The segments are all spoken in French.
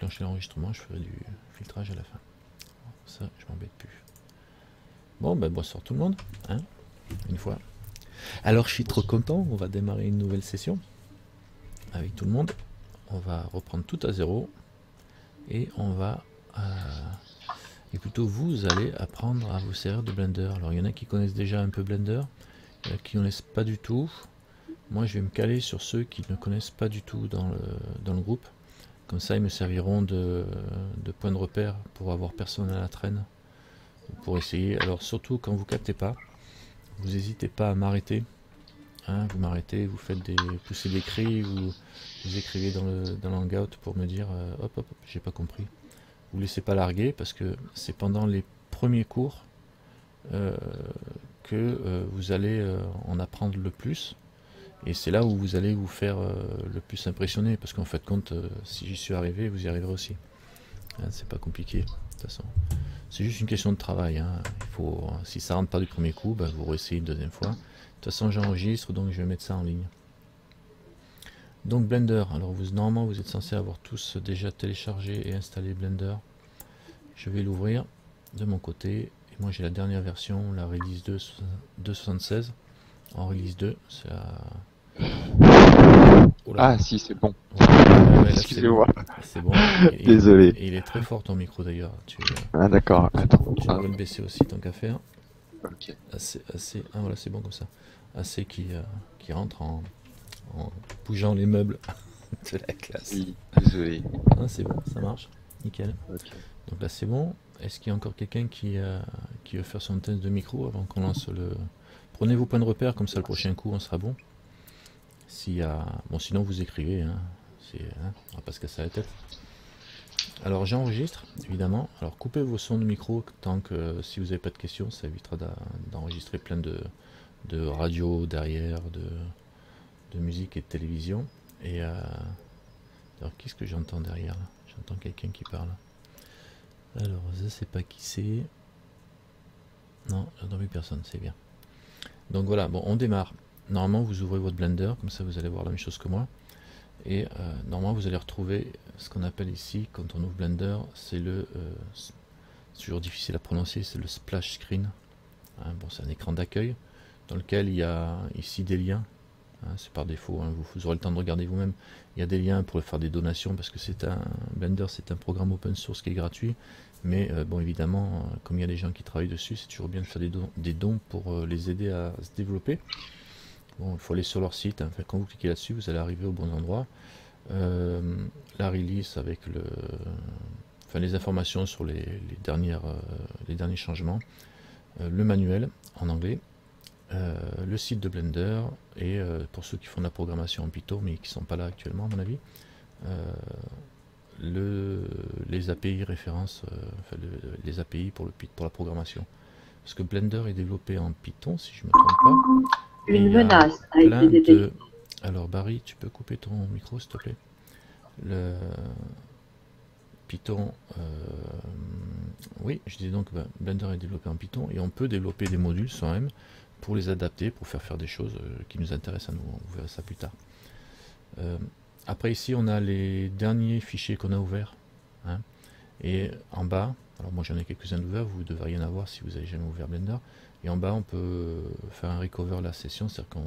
déclencher l'enregistrement, je ferai du filtrage à la fin. Ça, je m'embête plus. Bon, ben bonsoir tout le monde, hein, une fois. Alors, je suis trop content, on va démarrer une nouvelle session avec tout le monde. On va reprendre tout à zéro et on va... et plutôt, vous allez apprendre à vous servir de Blender. Alors, il y en a qui connaissent déjà un peu Blender, il y en a qui ne connaissent pas du tout. Moi, je vais me caler sur ceux qui ne connaissent pas du tout dans le groupe. Comme ça, ils me serviront de point de repère pour avoir personne à la traîne. Pour essayer. Alors, surtout quand vous captez pas, vous n'hésitez pas à m'arrêter. Hein, vous m'arrêtez, vous faites pousser des cris, vous écrivez dans le hangout pour me dire hop, hop, j'ai pas compris. Vous laissez pas larguer parce que c'est pendant les premiers cours que vous allez en apprendre le plus. Et c'est là où vous allez vous faire le plus impressionner, parce qu'en fait compte, si j'y suis arrivé, vous y arriverez aussi. Hein, c'est pas compliqué, de toute façon. C'est juste une question de travail. Hein. Si ça rentre pas du premier coup, bah, vous réessayez une deuxième fois. De toute façon, j'enregistre, donc je vais mettre ça en ligne. Donc Blender, alors normalement vous êtes censé avoir tous déjà téléchargé et installé Blender. Je vais l'ouvrir de mon côté. Et moi j'ai la dernière version, la release 2.76. En release 2, c'est la... Ah si, c'est bon. Ouais, excusez-moi. C'est bon. Désolé. Il est très fort ton micro d'ailleurs. Ah d'accord, attends. Tu devrais le baisser aussi tant qu'à faire. Ok. Assez... Ah voilà, c'est bon comme ça. Assez qui rentre en bougeant les meubles de la classe. Oui, désolé. Ah, c'est bon, ça marche. Nickel. Okay. Donc là c'est bon. Est-ce qu'il y a encore quelqu'un qui veut faire son test de micro avant qu'on lance le... Prenez vos points de repère, comme ça le prochain coup on sera bon. Bon, sinon vous écrivez, hein. On va pas se casser la tête. Alors j'enregistre, évidemment. Alors coupez vos sons de micro tant que si vous n'avez pas de questions, ça évitera d'enregistrer plein de radio derrière, de musique et de télévision. Et alors qu'est-ce que j'entends derrière là? J'entends quelqu'un qui parle. Alors je sais pas qui c'est. Non, j'entends plus personne, c'est bien. Donc voilà, bon, on démarre. Normalement, vous ouvrez votre Blender, comme ça vous allez voir la même chose que moi. Et normalement, vous allez retrouver ce qu'on appelle ici, quand on ouvre Blender, c'est c'est toujours difficile à prononcer, c'est le splash screen. Hein, bon, c'est un écran d'accueil dans lequel il y a ici des liens. Hein, c'est par défaut, hein, vous aurez le temps de regarder vous-même. Il y a des liens pour faire des donations parce que Blender, c'est un programme open source qui est gratuit. Mais bon, évidemment, comme il y a des gens qui travaillent dessus, c'est toujours bien de faire des dons pour les aider à se développer. Bon, il faut aller sur leur site. Hein. Quand vous cliquez là-dessus, vous allez arriver au bon endroit. La release avec les informations sur les derniers changements. Le manuel en anglais. Le site de Blender. Et pour ceux qui font de la programmation en Python, mais qui ne sont pas là actuellement, à mon avis. Les API références, les API pour la programmation. Parce que Blender est développé en Python, si je ne me trompe pas. Une menace a été détectée. Alors Barry, tu peux couper ton micro s'il te plaît. Le Python, oui, je dis donc Blender est développé en Python et on peut développer des modules soi-même pour les adapter, pour faire des choses qui nous intéressent à nous. On verra ça plus tard. Après ici on a les derniers fichiers qu'on a ouverts. Hein, et en bas, alors moi j'en ai quelques-uns d'ouverts, vous devriez en avoir si vous n'avez jamais ouvert Blender. Et en bas on peut faire un recover de la session, c'est-à-dire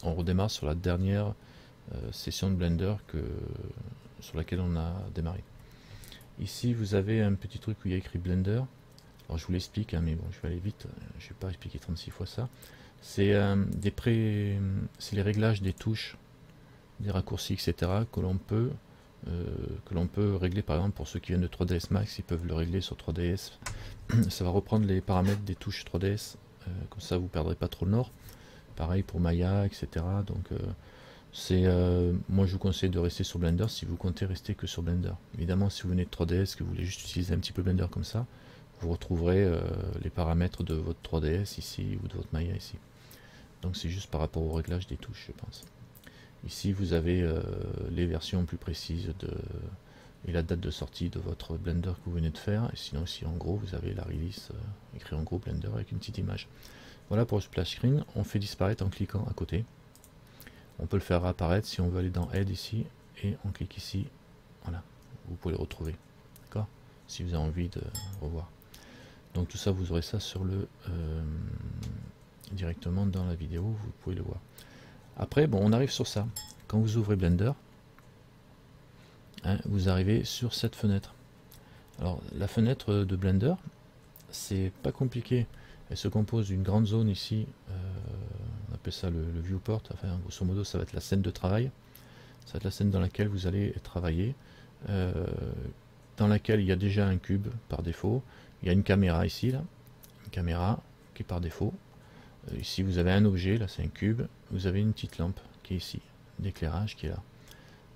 qu'on redémarre sur la dernière session de Blender sur laquelle on a démarré. Ici vous avez un petit truc où il y a écrit Blender. Alors je vous l'explique, hein, mais bon je vais aller vite, je ne vais pas expliquer 36 fois ça. C'est les réglages des touches, des raccourcis, etc. que l'on peut régler. Par exemple pour ceux qui viennent de 3ds Max, ils peuvent le régler sur 3ds. Ça va reprendre les paramètres des touches 3ds, comme ça vous perdrez pas trop le nord. Pareil pour Maya, etc. Donc moi je vous conseille de rester sur Blender si vous comptez rester que sur Blender. Évidemment si vous venez de 3ds, que vous voulez juste utiliser un petit peu Blender comme ça, vous retrouverez les paramètres de votre 3ds ici ou de votre Maya ici. Donc c'est juste par rapport au réglage des touches, je pense. Ici vous avez les versions plus précises et la date de sortie de votre Blender que vous venez de faire. Et sinon ici en gros vous avez la release écrit en gros Blender avec une petite image. Voilà pour le splash screen. On fait disparaître en cliquant à côté. On peut le faire apparaître si on veut aller dans Aide ici et on clique ici. Voilà. vous pouvez le retrouver. D'accord? Si vous avez envie de revoir. Donc tout ça, vous aurez ça sur le directement dans la vidéo, vous pouvez le voir. Après, bon, on arrive sur ça. Quand vous ouvrez Blender, hein, vous arrivez sur cette fenêtre. Alors la fenêtre de Blender, c'est pas compliqué. Elle se compose d'une grande zone ici, on appelle ça le viewport, enfin grosso modo ça va être la scène de travail. Ça va être la scène dans laquelle vous allez travailler, dans laquelle il y a déjà un cube par défaut. Il y a une caméra ici, là, une caméra qui est par défaut. Ici vous avez un objet, là c'est un cube, vous avez une petite lampe qui est ici, d'éclairage qui est là.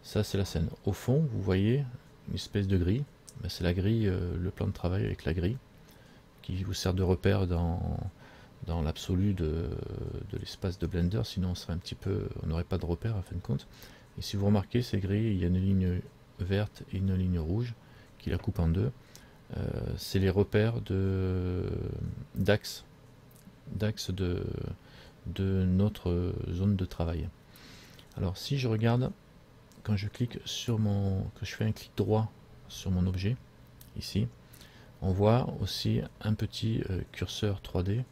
Ça c'est la scène. Au fond vous voyez une espèce de grille, ben, c'est la grille, le plan de travail avec la grille, qui vous sert de repère dans l'absolu de l'espace de Blender, sinon on serait un petit peu, on n'aurait pas de repère à fin de compte. Et si vous remarquez ces grilles, il y a une ligne verte et une ligne rouge qui la coupe en deux. C'est les repères d'axe de notre zone de travail. Alors si je regarde, quand je clique sur que je fais un clic droit sur mon objet, ici, on voit aussi un petit curseur 3D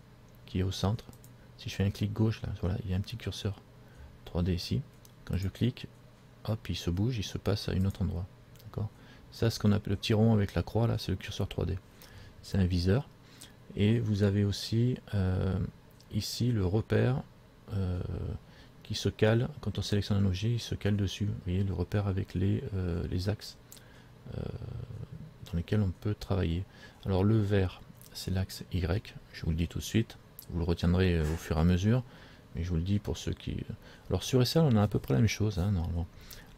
qui est au centre. Si je fais un clic gauche, là, voilà, il y a un petit curseur 3D ici. Quand je clique, hop, il se bouge, il se passe à un autre endroit. D'accord? Ça, ce qu'on appelle le petit rond avec la croix, là, c'est le curseur 3D. C'est un viseur. Et vous avez aussi ici le repère qui se cale, quand on sélectionne un objet, il se cale dessus. Vous voyez, le repère avec les axes dans lesquels on peut travailler. Alors le vert, c'est l'axe Y, je vous le dis tout de suite, vous le retiendrez au fur et à mesure, mais je vous le dis pour ceux qui... Alors sur SL, on a à peu près la même chose, hein, normalement.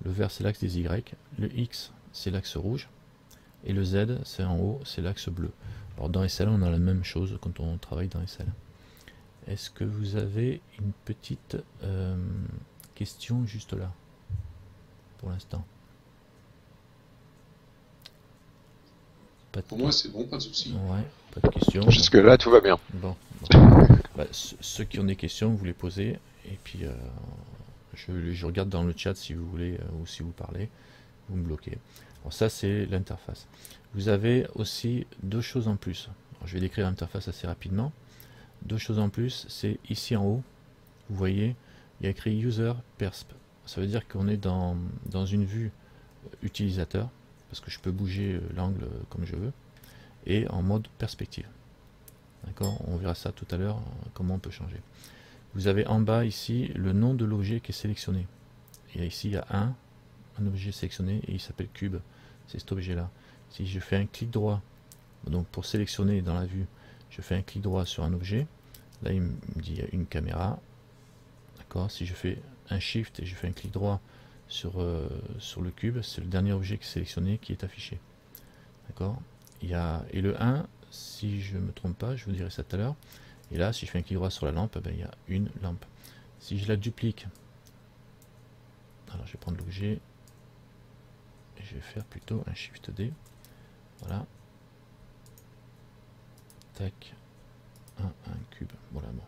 Le vert, c'est l'axe des Y, le X, c'est l'axe rouge, et le Z, c'est en haut, c'est l'axe bleu. Alors dans SL, on a la même chose quand on travaille dans SL. Est-ce que vous avez une petite question juste là, pour l'instant? Pour moi, c'est bon, pas de souci. Ouais, pas de questions. Jusque-là, tout va bien. Bon. Bah, ceux qui ont des questions, vous les posez, et puis je regarde dans le chat si vous voulez, ou si vous parlez, vous me bloquez. Alors ça, c'est l'interface. Vous avez aussi deux choses en plus. Alors, je vais décrire l'interface assez rapidement. Deux choses en plus, c'est ici en haut, vous voyez, il y a écrit User Persp. Ça veut dire qu'on est dans une vue utilisateur, parce que je peux bouger l'angle comme je veux, et en mode perspective. D'accord? On verra ça tout à l'heure, comment on peut changer. Vous avez en bas ici le nom de l'objet qui est sélectionné. Et ici, il y a un objet sélectionné, et il s'appelle cube. C'est cet objet-là. Si je fais un clic droit, donc pour sélectionner dans la vue, je fais un clic droit sur un objet, là il me dit il y a une caméra. D'accord? Si je fais un shift et je fais un clic droit sur le cube, c'est le dernier objet qui est sélectionné qui est affiché. D'accord? Et le 1, si je ne me trompe pas, je vous dirai ça tout à l'heure. Et là, si je fais un clic droit sur la lampe, ben, il y a une lampe. Si je la duplique, alors je vais prendre l'objet, et je vais faire plutôt un Shift D. Voilà. Tac. Un cube. Voilà, bon.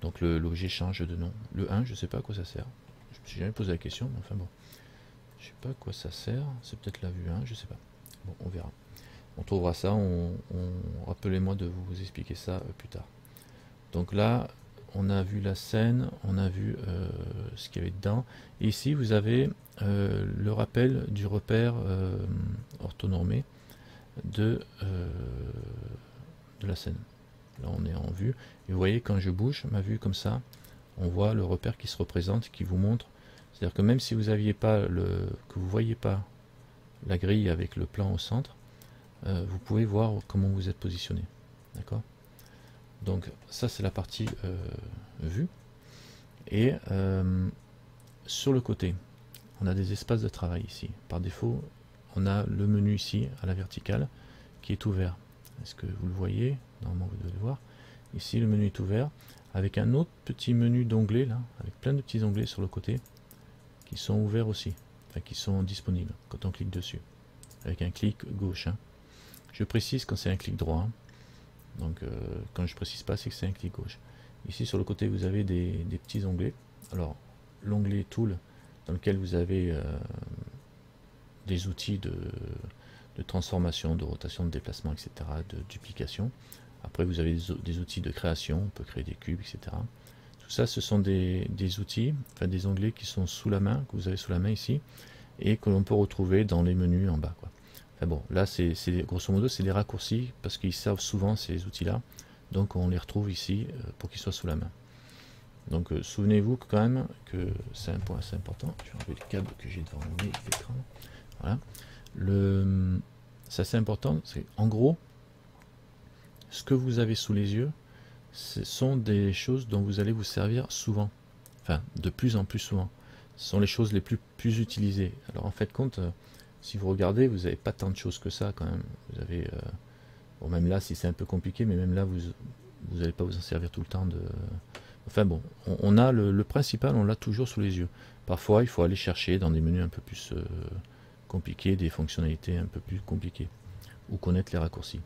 Donc l'objet change de nom. Le 1, je ne sais pas à quoi ça sert. Je me suis jamais posé la question, mais enfin bon. Je sais pas à quoi ça sert. C'est peut-être la vue 1, je sais pas. Bon, on verra. On trouvera ça. Rappelez-moi de vous expliquer ça plus tard. Donc là, on a vu la scène, on a vu ce qu'il y avait dedans. Et ici, vous avez le rappel du repère orthonormé de la scène. Là, on est en vue. Et vous voyez, quand je bouge ma vue comme ça, on voit le repère qui se représente, qui vous montre. C'est-à-dire que même si vous aviez pas que vous voyez pas la grille avec le plan au centre, vous pouvez voir comment vous êtes positionné. D'accord? Donc ça, c'est la partie vue. Et sur le côté, on a des espaces de travail ici. Par défaut, on a le menu ici à la verticale qui est ouvert. Est-ce que vous le voyez? Normalement, vous devez le voir. Ici, le menu est ouvert avec un autre petit menu d'onglets là, avec plein de petits onglets sur le côté qui sont ouverts aussi, enfin qui sont disponibles quand on clique dessus, avec un clic gauche. Hein. Je précise quand c'est un clic droit. Hein. Donc quand je précise pas, c'est que c'est un clic gauche. Ici sur le côté, vous avez des petits onglets. Alors l'onglet Tool dans lequel vous avez des outils de transformation, de rotation, de déplacement, etc., de duplication. Après, vous avez des outils de création, on peut créer des cubes, etc. Tout ça, ce sont des outils, enfin des onglets qui sont sous la main, que vous avez sous la main ici, et que l'on peut retrouver dans les menus en bas, quoi. Enfin bon, là, grosso modo, c'est des raccourcis, parce qu'ils servent souvent ces outils-là, donc on les retrouve ici pour qu'ils soient sous la main. Donc souvenez-vous quand même que c'est un point assez important. Je vais enlever le câble que j'ai devant l'écran. Voilà. C'est assez important, c'est en gros, ce que vous avez sous les yeux, ce sont des choses dont vous allez vous servir souvent. Enfin, de plus en plus souvent. Ce sont les choses les plus utilisées. Alors en fait, compte, si vous regardez, vous n'avez pas tant de choses que ça quand même. Vous avez, bon, même là, si c'est un peu compliqué, mais même là, vous n'allez pas vous en servir tout le temps de... Enfin bon, on a le principal, on l'a toujours sous les yeux. Parfois, il faut aller chercher dans des menus un peu plus compliqués, des fonctionnalités un peu plus compliquées, ou connaître les raccourcis.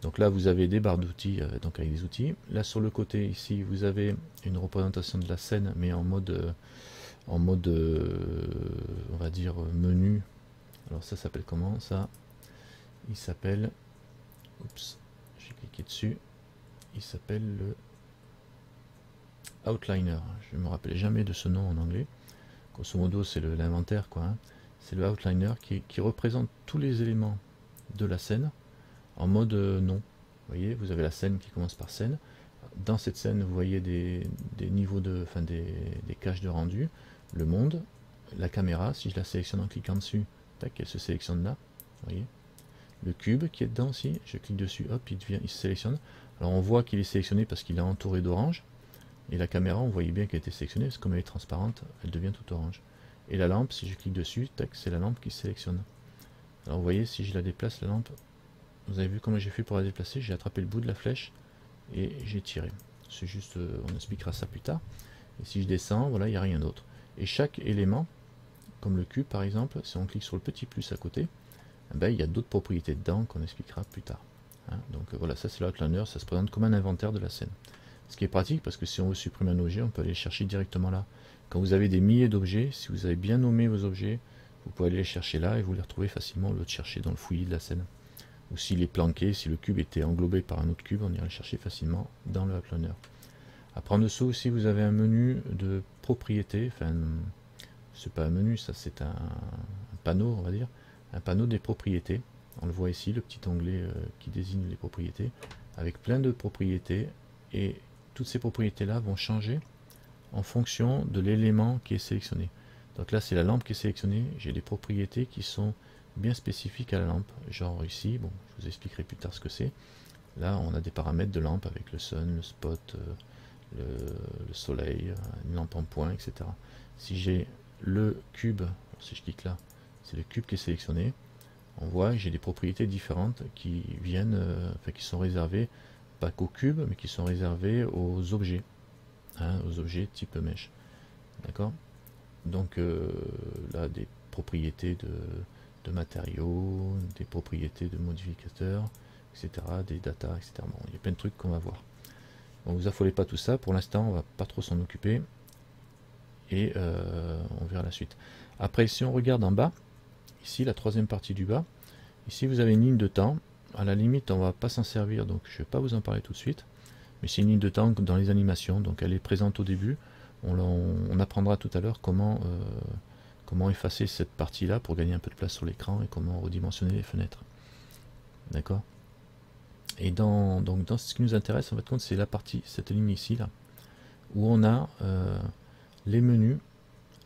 Donc là, vous avez des barres d'outils, donc avec des outils. Là, sur le côté, ici, vous avez une représentation de la scène, mais en mode, on va dire, menu. Alors ça s'appelle comment, ça? Il s'appelle... Oups, j'ai cliqué dessus. Il s'appelle le Outliner. Je ne me rappelle jamais de ce nom en anglais. Grosso modo, c'est l'inventaire, quoi. Hein. C'est le Outliner qui représente tous les éléments de la scène en mode nom. Vous voyez, vous avez la scène qui commence par scène. Dans cette scène, vous voyez des niveaux de, enfin des caches de rendu, le monde, la caméra. Si je la sélectionne en cliquant dessus, tac, elle se sélectionne là. Vous voyez, le cube qui est dedans aussi. Je clique dessus, hop, il se sélectionne. Alors on voit qu'il est sélectionné parce qu'il est entouré d'orange. Et la caméra, on voyait bien qu'elle était sélectionnée parce que comme elle est transparente, elle devient tout orange. Et la lampe, si je clique dessus, tac, c'est la lampe qui se sélectionne. Alors vous voyez, si je la déplace, la lampe, vous avez vu comment j'ai fait pour la déplacer, j'ai attrapé le bout de la flèche et j'ai tiré. C'est juste, on expliquera ça plus tard. Et si je descends, voilà, il n'y a rien d'autre. Et chaque élément, comme le cube par exemple, si on clique sur le petit plus à côté, ben, il y a d'autres propriétés dedans qu'on expliquera plus tard. Hein, donc voilà, ça c'est l'outliner, ça se présente comme un inventaire de la scène. Ce qui est pratique parce que si on veut supprimer un objet, on peut aller chercher directement là. Quand vous avez des milliers d'objets, si vous avez bien nommé vos objets, vous pouvez aller les chercher là et vous les retrouver facilement au lieu de chercher dans le fouillis de la scène. Ou s'il est planqué, si le cube était englobé par un autre cube, on irait le chercher facilement dans le outliner. Après en dessous aussi, vous avez un menu de propriété. Enfin, c'est pas un menu, ça c'est un panneau, on va dire. Un panneau des propriétés. On le voit ici, le petit onglet qui désigne les propriétés, avec plein de propriétés. Et toutes ces propriétés-là vont changer en fonction de l'élément qui est sélectionné. Donc là, c'est la lampe qui est sélectionnée. J'ai des propriétés qui sont bien spécifiques à la lampe. Genre ici, bon, je vous expliquerai plus tard ce que c'est. Là, on a des paramètres de lampe avec le sun, le spot, le soleil, une lampe en point, etc. Si j'ai le cube, si je clique là, c'est le cube qui est sélectionné. On voit que j'ai des propriétés différentes qui viennent, enfin, qui sont réservées pas qu'au cube, mais qui sont réservés aux objets, hein, aux objets type mesh. D'accord. Donc là, des propriétés de matériaux, des propriétés de modificateurs, etc., des data, etc. Bon, il y a plein de trucs qu'on va voir. Donc vous affolez pas tout ça, pour l'instant on va pas trop s'en occuper, et on verra la suite. Après, si on regarde en bas, ici la troisième partie du bas, ici vous avez une ligne de temps. À la limite, on va pas s'en servir, donc je vais pas vous en parler tout de suite. Mais c'est une ligne de temps dans les animations, donc elle est présente au début. On apprendra tout à l'heure comment effacer cette partie-là pour gagner un peu de place sur l'écran et comment redimensionner les fenêtres. D'accord. Et donc dans ce qui nous intéresse, en fait, c'est la partie, cette ligne ici, là, où on a les menus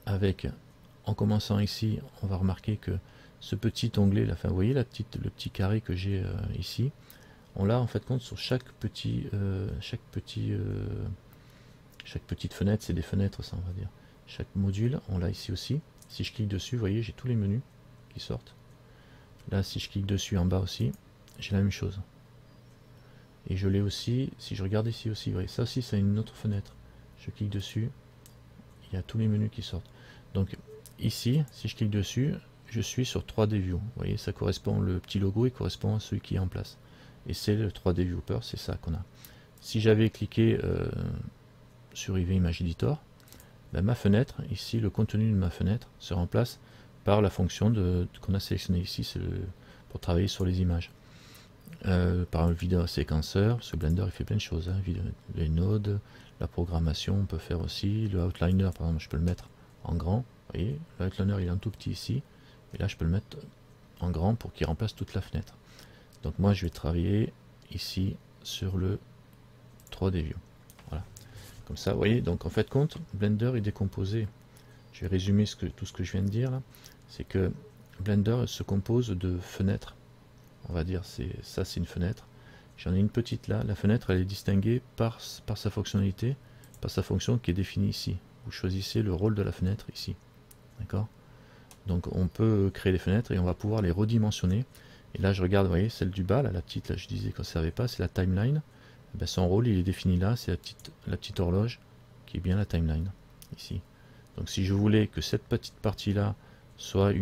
avec, en commençant ici, on va remarquer que ce petit onglet, là, enfin, vous voyez le petit carré que j'ai ici, on l'a en fait compte sur chaque petite fenêtre, c'est des fenêtres ça on va dire. Chaque module, on l'a ici aussi. Si je clique dessus, vous voyez, j'ai tous les menus qui sortent. Là, si je clique dessus en bas aussi, j'ai la même chose. Et je l'ai aussi, si je regarde ici aussi, vous voyez, ça aussi c'est une autre fenêtre. Je clique dessus, il y a tous les menus qui sortent. Donc ici, si je clique dessus, je suis sur 3D View. Vous voyez, ça correspond, le petit logo, il correspond à celui qui est en place. Et c'est le 3D Viewer, c'est ça qu'on a. Si j'avais cliqué sur IV Image Editor, ben ma fenêtre, ici, le contenu de ma fenêtre se remplace par la fonction qu'on a sélectionnée ici, c'est pour travailler sur les images. Par un vidéo séquenceur, parce que Blender il fait plein de choses, hein, les nodes, la programmation on peut faire aussi, le outliner par exemple je peux le mettre en grand, vous voyez, le outliner il est un tout petit ici, et là je peux le mettre en grand pour qu'il remplace toute la fenêtre. Donc moi je vais travailler ici sur le 3D View, voilà, comme ça vous voyez, donc en fait compte, Blender est décomposé, je vais résumer tout ce que je viens de dire là, c'est que Blender se compose de fenêtres. On va dire ça c'est une fenêtre, j'en ai une petite là, la fenêtre elle est distinguée par sa fonctionnalité, par sa fonction qui est définie ici. Vous choisissez le rôle de la fenêtre ici, d'accord. Donc on peut créer des fenêtres et on va pouvoir les redimensionner. Et là je regarde, vous voyez, celle du bas, là, la petite, là je disais qu'on ne savait pas, c'est la timeline. Et bien, son rôle il est défini là, c'est la petite horloge qui est bien la timeline ici. Donc si je voulais que cette petite partie là soit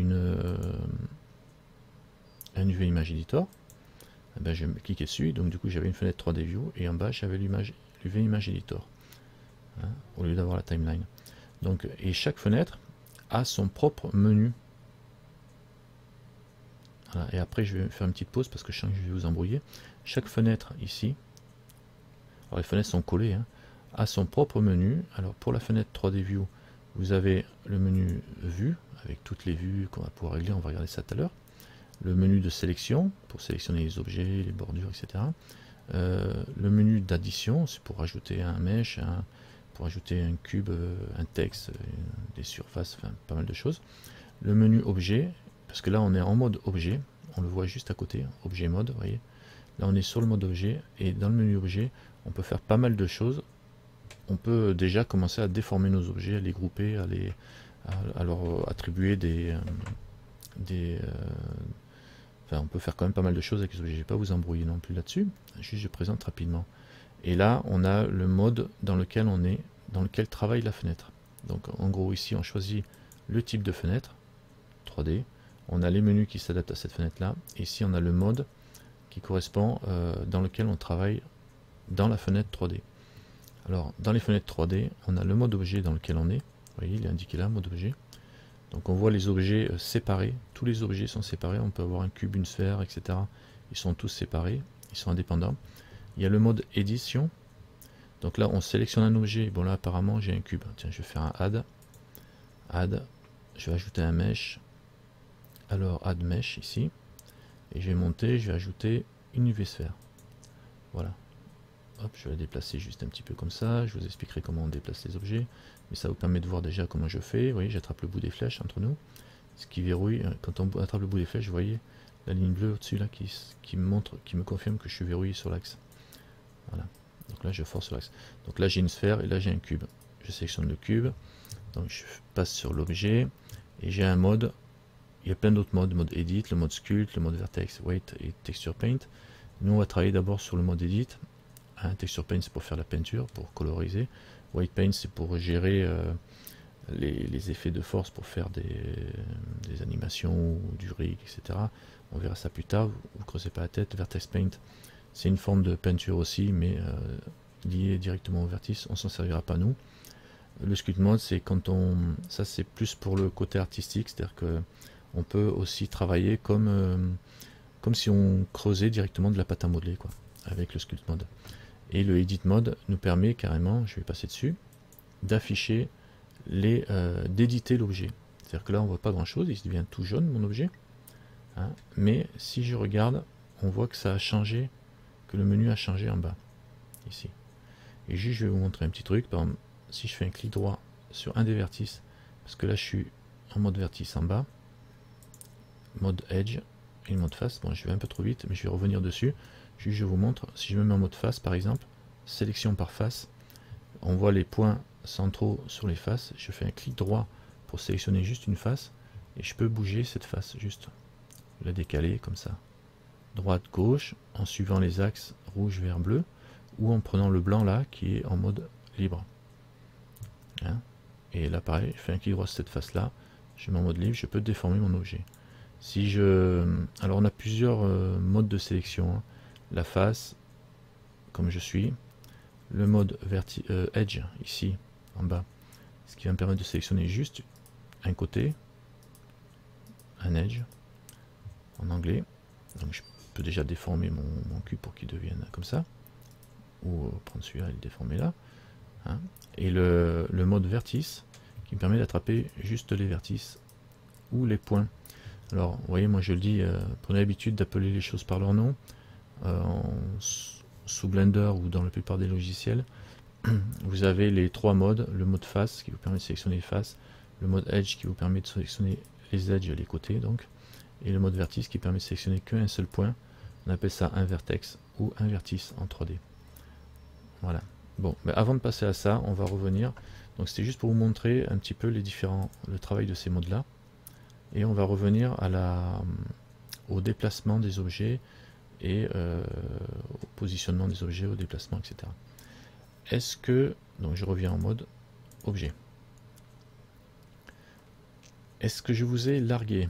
un UV Image Editor, eh ben, je vais cliquer dessus, donc du coup j'avais une fenêtre 3D View et en bas j'avais l'UV Image Editor, hein, au lieu d'avoir la timeline. Donc, et chaque fenêtre a son propre menu. Voilà, et après je vais faire une petite pause parce que je sens que je vais vous embrouiller. Chaque fenêtre ici, alors les fenêtres sont collées, hein, a son propre menu. Alors pour la fenêtre 3D View, vous avez le menu vue avec toutes les vues qu'on va pouvoir régler, on va regarder ça tout à l'heure. Le menu de sélection pour sélectionner les objets, les bordures, etc. Le menu d'addition, c'est pour ajouter un mesh, pour ajouter un cube, un texte, des surfaces, enfin pas mal de choses. Le menu objet, parce que là on est en mode objet, on le voit juste à côté, objet mode, vous voyez. Là on est sur le mode objet, et dans le menu objet, on peut faire pas mal de choses. On peut déjà commencer à déformer nos objets, à les grouper, à leur attribuer enfin, on peut faire quand même pas mal de choses avec les objets. Je ne vais pas vous embrouiller non plus là-dessus. Juste je présente rapidement. Et là, on a le mode dans lequel on est, dans lequel travaille la fenêtre. Donc en gros ici, on choisit le type de fenêtre 3D. On a les menus qui s'adaptent à cette fenêtre-là. Ici, on a le mode qui correspond dans lequel on travaille dans la fenêtre 3D. Alors, dans les fenêtres 3D, on a le mode objet dans lequel on est. Vous voyez, il est indiqué là, mode objet. Donc on voit les objets séparés, tous les objets sont séparés, on peut avoir un cube, une sphère, etc. Ils sont tous séparés, ils sont indépendants. Il y a le mode édition, donc là on sélectionne un objet, bon là apparemment j'ai un cube, tiens je vais faire un add, je vais ajouter un mesh, alors add mesh ici, et je vais monter, je vais ajouter une UV sphère, voilà. Hop, je vais la déplacer juste un petit peu comme ça, je vous expliquerai comment on déplace les objets, mais ça vous permet de voir déjà comment je fais. Vous voyez, j'attrape le bout des flèches entre nous, ce qui verrouille, quand on attrape le bout des flèches, vous voyez la ligne bleue au-dessus là qui me confirme que je suis verrouillé sur l'axe. Voilà, donc là je force sur l'axe. Donc là j'ai une sphère et là j'ai un cube. Je sélectionne le cube, donc je passe sur l'objet, et j'ai un mode, il y a plein d'autres modes, mode edit, le mode sculpt, le mode vertex, weight et texture paint. Nous on va travailler d'abord sur le mode edit. Texture paint c'est pour faire la peinture, pour coloriser. White paint c'est pour gérer les effets de force, pour faire des animations, du rig, etc. On verra ça plus tard, vous creusez pas la tête. Vertex paint c'est une forme de peinture aussi, mais liée directement au vertice, on s'en servira pas nous. Le sculpt mode c'est quand ça c'est plus pour le côté artistique, c'est-à-dire que on peut aussi travailler comme si on creusait directement de la pâte à modeler, quoi, avec le sculpt mode. Et le edit mode nous permet carrément, je vais passer dessus, d'afficher d'éditer l'objet. C'est-à-dire que là on voit pas grand chose, il devient tout jaune mon objet, hein, mais si je regarde, on voit que ça a changé, que le menu a changé en bas, ici. Et juste je vais vous montrer un petit truc, par exemple, si je fais un clic droit sur un des vertices, parce que là je suis en mode vertice en bas, mode edge et mode face, bon je vais un peu trop vite, mais je vais revenir dessus. Juste je vous montre, si je me mets en mode face par exemple, sélection par face, on voit les points centraux sur les faces, je fais un clic droit pour sélectionner juste une face, et je peux bouger cette face, juste la décaler comme ça, droite, gauche, en suivant les axes rouge, vert, bleu, ou en prenant le blanc là, qui est en mode libre. Hein, et là pareil, je fais un clic droit sur cette face là, je mets en mode libre, je peux déformer mon objet. Si alors on a plusieurs modes de sélection, hein. La face, comme je suis, le mode edge ici en bas, ce qui va me permettre de sélectionner juste un côté, un edge en anglais. Donc je peux déjà déformer mon cube pour qu'il devienne comme ça. Ou prendre celui-là et le déformer là. Hein. Et le mode vertice qui me permet d'attraper juste les vertices ou les points. Alors vous voyez, moi je le dis, prenez l'habitude d'appeler les choses par leur nom. Sous Blender ou dans la plupart des logiciels, vous avez les trois modes, le mode face qui vous permet de sélectionner les faces, le mode edge qui vous permet de sélectionner les edges et les côtés, donc, et le mode vertice qui permet de sélectionner qu'un seul point. On appelle ça un vertex ou un vertice en 3D. Voilà. Bon, mais avant de passer à ça, on va revenir. Donc c'était juste pour vous montrer un petit peu le travail de ces modes là, et on va revenir au déplacement des objets et au positionnement des objets, au déplacement, etc. Est-ce que, donc je reviens en mode objet. Est-ce que je vous ai largué?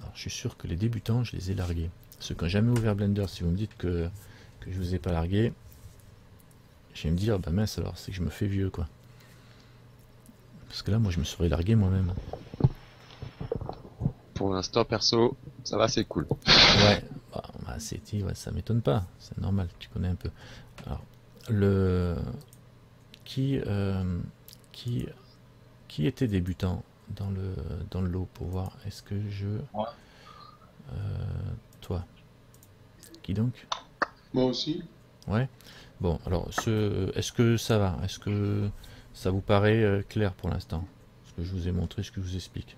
Alors, je suis sûr que les débutants, je les ai largués. Ceux qui n'ont jamais ouvert Blender, si vous me dites que je ne vous ai pas largué, je vais me dire, bah mince alors, c'est que je me fais vieux, quoi. Parce que là, moi, je me serais largué moi-même. Pour l'instant, perso, ça va, c'est cool. Ouais, bah, ouais, ça m'étonne pas, c'est normal, tu connais un peu. Alors, qui était débutant dans le lot pour voir? Est-ce que je... Ouais. Toi. Qui donc? Moi aussi. Ouais. Bon, alors, est-ce que ça va? Est-ce que ça vous paraît clair pour l'instant? Ce que je vous ai montré, ce que je vous explique.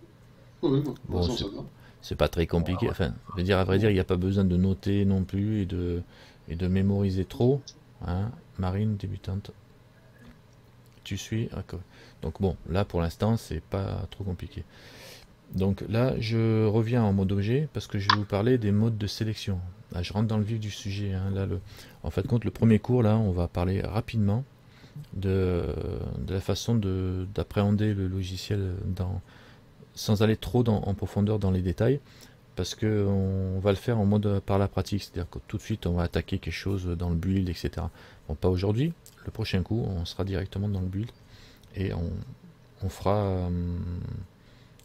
Oui, bon, ça va. C'est pas très compliqué. Enfin, je veux dire, à vrai dire, il n'y a pas besoin de noter non plus et de mémoriser trop. Hein. Marine, débutante. Tu suis? D'accord. Donc bon, là pour l'instant, c'est pas trop compliqué. Donc là, je reviens en mode objet parce que je vais vous parler des modes de sélection. Là, je rentre dans le vif du sujet. Hein. Là, en fait, le premier cours, là, on va parler rapidement de la façon d'appréhender le logiciel sans aller trop en profondeur dans les détails, parce que on va le faire en mode par la pratique, c'est-à-dire que tout de suite on va attaquer quelque chose dans le build, etc. Bon, pas aujourd'hui, le prochain coup on sera directement dans le build et on fera,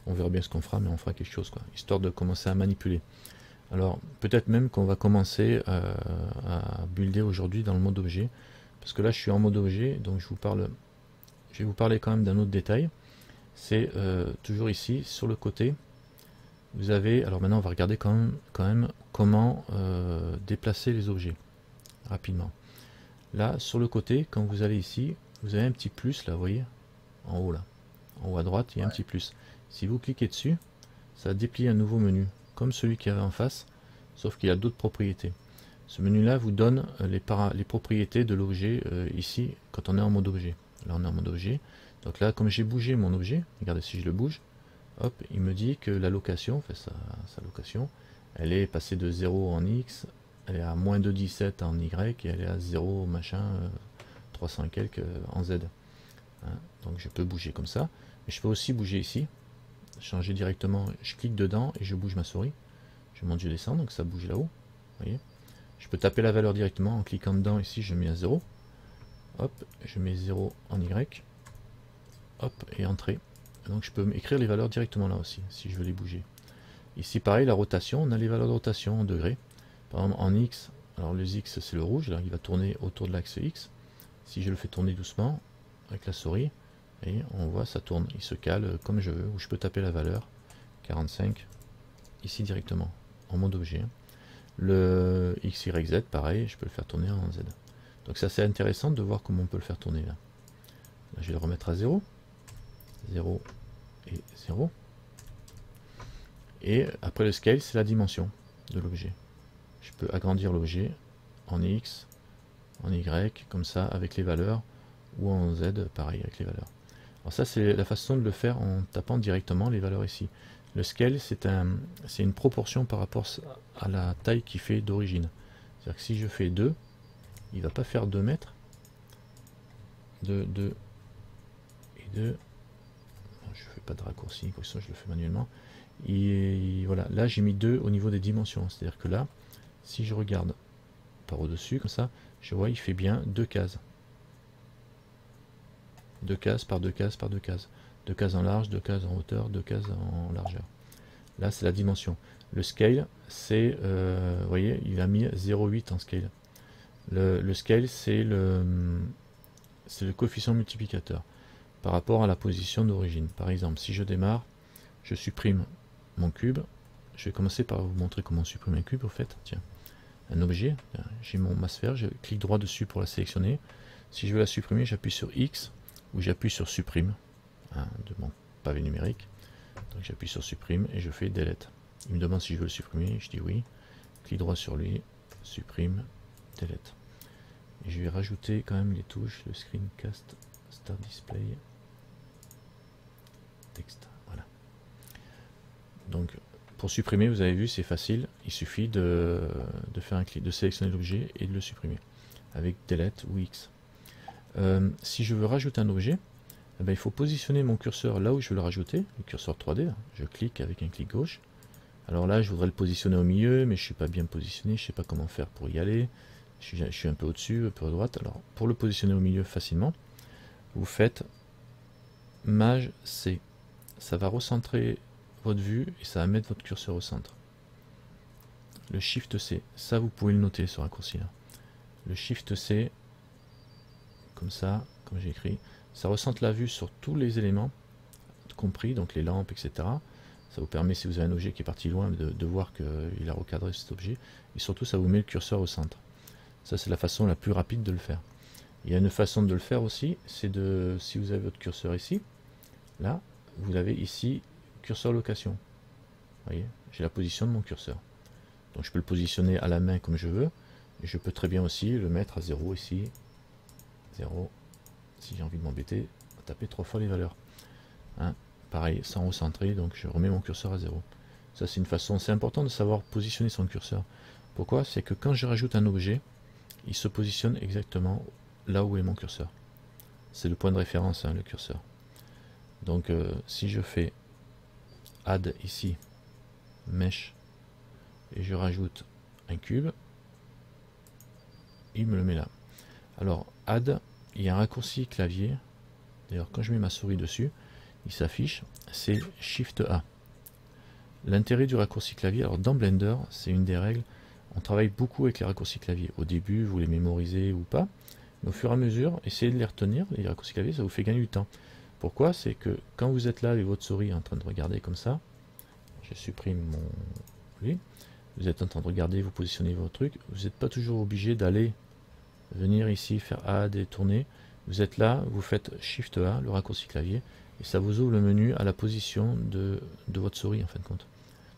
on verra bien ce qu'on fera, mais on fera quelque chose, quoi, histoire de commencer à manipuler. Alors peut-être même qu'on va commencer à builder aujourd'hui dans le mode objet, parce que là je suis en mode objet, donc je vais vous parler quand même d'un autre détail. C'est toujours ici sur le côté, vous avez, alors maintenant on va regarder quand même comment déplacer les objets rapidement. Là sur le côté, quand vous allez ici, vous avez un petit plus là, vous voyez, en haut là, en haut à droite il y a un petit plus. Si vous cliquez dessus, ça déplie un nouveau menu comme celui qu'il y avait en face, sauf qu'il y a d'autres propriétés. Ce menu là vous donne les propriétés de l'objet ici quand on est en mode objet. Là on est en mode objet. Donc là, comme j'ai bougé mon objet, regardez, si je le bouge, hop, il me dit que la location, enfin sa location, elle est passée de 0 en X, elle est à moins 2,17 en Y, et elle est à 0 machin, 300 et quelques en Z. Hein, donc je peux bouger comme ça. Mais je peux aussi bouger ici, changer directement, je clique dedans et je bouge ma souris. Je monte, je descends, donc ça bouge là-haut. Voyez. Je peux taper la valeur directement en cliquant dedans, ici je mets à 0. Hop, je mets 0 en Y. Hop, et entrer. Donc je peux écrire les valeurs directement là aussi, si je veux les bouger. Ici pareil, la rotation, on a les valeurs de rotation en degrés. Par exemple en X, alors le X c'est le rouge, là il va tourner autour de l'axe X. Si je le fais tourner doucement, avec la souris, et on voit ça tourne, il se cale comme je veux, ou je peux taper la valeur, 45, ici directement, en mode objet. Le X, Y, Z, pareil, je peux le faire tourner en Z. Donc ça c'est intéressant de voir comment on peut le faire tourner là. Là je vais le remettre à 0. 0 et 0. Et après le scale, c'est la dimension de l'objet. Je peux agrandir l'objet en X, en Y, comme ça, avec les valeurs, ou en Z, pareil, avec les valeurs. Alors ça, c'est la façon de le faire en tapant directement les valeurs ici. Le scale, c'est une proportion par rapport à la taille qu'il fait d'origine. C'est-à-dire que si je fais 2, il ne va pas faire 2 mètres. 2, 2 et 2. Je fais pas de raccourci, comme ça je le fais manuellement. Et voilà, là j'ai mis 2 au niveau des dimensions. C'est-à-dire que là, si je regarde par au-dessus, comme ça, je vois il fait bien 2 cases. 2 cases par 2 cases par 2 cases. 2 cases en large, 2 cases en hauteur, 2 cases en largeur. Là, c'est la dimension. Le scale, c'est, vous voyez, il a mis 0,8 en scale. Le scale, c'est le coefficient multiplicateur par rapport à la position d'origine. Par exemple, si je démarre, je supprime mon cube. Je vais commencer par vous montrer comment on supprime un cube, au fait. Tiens, un objet, j'ai ma sphère, je clique droit dessus pour la sélectionner. Si je veux la supprimer, j'appuie sur X ou j'appuie sur supprime de mon pavé numérique. Donc j'appuie sur supprime et je fais delete. Il me demande si je veux le supprimer, je dis oui. Clique droit sur lui, supprime, delete. Et je vais rajouter quand même les touches, le screencast, start display, texte. Voilà. Donc pour supprimer, vous avez vu, c'est facile. Il suffit de faire un clic, de sélectionner l'objet et de le supprimer avec delete ou X. Si je veux rajouter un objet, eh bien, il faut positionner mon curseur là où je veux le rajouter, le curseur 3D. Je clique avec un clic gauche. Alors là, je voudrais le positionner au milieu, mais je ne suis pas bien positionné, je ne sais pas comment faire pour y aller. Je suis un peu au-dessus, un peu à droite. Alors, pour le positionner au milieu facilement, vous faites Maj C. Ça va recentrer votre vue et ça va mettre votre curseur au centre. Le Shift C, ça vous pouvez le noter ce raccourci là. Le Shift C, comme ça, comme j'ai écrit, ça recentre la vue sur tous les éléments, compris, donc les lampes, etc. Ça vous permet, si vous avez un objet qui est parti loin, de voir qu'il a recadré cet objet. Et surtout, ça vous met le curseur au centre. Ça, c'est la façon la plus rapide de le faire. Il y a une façon de le faire aussi, c'est de, si vous avez votre curseur ici, là, vous avez ici, curseur location. Vous voyez, j'ai la position de mon curseur. Donc je peux le positionner à la main comme je veux. Et je peux très bien aussi le mettre à 0 ici. 0. Si j'ai envie de m'embêter, taper 3 fois les valeurs. Hein, pareil, sans recentrer, donc je remets mon curseur à 0. Ça, c'est une façon, c'est important de savoir positionner son curseur. Pourquoi? C'est que quand je rajoute un objet, il se positionne exactement là où est mon curseur. C'est le point de référence, hein, le curseur. Donc si je fais add ici, mesh, et je rajoute un cube, il me le met là. Alors add, il y a un raccourci clavier, d'ailleurs quand je mets ma souris dessus, il s'affiche, c'est Shift A. L'intérêt du raccourci clavier, alors dans Blender, c'est une des règles, on travaille beaucoup avec les raccourcis clavier. Au début, vous les mémorisez ou pas, mais au fur et à mesure, essayez de les retenir, les raccourcis clavier, ça vous fait gagner du temps. Pourquoi? C'est que quand vous êtes là avec votre souris en train de regarder comme ça, je supprime mon... Oui, vous êtes en train de regarder, vous positionnez votre truc, vous n'êtes pas toujours obligé d'aller venir ici, faire add et tourner. Vous êtes là, vous faites Shift A, le raccourci clavier, et ça vous ouvre le menu à la position de votre souris en fin de compte.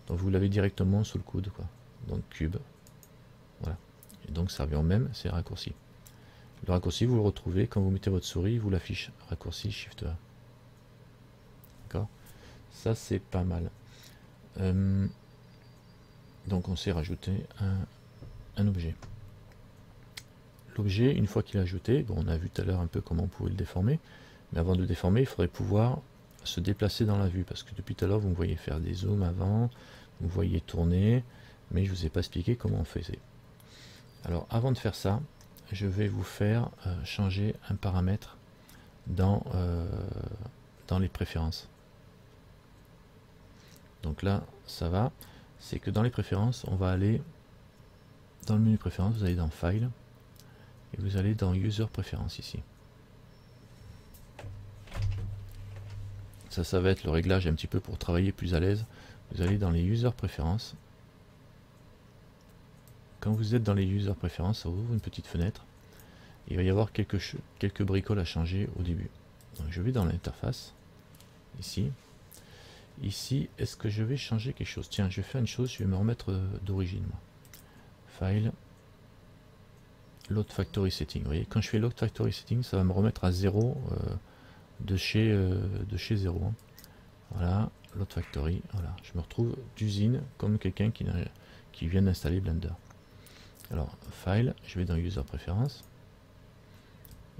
Donc vous l'avez directement sous le coude, quoi. Donc cube, voilà. Et donc ça revient au même, c'est raccourci. Le raccourci, vous le retrouvez quand vous mettez votre souris, vous l'affiche. Raccourci Shift A. D'accord? Ça c'est pas mal. Donc on sait rajouter un objet. L'objet, une fois qu'il est ajouté, bon, on a vu tout à l'heure un peu comment on pouvait le déformer, mais avant de le déformer, il faudrait pouvoir se déplacer dans la vue, parce que depuis tout à l'heure, vous me voyez faire des zooms avant, vous voyez tourner, mais je ne vous ai pas expliqué comment on faisait. Alors avant de faire ça, je vais vous faire changer un paramètre dans les préférences. Donc là, ça va, c'est que dans les préférences, on va aller dans le menu préférences, vous allez dans File, et vous allez dans User Préférences ici. Ça va être le réglage un petit peu pour travailler plus à l'aise. Vous allez dans les User Préférences. Quand vous êtes dans les User Préférences, ça ouvre une petite fenêtre. Il va y avoir quelques bricoles à changer au début. Donc je vais dans l'interface, ici. Ici, est-ce que je vais changer quelque chose? Tiens, je vais faire une chose, je vais me remettre d'origine. File. Load Factory Setting. Vous voyez, quand je fais Load Factory Setting, ça va me remettre à 0 de chez 0. Hein. Voilà, Load Factory. Voilà, je me retrouve d'usine comme quelqu'un qui vient d'installer Blender. Alors, File, je vais dans User Préférences.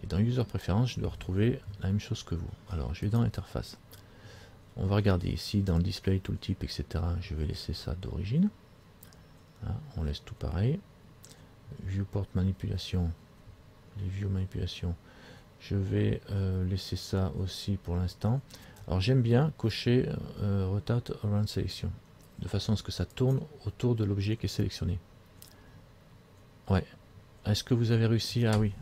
Et dans User Préférences, je dois retrouver la même chose que vous. Alors, je vais dans l'interface. On va regarder ici dans le Display, Tooltip, etc. Je vais laisser ça d'origine. Hein, on laisse tout pareil. Viewport manipulation, les view manipulation, je vais laisser ça aussi pour l'instant. Alors j'aime bien cocher Rotate Around Selection. de façon à ce que ça tourne autour de l'objet qui est sélectionné. Ouais. Est-ce que vous avez réussi à... oui.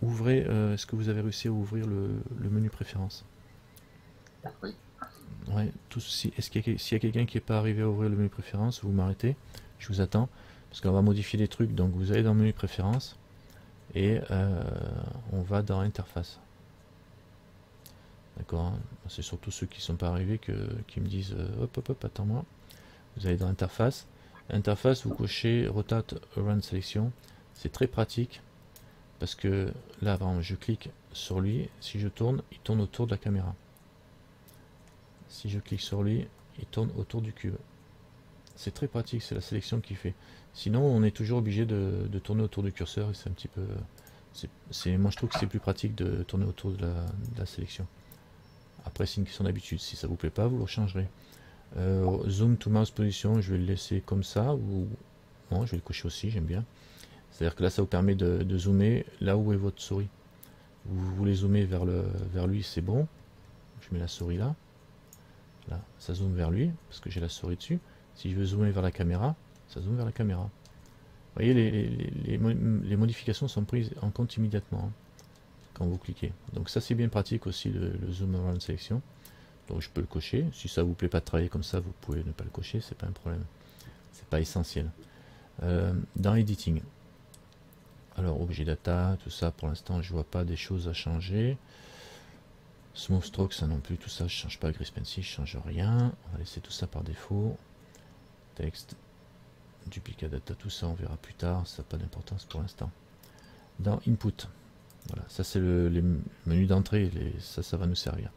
Ouvrez, est-ce que vous avez réussi à ouvrir le menu préférences? Oui. Ouais, s'il y a quelqu'un qui n'est pas arrivé à ouvrir le menu préférences, vous m'arrêtez, je vous attends, parce qu'on va modifier les trucs. Donc vous allez dans le menu préférences et on va dans interface. D'accord, hein. C'est surtout ceux qui ne sont pas arrivés qui me disent hop hop hop, attends-moi. Vous allez dans interface. Interface, vous cochez rotate around selection. C'est très pratique parce que là, par exemple, je clique sur lui. Si je tourne, il tourne autour de la caméra. Si je clique sur lui, il tourne autour du cube. C'est très pratique, c'est la sélection qui fait. Sinon, on est toujours obligé de tourner autour du curseur et c'est un petit peu. Moi, je trouve que c'est plus pratique de tourner autour de la sélection. Après, c'est une question d'habitude. Si ça vous plaît pas, vous le changerez. Zoom to mouse position, je vais le laisser comme ça ou non, je vais le cocher aussi, j'aime bien. C'est-à-dire que là, ça vous permet de zoomer là où est votre souris. Vous voulez zoomer vers lui, c'est bon. Je mets la souris là. Là, ça zoome vers lui parce que j'ai la souris dessus. Si je veux zoomer vers la caméra, ça zoome vers la caméra. Vous voyez, les modifications sont prises en compte immédiatement, hein, quand vous cliquez. Donc ça, c'est bien pratique aussi le zoom around sélection. Donc je peux le cocher. Si ça vous plaît pas de travailler comme ça, vous pouvez ne pas le cocher, c'est pas un problème. C'est pas essentiel. Dans editing. Alors objet data, tout ça pour l'instant je vois pas des choses à changer. Smooth stroke, ça non plus, tout ça je change pas. Grease pencil, je change rien. On va laisser tout ça par défaut. Texte, duplicate data, tout ça on verra plus tard, ça n'a pas d'importance pour l'instant. Dans input, voilà, ça c'est le menu d'entrée, ça va nous servir.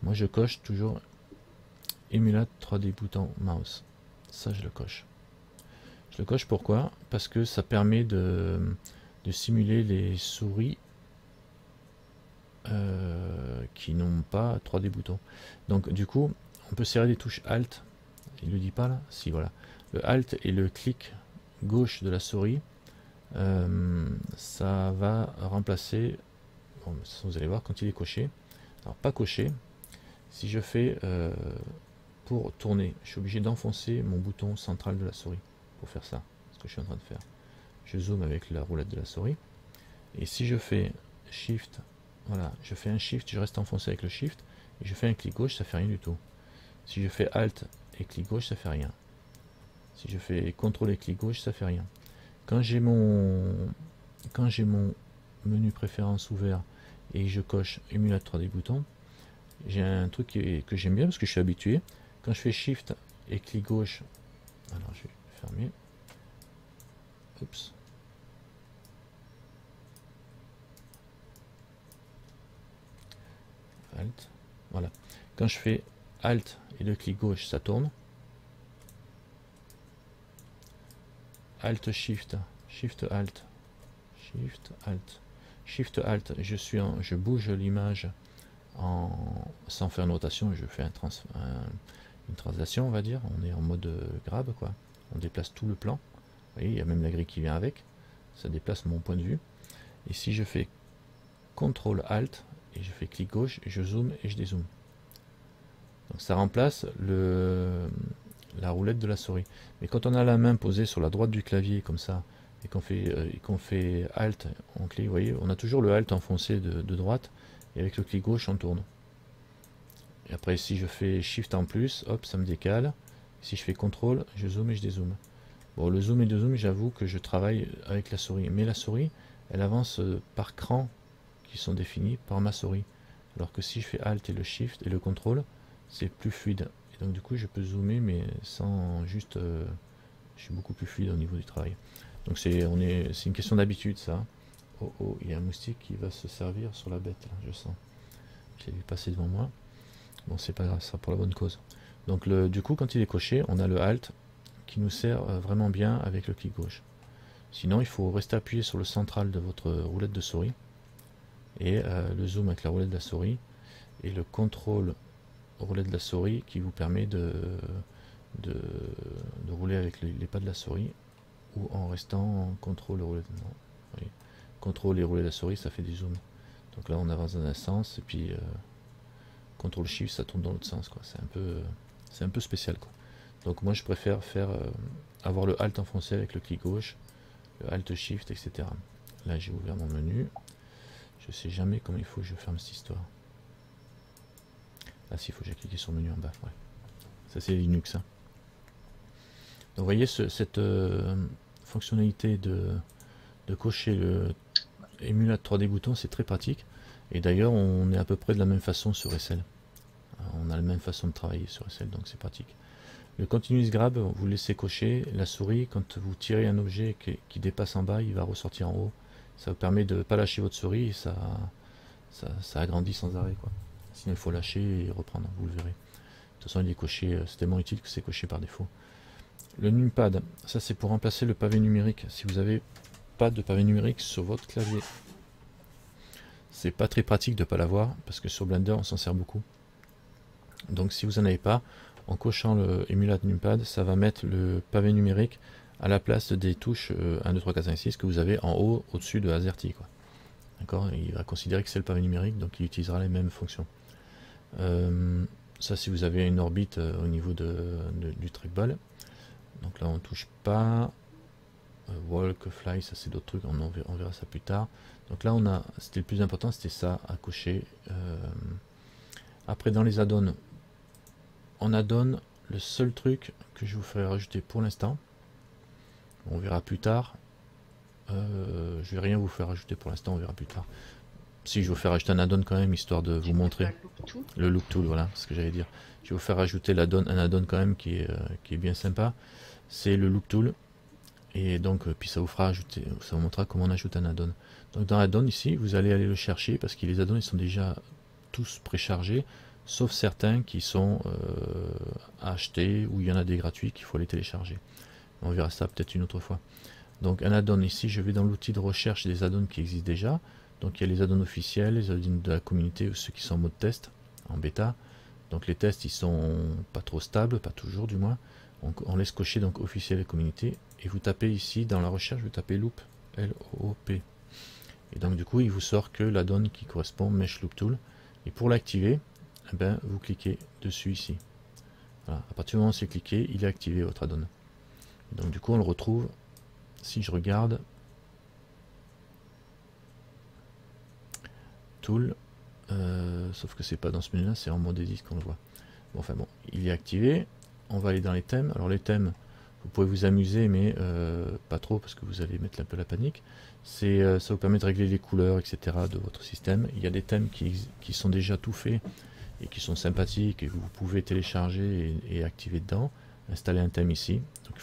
Moi je coche toujours Emulate 3D bouton mouse. Ça je le coche. Je le coche pourquoi? Parce que ça permet de simuler les souris qui n'ont pas 3D boutons. Donc du coup, on peut serrer les touches Alt. Il ne le dit pas là? Si, voilà. Le Alt et le clic gauche de la souris, ça va remplacer... Bon, vous allez voir quand il est coché. Alors pas coché. Si je fais pour tourner, je suis obligé d'enfoncer mon bouton central de la souris pour faire ça, ce que je suis en train de faire. Je zoome avec la roulette de la souris. Et si je fais Shift, voilà, je fais un Shift, je reste enfoncé avec le Shift, et je fais un clic gauche, ça fait rien du tout. Si je fais Alt et clic gauche, ça fait rien. Si je fais CTRL et clic gauche, ça fait rien. Quand j'ai mon menu préférence ouvert et je coche Emulate 3D boutons, j'ai un truc que j'aime bien parce que je suis habitué. Quand je fais Shift et clic gauche, alors je vais fermer. Oups. Alt. Voilà. Quand je fais Alt et le clic gauche, ça tourne. Alt Shift, Shift Alt, Shift Alt, Shift Alt. Je bouge l'image sans faire une rotation. Je fais une translation, on va dire. On est en mode grab, quoi. On déplace tout le plan. Vous voyez, il y a même la grille qui vient avec. Ça déplace mon point de vue. Et si je fais CTRL Alt et je fais clic gauche, je zoome et je dézoome. Donc ça remplace la roulette de la souris. Mais quand on a la main posée sur la droite du clavier comme ça et qu'on fait Alt, on clique, vous voyez, on a toujours le Alt enfoncé de droite et avec le clic gauche on tourne. Et après si je fais Shift en plus, hop, ça me décale. Si je fais CTRL, je zoome et je dézoome. Bon, le zoom et le zoom, j'avoue que je travaille avec la souris, mais la souris, elle avance par crans qui sont définis par ma souris. Alors que si je fais Alt et le Shift et le CTRL, c'est plus fluide. Et donc du coup, je peux zoomer, mais sans juste... je suis beaucoup plus fluide au niveau du travail. Donc c'est une question d'habitude, ça. Oh, oh, il y a un moustique qui va se servir sur la bête, là, je sens. Je l'ai vu passer devant moi. Bon, c'est pas grave, ça sera pour la bonne cause. Donc du coup, quand il est coché, on a le Alt qui nous sert vraiment bien avec le clic gauche. Sinon, il faut rester appuyé sur le central de votre roulette de souris et le zoom avec la roulette de la souris et le contrôle roulette de la souris qui vous permet de rouler avec les pas de la souris ou en restant en contrôle roulette. Oui. Contrôle et rouler de la souris, ça fait du zoom. Donc là, on avance dans un sens et puis contrôle shift, ça tourne dans l'autre sens, quoi. C'est un peu spécial, quoi. Donc moi je préfère faire avoir le Alt enfoncé avec le clic gauche, le Alt Shift, etc. Là j'ai ouvert mon menu. Je sais jamais comment il faut que je ferme cette histoire. Ah si, il faut que j'ai cliqué sur le menu en bas. Ouais. Ça c'est Linux. Hein. Donc vous voyez cette fonctionnalité de cocher le émulate 3D bouton, c'est très pratique. Et d'ailleurs on est à peu près de la même façon sur SL. On a la même façon de travailler sur SL, donc c'est pratique. Le Continuous Grab, vous laissez cocher. La souris, quand vous tirez un objet qui dépasse en bas, il va ressortir en haut. Ça vous permet de ne pas lâcher votre souris et ça agrandit sans arrêt, quoi. Sinon il faut lâcher et reprendre, vous le verrez. De toute façon il est coché, c'est tellement utile que c'est coché par défaut. Le numpad, ça c'est pour remplacer le pavé numérique. Si vous n'avez pas de pavé numérique sur votre clavier, c'est pas très pratique de ne pas l'avoir, parce que sur Blender on s'en sert beaucoup. Donc si vous n'en avez pas, en cochant le Emulate Numpad, ça va mettre le pavé numérique à la place des touches 1, 2, 3, 4, 5, 6 que vous avez en haut, au-dessus de AZERTY. D'accord. Il va considérer que c'est le pavé numérique, donc il utilisera les mêmes fonctions. Ça, si vous avez une orbite au niveau du trackball. Donc là, on ne touche pas. Walk, fly, ça c'est d'autres trucs, on verra ça plus tard. Donc là, c'était le plus important, c'était ça à cocher. Après, dans les add-ons, en add-on, le seul truc que je vous ferai rajouter pour l'instant, on verra plus tard. Je vais rien vous faire rajouter pour l'instant, on verra plus tard. Si je vais vous faire rajouter un add-on quand même, histoire de vous montrer. Le look tool, voilà, c'est ce que j'allais dire. Je vais vous faire rajouter un add-on quand même qui est bien sympa. C'est le look tool. Et donc, puis ça vous fera ajouter, ça vous montrera comment on ajoute un add-on. Donc dans add-on ici, vous allez aller le chercher parce que les add-ons ils sont déjà tous préchargés, sauf certains qui sont à acheter ou il y en a des gratuits qu'il faut les télécharger. On verra ça peut-être une autre fois. Donc un add-on ici, je vais dans l'outil de recherche des add-ons qui existent déjà. Donc il y a les add-ons officiels, les add-ons de la communauté ou ceux qui sont en mode test, en bêta. Donc les tests ils sont pas trop stables, pas toujours du moins. On laisse cocher donc officiel et communauté. Et vous tapez ici dans la recherche, vous tapez loop, L-O-O-P. Et donc du coup il vous sort que l'add-on qui correspond Mesh Loop Tool. Et pour l'activer, eh ben, vous cliquez dessus ici. Voilà. À partir du moment où c'est cliqué, il est activé votre add-on. Donc du coup on le retrouve, si je regarde, Tool, sauf que c'est pas dans ce menu là, c'est en mode edit qu'on le voit. Bon, enfin bon, il est activé. On va aller dans les thèmes. Alors les thèmes, vous pouvez vous amuser, mais pas trop parce que vous allez mettre un peu la panique. Ça vous permet de régler les couleurs, etc. de votre système. Il y a des thèmes qui sont déjà tout faits et qui sont sympathiques et que vous pouvez télécharger et activer dedans. Installer un thème ici. Donc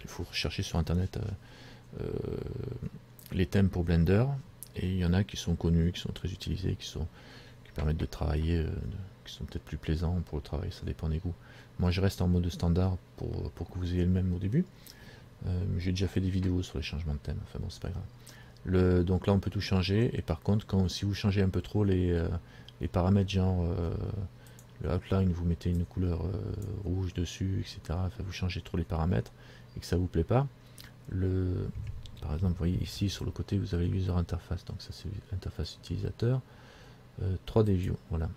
il faut rechercher sur internet les thèmes pour Blender. Et il y en a qui sont connus, qui sont très utilisés, qui permettent de travailler, qui sont peut-être plus plaisants pour le travail, ça dépend des goûts. Moi je reste en mode standard pour que vous ayez le même au début. J'ai déjà fait des vidéos sur les changements de thème, enfin bon c'est pas grave. Donc là on peut tout changer, et par contre si vous changez un peu trop les paramètres, genre le outline, vous mettez une couleur rouge dessus, etc. Enfin vous changez trop les paramètres et que ça vous plaît pas. Par exemple, vous voyez ici sur le côté vous avez User Interface, donc ça c'est l'interface utilisateur. 3D View, voilà.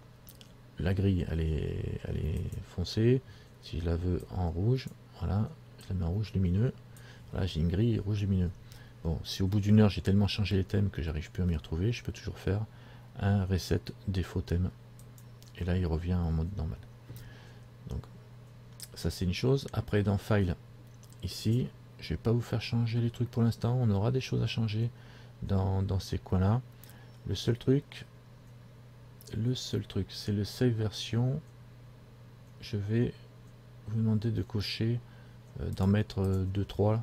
La grille elle est foncée. Si je la veux en rouge, voilà, je la mets en rouge lumineux. Voilà, j'ai une grille rouge lumineux. Bon, si au bout d'une heure j'ai tellement changé les thèmes que j'arrive plus à m'y retrouver, je peux toujours faire un reset défaut thème. Et là il revient en mode normal. Donc ça c'est une chose. Après dans File, ici, je vais pas vous faire changer les trucs pour l'instant. On aura des choses à changer dans ces coins là. Le seul truc c'est le save version. Je vais vous demander de cocher, d'en mettre 2-3.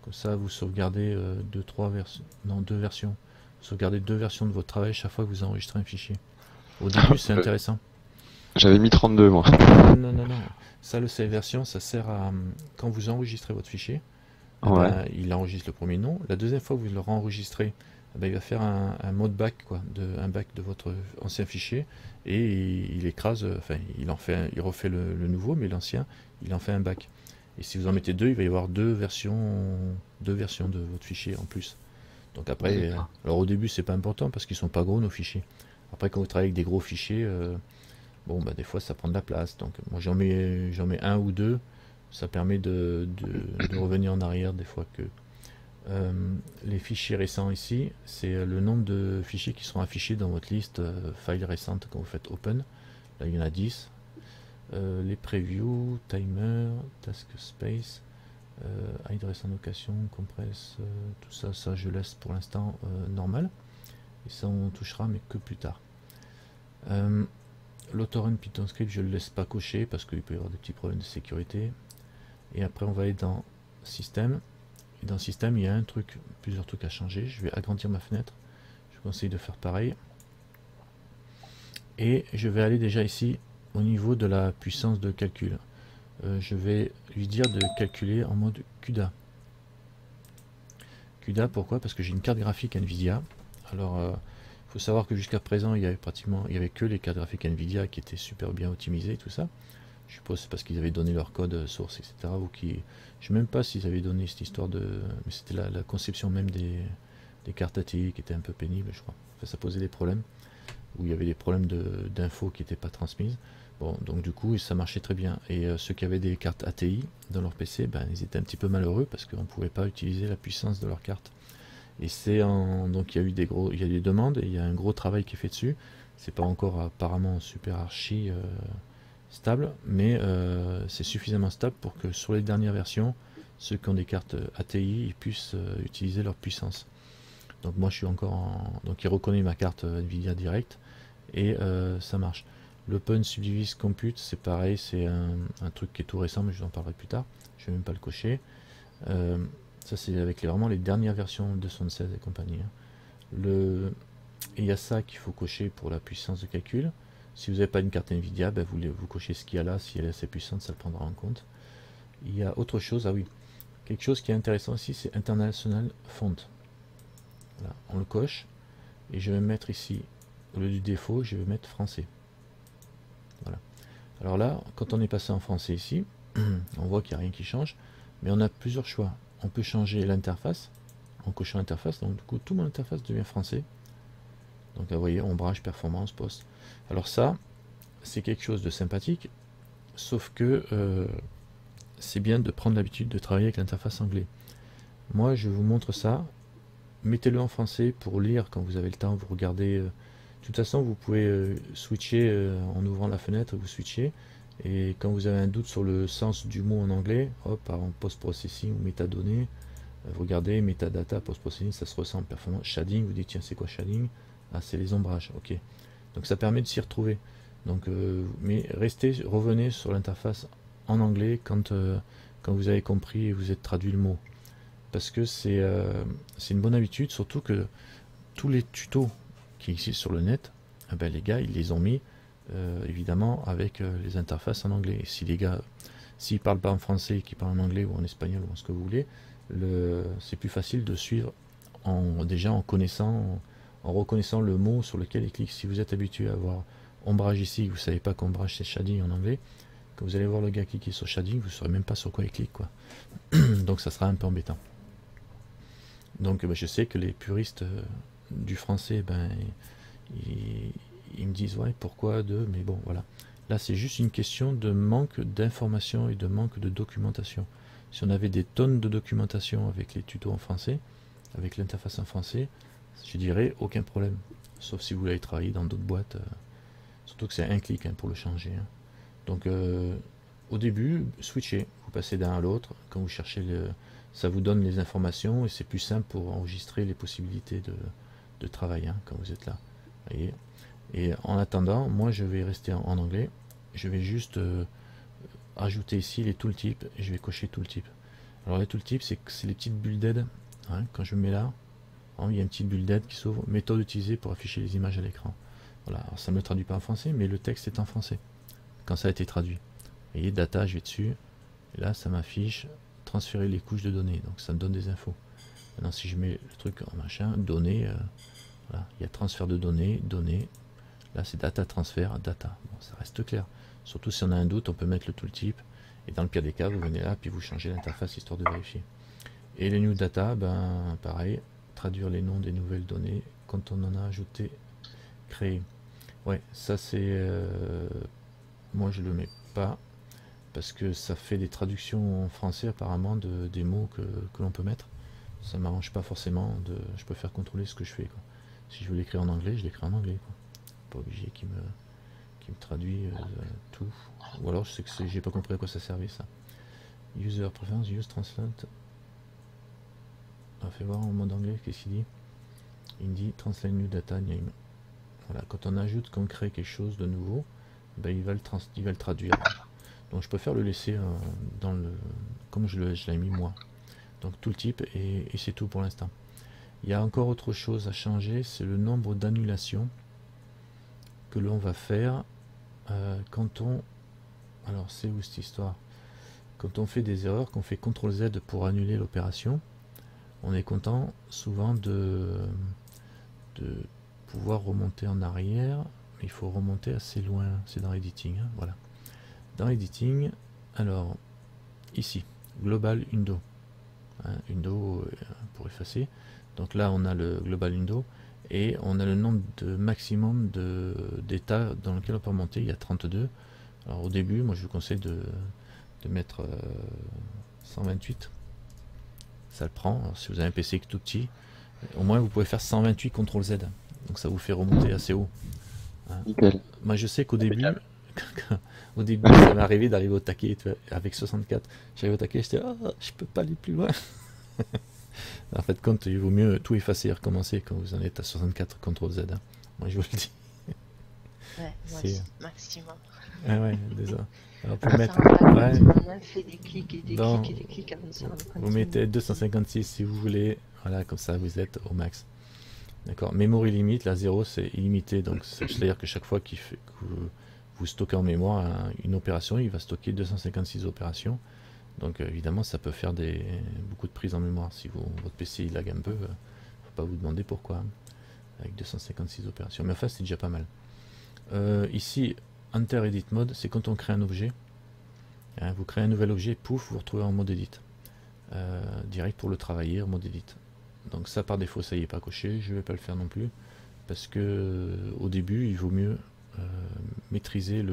Comme ça vous sauvegardez 2 versions. Vous sauvegardez 2 versions de votre travail chaque fois que vous enregistrez un fichier. Au début c'est intéressant. J'avais mis 32 moi. Non. Ça, le save version, ça sert à quand vous enregistrez votre fichier, Ouais. ben, il enregistre le premier nom. La deuxième fois que vous le enregistrez, ben, il va faire un mode back, un back de votre ancien fichier, et il écrase, enfin il refait le nouveau, mais l'ancien, il en fait un back. Et si vous en mettez 2, il va y avoir deux versions de votre fichier en plus. Donc après, alors au début c'est pas important parce qu'ils sont pas gros nos fichiers. Après quand vous travaillez avec des gros fichiers, bon bah des fois ça prend de la place. Donc moi j'en mets un ou deux Ça permet de revenir en arrière des fois que les fichiers récents ici, c'est le nombre de fichiers qui seront affichés dans votre liste file récente quand vous faites open. Là il y en a 10. Les previews, timer, task space, address en location, compress, tout ça, ça je laisse pour l'instant normal. Et ça on touchera mais que plus tard. L'autorun Python script je le laisse pas cocher parce qu'il peut y avoir des petits problèmes de sécurité. Et après on va aller dans système. Et dans système il y a plusieurs trucs à changer. Je vais agrandir ma fenêtre. Je vous conseille de faire pareil. Et je vais aller déjà ici au niveau de la puissance de calcul. Je vais lui dire de calculer en mode CUDA. CUDA pourquoi? Parce que j'ai une carte graphique Nvidia. Alors il faut savoir que jusqu'à présent il y avait que les cartes graphiques Nvidia qui étaient super bien optimisées, tout ça. Je suppose c'est parce qu'ils avaient donné leur code source, etc. Ou qui, je ne sais même pas s'ils avaient donné cette histoire de, mais c'était la conception même des cartes ATI qui était un peu pénible, je crois. Enfin, ça posait des problèmes, où il y avait des problèmes d'infos qui n'étaient pas transmises. Bon, donc du coup, ça marchait très bien. Et ceux qui avaient des cartes ATI dans leur PC, ben, ils étaient un petit peu malheureux parce qu'on ne pouvait pas utiliser la puissance de leur carte. Et donc il y a eu il y a des demandes et il y a un gros travail qui est fait dessus. C'est pas encore apparemment super archi stable, mais c'est suffisamment stable pour que sur les dernières versions, ceux qui ont des cartes ATI, ils puissent utiliser leur puissance. Donc moi je suis encore donc il reconnaît ma carte Nvidia direct et ça marche. L'Open Subdivise Compute, c'est pareil, c'est un truc qui est tout récent, mais je vous en parlerai plus tard. Je vais même pas le cocher. Ça c'est avec vraiment les dernières versions 216 et compagnie. Et il y a ça qu'il faut cocher pour la puissance de calcul. Si vous n'avez pas une carte Nvidia, ben vous cochez ce qu'il y a là, si elle est assez puissante, ça le prendra en compte. Il y a autre chose, ah oui, quelque chose qui est intéressant ici, c'est International Font. Voilà, on le coche, et je vais mettre ici, au lieu du défaut, je vais mettre français. Voilà. Alors là, quand on est passé en français ici, on voit qu'il n'y a rien qui change, mais on a plusieurs choix. On peut changer l'interface, en cochant l'interface, donc du coup, tout mon interface devient français. Donc là, vous voyez, ombrage, performance, poste. Alors ça, c'est quelque chose de sympathique, sauf que c'est bien de prendre l'habitude de travailler avec l'interface anglais. Moi, je vous montre ça. Mettez-le en français pour lire quand vous avez le temps, vous regardez. De toute façon, vous pouvez switcher en ouvrant la fenêtre, vous switchez. Et quand vous avez un doute sur le sens du mot en anglais, hop, en post-processing ou métadonnées, vous regardez metadata, post-processing, ça se ressemble. Performance, shading, vous dites tiens, c'est quoi shading? Ah, c'est les ombrages, ok. Donc ça permet de s'y retrouver. Donc, mais revenez sur l'interface en anglais quand vous avez compris et vous êtes traduit le mot. Parce que c'est une bonne habitude, surtout que tous les tutos qui existent sur le net, eh ben, les gars, ils les ont mis évidemment avec les interfaces en anglais. Et si les gars, s'ils parlent pas en français, qu'ils parlent en anglais ou en espagnol ou en ce que vous voulez, c'est plus facile de suivre déjà en reconnaissant le mot sur lequel il clique. Si vous êtes habitué à voir ombrage ici, vous ne savez pas qu'ombrage c'est shading en anglais, quand vous allez voir le gars cliquer sur shading, vous ne saurez même pas sur quoi il clique, quoi. Donc ça sera un peu embêtant. Donc je sais que les puristes du français, ben, ils me disent ouais pourquoi mais bon voilà. Là c'est juste une question de manque d'information et de manque de documentation. Si on avait des tonnes de documentation avec les tutos en français, avec l'interface en français, je dirais aucun problème. Sauf si vous voulez travailler dans d'autres boîtes. Surtout que c'est un clic pour le changer. Donc au début, switchez. Vous passez d'un à l'autre. Quand vous cherchez, ça vous donne les informations et c'est plus simple pour enregistrer les possibilités de travail quand vous êtes là. Voyez. Et en attendant, moi je vais rester en anglais. Je vais juste ajouter ici les tooltips et je vais cocher tooltip. Alors les tooltips, c'est les petites bulles d'aide. Quand je me mets là, il y a une petite bulle d'aide qui s'ouvre. Méthode utilisée pour afficher les images à l'écran. Voilà, alors ça ne me traduit pas en français, mais le texte est en français quand ça a été traduit. Vous voyez, data, je vais dessus, et là ça m'affiche transférer les couches de données, donc ça me donne des infos. Maintenant, si je mets le truc en machin, données, voilà, il y a transfert de données, là c'est data transfert, data. Bon, ça reste clair. Surtout si on a un doute, on peut mettre le tooltip, et dans le pire des cas, vous venez là, puis vous changez l'interface histoire de vérifier. Et les new data, ben pareil, traduire les noms des nouvelles données quand on en a ajouté, créé. Ouais, ça c'est moi je le mets pas parce que ça fait des traductions en français apparemment des mots que l'on peut mettre. Ça m'arrange pas forcément, je préfère contrôler ce que je fais, quoi. Si je veux l'écrire en anglais, je l'écris en anglais, quoi. Pas obligé qu'il me traduit tout. Ou alors je sais que j'ai pas compris à quoi ça servait ça. User preference, use translate. On fait voir en mode anglais, qu'est-ce qu'il dit? Il dit translate new data name. Voilà, quand on ajoute, qu'on crée quelque chose de nouveau, ben, il va le traduire. Donc je préfère le laisser dans le comme je l'ai mis moi. Donc tout le type et c'est tout pour l'instant. Il y a encore autre chose à changer, c'est le nombre d'annulations que l'on va faire quand on... Alors c'est où cette histoire? Quand on fait des erreurs, qu'on fait CTRL Z pour annuler l'opération, on est content souvent de pouvoir remonter en arrière, mais il faut remonter assez loin, c'est dans Editing, hein, voilà. Dans Editing, alors ici, Global Window, hein, Window pour effacer, donc là on a le Global Window, et on a le nombre de maximum d'états dans lequel on peut remonter, il y a 32. Alors au début, moi je vous conseille de mettre 128, ça le prend. Alors, si vous avez un PC tout petit, au moins vous pouvez faire 128 CTRL Z, donc ça vous fait remonter assez haut. Hein. Moi je sais qu'au début, au début ça m'est arrivé d'arriver au taquet avec 64, j'arrive au taquet, j'étais je peux pas aller plus loin. En fait, quand il vaut mieux tout effacer et recommencer quand vous en êtes à 64 CTRL Z, hein. Moi je vous le dis. Ouais, moi aussi, maximum. Ah ouais, désolé. Alors pour mettre, on a fait des clics et des dans, clics et des clics avant de se rendre compte. vous mettez 256 si vous voulez, voilà, comme ça vous êtes au max. D'accord, memory limite, la 0 c'est illimité, donc c'est-à-dire que chaque fois que vous stockez en mémoire une opération, il va stocker 256 opérations. Donc évidemment ça peut faire beaucoup de prises en mémoire. Si votre PC il lag un peu, faut pas vous demander pourquoi, hein, avec 256 opérations. Mais enfin c'est déjà pas mal. Ici, Enter Edit Mode, c'est quand on crée un objet. Hein, vous créez un nouvel objet, pouf, vous vous retrouvez en mode Edit. Direct pour le travailler en mode Edit. Donc ça par défaut ça y est pas coché, je vais pas le faire non plus. Parce que au début il vaut mieux maîtriser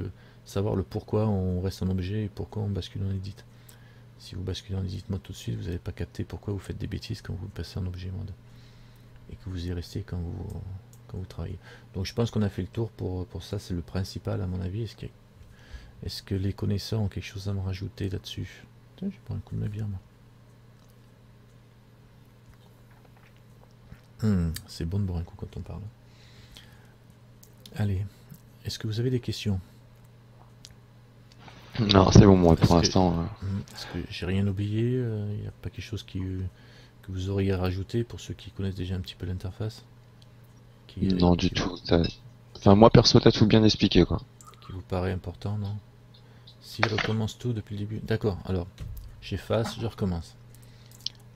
savoir le pourquoi on reste en objet et pourquoi on bascule en Edit. Si vous basculez en Edit Mode tout de suite, vous n'allez pas capter pourquoi vous faites des bêtises quand vous passez en objet mode. Et que vous y restez quand vous travaillez. Donc je pense qu'on a fait le tour pour ça, c'est le principal à mon avis. Est-ce que les connaisseurs ont quelque chose à me rajouter là-dessus? Je prends un coup de ma bière moi. C'est bon de boire un coup quand on parle. Allez, est-ce que vous avez des questions? Non, c'est bon, moi, pour l'instant. Est-ce que j'ai rien oublié? Il n'y a pas quelque chose que vous auriez à rajouter pour ceux qui connaissent déjà un petit peu l'interface? Non, du tout. Enfin, moi, perso, t'as tout bien expliqué, quoi. Qui vous paraît important, non? S'il recommence tout depuis le début. D'accord, alors, j'efface, je recommence.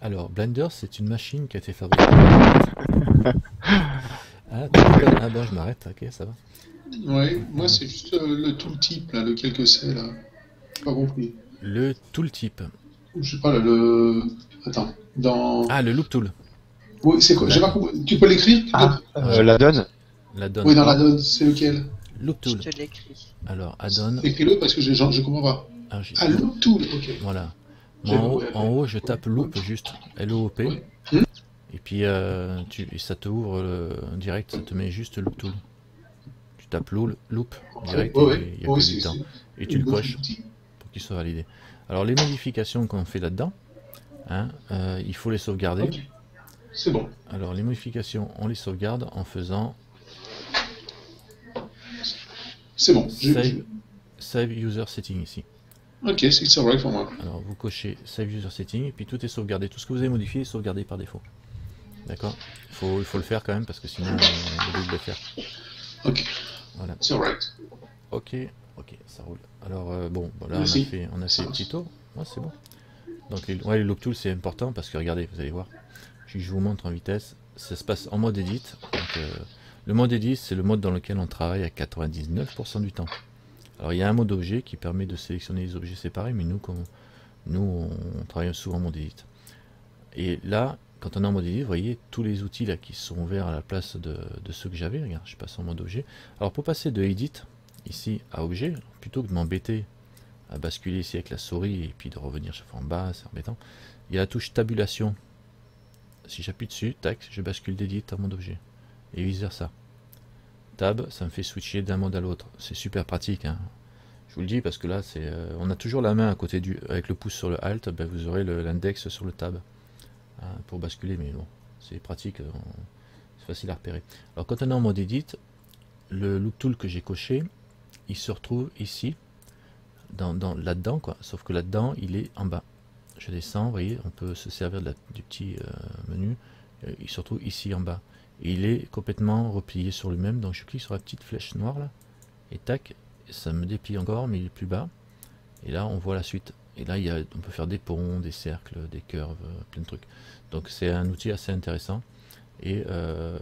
Alors, Blender, c'est une machine qui a été fabriquée. Ah bon, je m'arrête, ok, ça va. Ouais, moi c'est juste le tooltip, là, lequel que c'est, là. J'ai pas compris. Le tooltip. Je sais pas, là, Attends, dans... Ah, le loop tool. Oui, c'est quoi? J'ai pas compris. Tu peux l'écrire? La donne? La donne. Oui, dans la donne, c'est lequel? Loop tool. Je te l'écris. Alors, add-on. Écris-le parce que je comprends pas. Ah, loop tool, ok. Voilà. En haut, je tape loop juste, L-O-O-P. Oui. Et puis ça te ouvre direct, ça te met juste loop tool. Tu tapes loop direct, il y a que du temps. Et tu le coches pour qu'il soit validé. Alors les modifications qu'on fait là-dedans, hein, il faut les sauvegarder. Okay. C'est bon. Alors les modifications, on les sauvegarde en faisant c'est bon. Save User Setting ici. Ok, c'est alright pour moi. Alors vous cochez Save User Setting et puis tout est sauvegardé. Tout ce que vous avez modifié est sauvegardé par défaut. D'accord. Il faut le faire quand même parce que sinon on oublie de le faire. Ok. Voilà. C'est alright. Ok, ça roule. Alors bon, là merci. on a fait le petit tour. Ouais, c'est bon. Donc les loop tools c'est important parce que regardez, vous allez voir. Je vous montre en vitesse. Ça se passe en mode edit. Donc, le mode edit c'est le mode dans lequel on travaille à 99% du temps. Alors il y a un mode objet qui permet de sélectionner les objets séparés, mais nous on travaille souvent en mode edit. Et là, quand on est en mode edit, vous voyez tous les outils là qui sont ouverts à la place de ceux que j'avais. Regarde, je passe en mode objet. Alors pour passer de edit ici à objet, plutôt que de m'embêter à basculer ici avec la souris et puis de revenir chaque fois en bas, c'est embêtant. Il y a la touche tabulation. Si j'appuie dessus, tac, je bascule d'edit à mon objet. Et vice versa. Tab, ça me fait switcher d'un mode à l'autre. C'est super pratique, hein. Je vous le dis parce que là, c'est, on a toujours la main à côté du, avec le pouce sur le Alt, ben vous aurez l'index sur le tab hein, pour basculer, mais bon, c'est pratique, c'est facile à repérer. Alors quand on est en mode edit, le loop tool que j'ai coché, il se retrouve ici, là-dedans, quoi. Sauf que là-dedans, il est en bas. Je descends, vous voyez, on peut se servir du petit menu. Il se retrouve ici en bas. Et il est complètement replié sur lui-même. Donc je clique sur la petite flèche noire là, et tac, ça me déplie encore, mais il est plus bas. Et là, on voit la suite. Et là, on peut faire des ponts, des cercles, des curves, plein de trucs. Donc c'est un outil assez intéressant. Et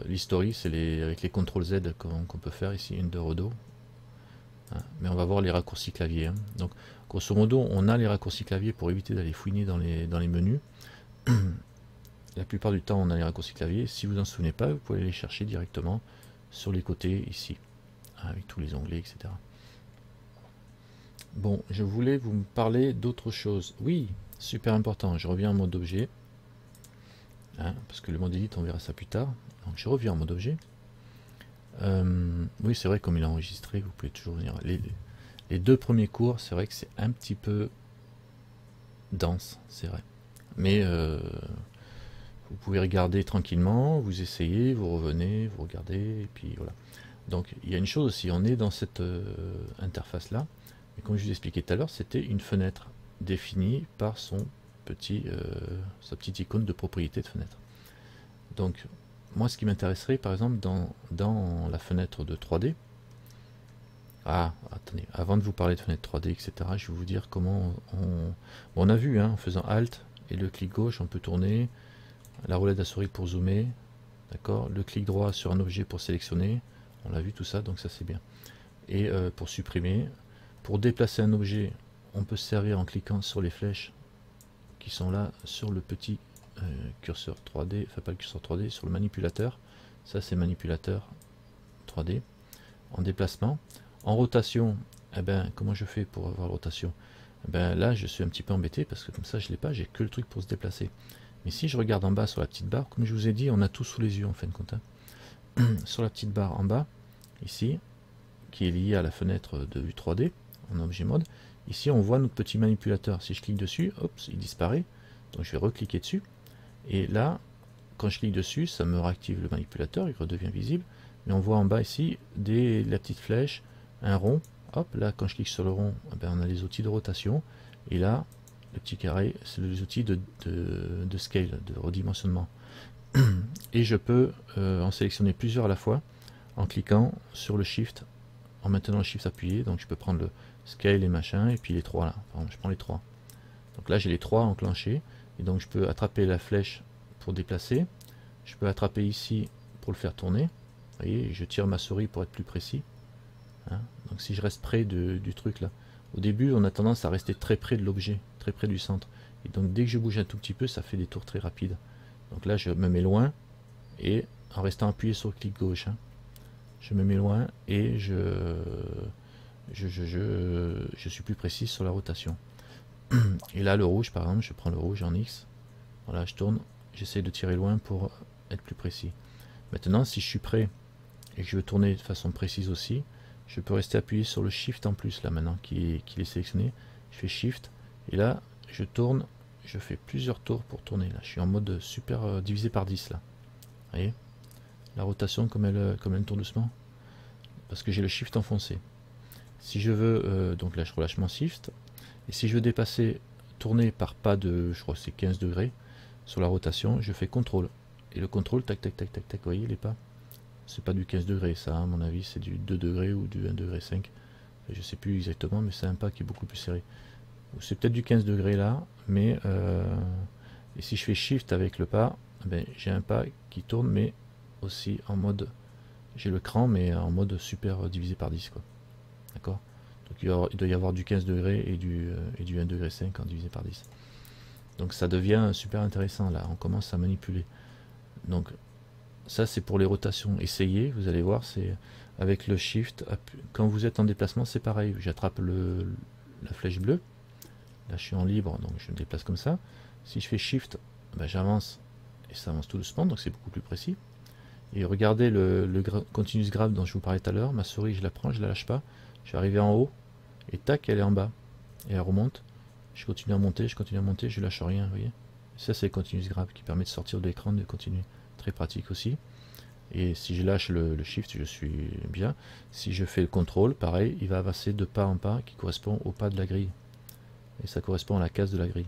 l'history, c'est avec les CTRL Z qu'on peut faire ici, une de Rodo. Hein, mais on va voir les raccourcis clavier. Hein. Donc, grosso modo, on a les raccourcis clavier pour éviter d'aller fouiner dans les menus. La plupart du temps, on a les raccourcis clavier. Si vous n'en souvenez pas, vous pouvez les chercher directement sur les côtés ici, hein, avec tous les onglets, etc. Bon, je voulais vous parler d'autre chose. Oui, super important. Je reviens en mode objet. Hein, parce que le mode edit, on verra ça plus tard. Donc, je reviens en mode objet. Oui, c'est vrai, comme il a enregistré, vous pouvez toujours venir. Les deux premiers cours, c'est vrai que c'est un petit peu dense, c'est vrai. Mais vous pouvez regarder tranquillement, vous essayez, vous revenez, vous regardez, et puis voilà. Donc il y a une chose aussi, on est dans cette interface là, et comme je vous expliquais tout à l'heure, c'était une fenêtre définie par sa petite icône de propriété de fenêtre. Donc moi ce qui m'intéresserait par exemple dans la fenêtre de 3D, attendez, avant de vous parler de fenêtre 3D, etc., je vais vous dire comment on a vu, hein, en faisant Alt et le clic gauche, on peut tourner, la roulette de la souris pour zoomer, d'accord, le clic droit sur un objet pour sélectionner, on l'a vu tout ça, donc ça c'est bien. Et pour supprimer, pour déplacer un objet, on peut se servir en cliquant sur les flèches qui sont là sur le petit curseur 3D, enfin pas le curseur 3D, sur le manipulateur, ça c'est manipulateur 3D, en déplacement. En rotation, eh ben, comment je fais pour avoir la rotation? Eh ben, là, je suis un petit peu embêté parce que comme ça, je l'ai pas, j'ai que le truc pour se déplacer. Mais si je regarde en bas sur la petite barre, comme je vous ai dit, on a tout sous les yeux en fin de compte. Hein. Sur la petite barre en bas, ici, qui est liée à la fenêtre de vue 3D, en objet mode, ici on voit notre petit manipulateur. Si je clique dessus, hop, il disparaît. Donc je vais recliquer dessus. Et là, quand je clique dessus, ça me réactive le manipulateur, il redevient visible. Mais on voit en bas ici la petite flèche, un rond. Hop, là quand je clique sur le rond, eh ben, on a les outils de rotation. Et là, le petit carré, c'est les outils de scale, de redimensionnement. Et je peux en sélectionner plusieurs à la fois en cliquant sur le shift, en maintenant le shift appuyé. Donc je peux prendre le scale et machin, et puis les trois là. Enfin, je prends les trois. Donc là j'ai les trois enclenchés. Et donc je peux attraper la flèche pour déplacer. Je peux attraper ici pour le faire tourner. Vous voyez, je tire ma souris pour être plus précis. Hein, donc si je reste près du truc là, au début on a tendance à rester très près de l'objet, très près du centre, et donc dès que je bouge un tout petit peu, ça fait des tours très rapides. Donc là je me mets loin, et en restant appuyé sur le clic gauche, hein, je me mets loin et je suis plus précis sur la rotation. Et là le rouge par exemple, je prends le rouge en X, voilà, je tourne, j'essaie de tirer loin pour être plus précis. Maintenant si je suis prêt et que je veux tourner de façon précise aussi, je peux rester appuyé sur le shift en plus là maintenant qu'il est sélectionné. Je fais shift et là je tourne, je fais plusieurs tours pour tourner. Là je suis en mode super divisé par 10 là. Vous voyez la rotation comme elle tourne doucement, parce que j'ai le shift enfoncé. Si je veux, donc là je relâche mon shift, et si je veux dépasser, tourner par pas de, je crois que c'est 15 degrés sur la rotation, je fais CTRL. Et le CTRL, tac tac tac tac tac, vous voyez les pas, c'est pas du 15 degrés ça, à mon avis c'est du 2 degrés ou du 1 degré 5, je sais plus exactement, mais c'est un pas qui est beaucoup plus serré. C'est peut-être du 15 degrés là, mais et si je fais shift avec le pas, ben, j'ai un pas qui tourne, mais aussi en mode, j'ai le cran mais en mode super divisé par 10 quoi. D'accord, donc il doit y avoir du 15 degrés et du 1 degré 5 en divisé par 10. Donc ça devient super intéressant là, on commence à manipuler. Donc ça c'est pour les rotations, essayez, vous allez voir, c'est avec le shift, quand vous êtes en déplacement c'est pareil, j'attrape la flèche bleue. Là je suis en libre, donc je me déplace comme ça. Si je fais Shift, ben, j'avance et ça avance tout doucement, donc c'est beaucoup plus précis. Et regardez le continuous grab dont je vous parlais tout à l'heure, ma souris je la prends, je la lâche pas, je vais arriver en haut, et tac, elle est en bas, et elle remonte, je continue à monter, je lâche rien, vous voyez. Ça c'est le continuous grab qui permet de sortir de l'écran, de continuer, très pratique aussi. Et si je lâche le shift, je suis bien. Si je fais le contrôle, pareil, il va avancer de pas en pas, qui correspond au pas de la grille. Et ça correspond à la case de la grille.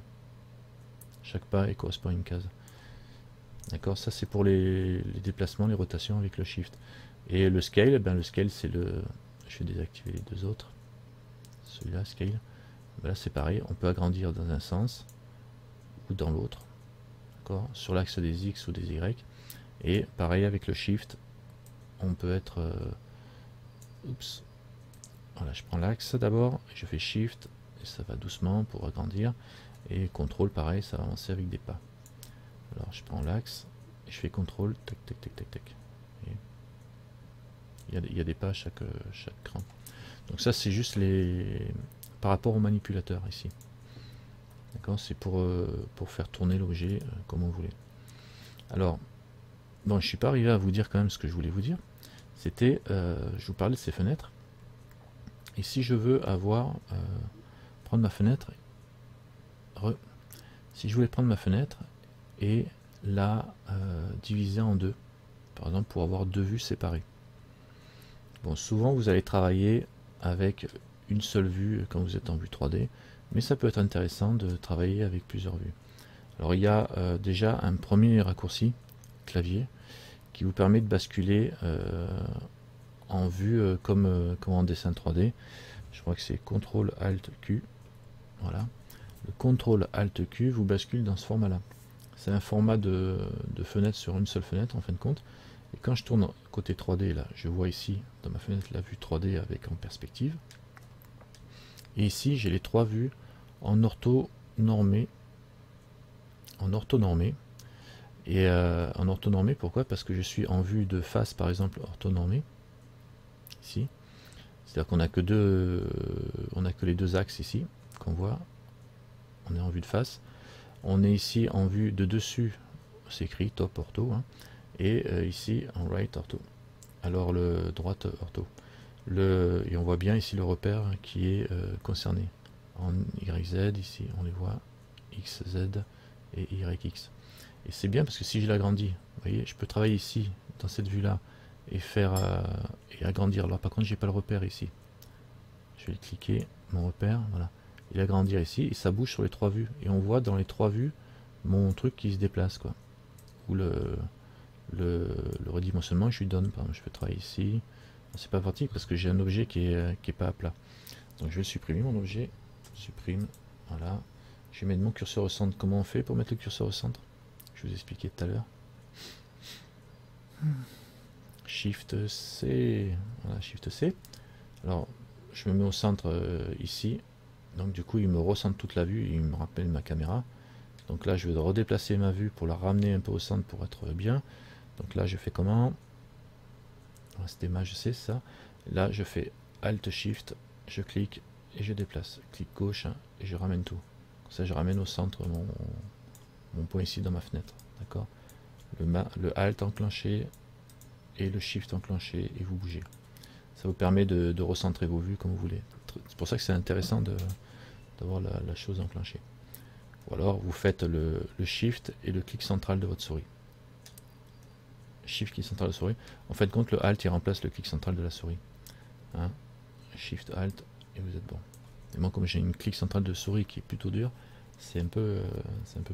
Chaque pas il correspond à une case. D'accord, ça c'est pour les déplacements, les rotations avec le shift. Et le scale, ben le scale c'est le... Je vais désactiver les deux autres. Celui-là, scale. Ben là c'est pareil, on peut agrandir dans un sens ou dans l'autre. D'accord, sur l'axe des X ou des Y. Et pareil avec le shift, on peut être... oups. Voilà, je prends l'axe d'abord, je fais shift, et ça va doucement pour agrandir. Et contrôle, pareil, ça va avancer avec des pas. Alors je prends l'axe, et je fais contrôle, tac, tac, tac, tac, tac. Il y a des pas à chaque cran. Donc ça c'est juste les... par rapport au manipulateur ici. D'accord, c'est pour faire tourner l'objet comme on voulait. Alors, bon, je suis pas arrivé à vous dire quand même ce que je voulais vous dire. C'était, je vous parlais de ces fenêtres. Et si je veux avoir, prendre ma fenêtre, si je voulais prendre ma fenêtre et la diviser en deux, par exemple pour avoir deux vues séparées. Bon, souvent vous allez travailler avec une seule vue quand vous êtes en vue 3D, mais ça peut être intéressant de travailler avec plusieurs vues. Alors il y a déjà un premier raccourci clavier qui vous permet de basculer en vue comme en dessin 3D. Je crois que c'est CTRL ALT Q. Voilà. Le CTRL ALT Q vous bascule dans ce format là. C'est un format de fenêtre sur une seule fenêtre en fin de compte. Et quand je tourne côté 3D là, je vois ici dans ma fenêtre la vue 3D avec en perspective. Et ici j'ai les trois vues en orthonormé. Et en orthonormé, pourquoi? Parce que je suis en vue de face, par exemple, orthonormé. Ici. C'est-à-dire qu'on n'a que les deux axes ici, qu'on voit. On est en vue de face. On est ici en vue de dessus, c'est écrit top ortho. Hein, et ici en right ortho. Alors le droite ortho. Et on voit bien ici le repère qui est concerné. En YZ, ici, on les voit. XZ et YX. Et c'est bien parce que si je l'agrandis, vous voyez, je peux travailler ici, dans cette vue-là, et faire et agrandir. Alors par contre, j'ai pas le repère ici. Je vais cliquer, mon repère, voilà. Et agrandir ici, et ça bouge sur les trois vues. Et on voit dans les trois vues mon truc qui se déplace, quoi. Ou le redimensionnement, je lui donne. Par exemple, je peux travailler ici. C'est pas pratique parce que j'ai un objet qui est pas à plat. Donc je vais supprimer mon objet. Supprime, voilà. Je vais mettre mon curseur au centre. Comment on fait pour mettre le curseur au centre? Je vous expliquais tout à l'heure. Shift C. Voilà, Shift C. Alors, je me mets au centre ici. Donc du coup, il me recentre toute la vue. Il me rappelle ma caméra. Donc là, je vais redéplacer ma vue pour la ramener un peu au centre pour être bien. Donc là, je fais comment? C'était je sais ça. Là, je fais Alt Shift. Je clique et je déplace. Clic gauche hein, et je ramène tout. Comme ça, je ramène au centre mon point ici dans ma fenêtre. D'accord, le Alt enclenché et le Shift enclenché et vous bougez. Ça vous permet de recentrer vos vues comme vous voulez. C'est pour ça que c'est intéressant d'avoir la chose enclenchée. Ou alors vous faites le Shift et le clic central de votre souris. Shift, clic central de la souris. En fait, compte le Alt il remplace le clic central de la souris. Hein, Shift, Alt et vous êtes bon. Et moi, comme j'ai une clic centrale de souris qui est plutôt dure, c'est un peu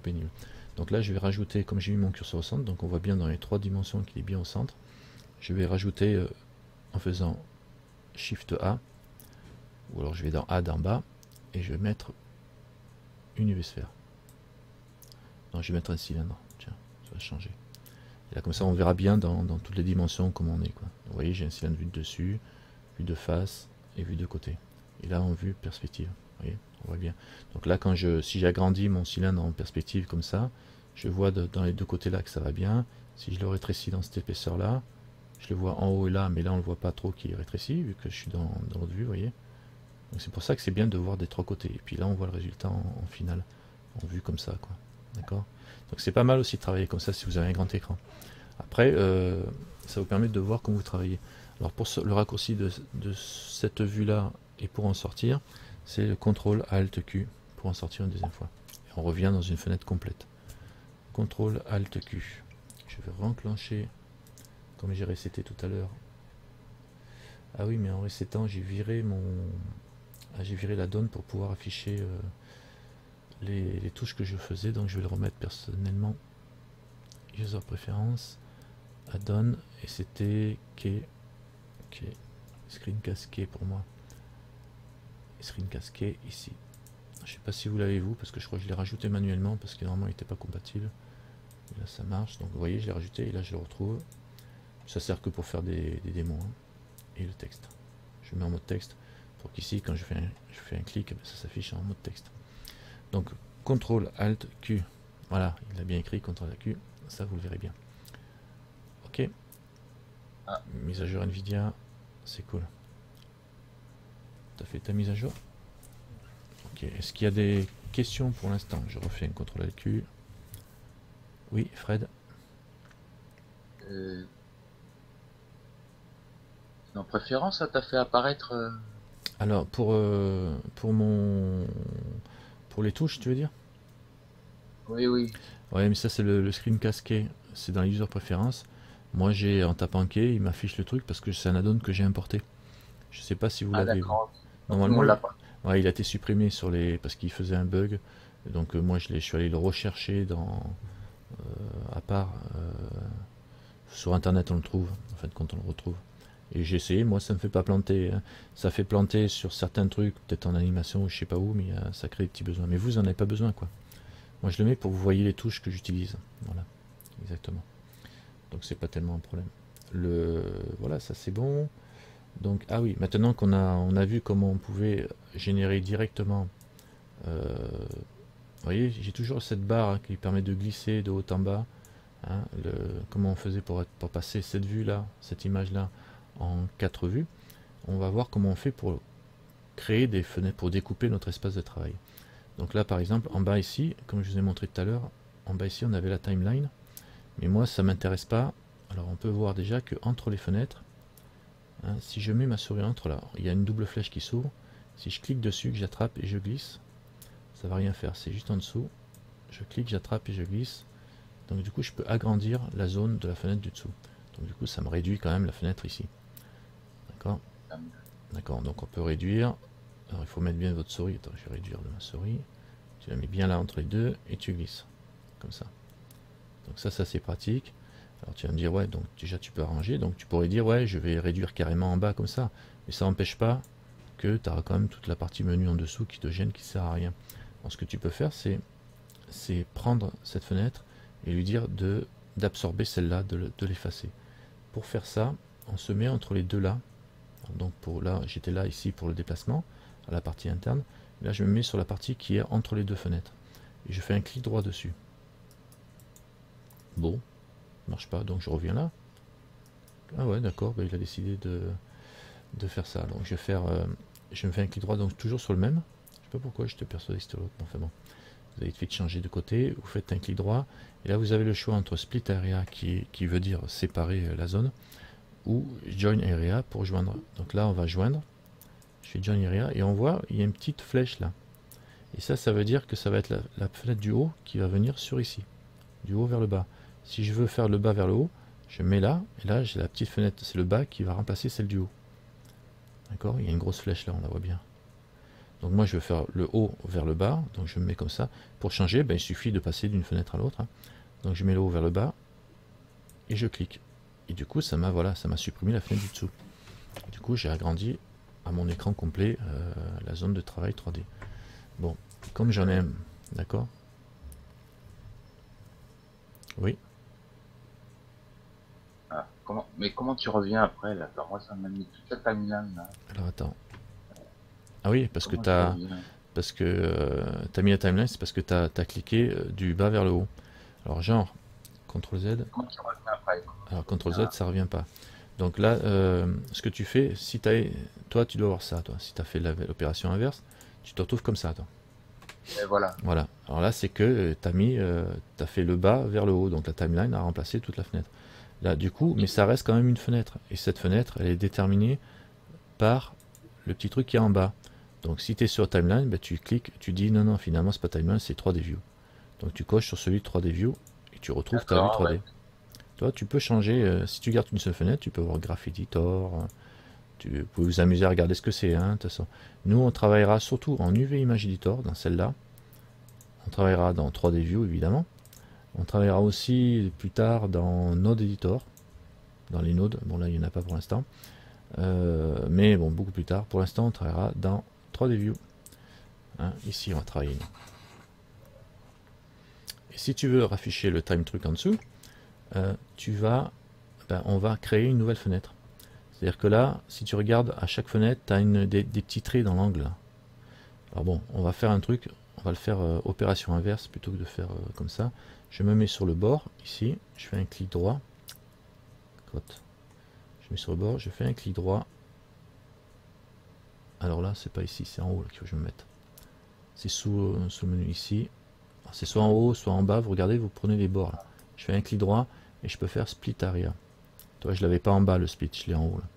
pénible. Donc là, je vais rajouter, comme j'ai mis mon curseur au centre, donc on voit bien dans les trois dimensions qu'il est bien au centre. Je vais rajouter en faisant Shift A, ou alors je vais dans A d'en bas, et je vais mettre une UV sphère. Non, je vais mettre un cylindre. Tiens, ça va changer. Et là, comme ça, on verra bien dans toutes les dimensions comment on est, quoi. Vous voyez, j'ai un cylindre vue de dessus, vue de face et vue de côté. Et là, en vue perspective. Vous voyez, on voit bien. Donc là, si j'agrandis mon cylindre en perspective comme ça, je vois dans les deux côtés là que ça va bien. Si je le rétrécis dans cette épaisseur là, je le vois en haut et là, mais là on le voit pas trop qui est rétréci vu que je suis dans l'autre vue, vous voyez. Donc c'est pour ça que c'est bien de voir des 3 côtés. Et puis là, on voit le résultat en finale, en vue comme ça, quoi. D'accord? Donc c'est pas mal aussi de travailler comme ça si vous avez un grand écran. Après, ça vous permet de voir comment vous travaillez. Alors pour le raccourci de cette vue-là et pour en sortir, c'est le CTRL ALT Q pour en sortir une deuxième fois. Et on revient dans une fenêtre complète. CTRL ALT Q. Je vais renclencher comme j'ai reseté tout à l'heure. Ah oui, mais en resetant, j'ai viré j'ai viré la donne pour pouvoir afficher les touches que je faisais, donc je vais le remettre personnellement. User Preference, Add-on, et c'était Screencast Key pour moi. Screencast Key ici. Je sais pas si vous l'avez vous, parce que je crois que je l'ai rajouté manuellement, parce que normalement il n'était pas compatible. Et là ça marche, donc vous voyez, je l'ai rajouté, et là je le retrouve. Ça sert que pour faire des démos. Hein. Et le texte. Je mets en mode texte, pour qu'ici, quand je fais un clic, ça s'affiche en mode texte. Donc, CTRL ALT Q. Voilà, il a bien écrit CTRL Q, ça vous le verrez bien. Ok. Ah. Mise à jour Nvidia, c'est cool. Tu as fait ta mise à jour? Ok, est-ce qu'il y a des questions pour l'instant? Je refais un CTRL ALT Q. Oui, Fred? En préférence, ça t'a fait apparaître... Alors, pour les touches, tu veux dire? Oui, oui. Ouais, mais ça c'est le screencast key, c'est dans les user préférences. Moi j'ai en tapant key, il m'affiche le truc parce que c'est un add-on que j'ai importé. Je sais pas si vous l'avez. Normalement, ouais, il a été supprimé sur parce qu'il faisait un bug. Donc moi je suis allé le rechercher à part sur internet on le trouve, en fait quand on le retrouve. Et j'ai essayé, moi ça me fait pas planter, hein. Ça fait planter sur certains trucs, peut-être en animation ou je sais pas où, mais ça crée des petits besoins. Mais vous en avez pas besoin quoi. Moi je le mets pour que vous voyez les touches que j'utilise. Voilà, exactement. Donc c'est pas tellement un problème. Voilà, ça c'est bon. Donc ah oui, maintenant qu'on on a vu comment on pouvait générer directement. Vous voyez, j'ai toujours cette barre qui permet de glisser de haut en bas. Hein, comment on faisait pour passer cette vue là, cette image là en 4 vues. On va voir comment on fait pour créer des fenêtres, pour découper notre espace de travail. Donc là par exemple en bas ici, comme je vous ai montré tout à l'heure, en bas ici on avait la timeline, mais moi ça m'intéresse pas. Alors on peut voir déjà que entre les fenêtres, hein, si je mets ma souris entre là, il y a une double flèche qui s'ouvre. Si je clique dessus, que j'attrape et je glisse, ça va rien faire, c'est juste en dessous. Je clique, j'attrape et je glisse. Donc du coup je peux agrandir la zone de la fenêtre du dessous. Donc du coup ça me réduit quand même la fenêtre ici. D'accord. D'accord, donc on peut réduire. Alors il faut mettre bien votre souris. Attends, je vais réduire de ma souris. Tu la mets bien là entre les deux et tu glisses. Comme ça. Donc ça c'est pratique. Alors tu vas me dire ouais, donc déjà tu peux arranger. Donc tu pourrais dire ouais, je vais réduire carrément en bas comme ça. Mais ça n'empêche pas que tu auras quand même toute la partie menu en dessous qui te gêne, qui sert à rien. Donc ce que tu peux faire c'est prendre cette fenêtre et lui dire d'absorber celle-là, de l'effacer. Pour faire ça, on se met entre les deux là. Donc là, j'étais là ici pour le déplacement, à la partie interne. Là, je me mets sur la partie qui est entre les deux fenêtres. Et je fais un clic droit dessus. Bon, ça marche pas, donc je reviens là. Ah ouais, d'accord, il a décidé de faire ça. Donc je me fais un clic droit, donc toujours sur le même. Je sais pas pourquoi je te persuadé que c'était l'autre, enfin bon. Vous avez vite changer de côté, vous faites un clic droit, et là vous avez le choix entre Split Area qui veut dire séparer la zone, ou Join Area pour joindre. Donc là on va joindre, je fais Join Area, et on voit, il y a une petite flèche là. Et ça veut dire que ça va être la fenêtre du haut qui va venir sur ici, du haut vers le bas. Si je veux faire le bas vers le haut, je mets là, et là j'ai la petite fenêtre, c'est le bas qui va remplacer celle du haut. D'accord, il y a une grosse flèche là, on la voit bien. Donc moi je veux faire le haut vers le bas, donc je me mets comme ça. Pour changer, il suffit de passer d'une fenêtre à l'autre. Hein. Donc je mets le haut vers le bas et je clique. Et du coup ça m'a supprimé la fenêtre du dessous. Du coup j'ai agrandi à mon écran complet la zone de travail 3D. Bon, comme j'en ai un, d'accord? Oui. Ah, comment tu reviens après là? Moi ça m'a mis toute la timeline là. Alors attends. Ah oui, parce que tu as mis la timeline, c'est parce que tu as cliqué du bas vers le haut. Alors genre, CTRL Z. Comment tu reviens après? Alors CTRL Z, ça revient pas. Donc là, ce que tu fais, si toi tu dois avoir ça, toi. Si tu as fait l'opération inverse, tu te retrouves comme ça, toi. Et voilà. Voilà. Alors là, c'est que tu as fait le bas vers le haut, donc la timeline a remplacé toute la fenêtre. Là, du coup, mais ça reste quand même une fenêtre. Et cette fenêtre, elle est déterminée par le petit truc qui est en bas. Donc si tu es sur timeline, ben, tu cliques, tu dis non, non, finalement, c'est pas timeline, c'est 3D view. Donc tu coches sur celui de 3D view et tu retrouves ta vue 3D. Ouais. Toi, tu peux changer, si tu gardes une seule fenêtre, tu peux avoir Graph Editor, tu peux vous amuser à regarder ce que c'est. Hein, de toute façon. Nous, on travaillera surtout en UV Image Editor, dans celle-là. On travaillera dans 3D View, évidemment. On travaillera aussi plus tard dans Node Editor, dans les nodes. Bon, là, il n'y en a pas pour l'instant. Mais bon, beaucoup plus tard. Pour l'instant, on travaillera dans 3D View. Hein, ici, on va travailler. Et si tu veux rafficher le time truc en dessous, on va créer une nouvelle fenêtre. C'est-à-dire que là, si tu regardes à chaque fenêtre, tu as des petits traits dans l'angle. Alors bon, on va faire un truc, on va le faire opération inverse plutôt que de faire comme ça. Je me mets sur le bord, ici, je fais un clic droit. Je mets sur le bord, je fais un clic droit. Alors là, c'est pas ici, c'est en haut qu'il faut que je me mette. C'est sous le menu ici. C'est soit en haut, soit en bas. Vous regardez, vous prenez les bords. Là. Je fais un clic droit et je peux faire Split Area. Toi, je l'avais pas en bas le split, je l'ai en haut. Là.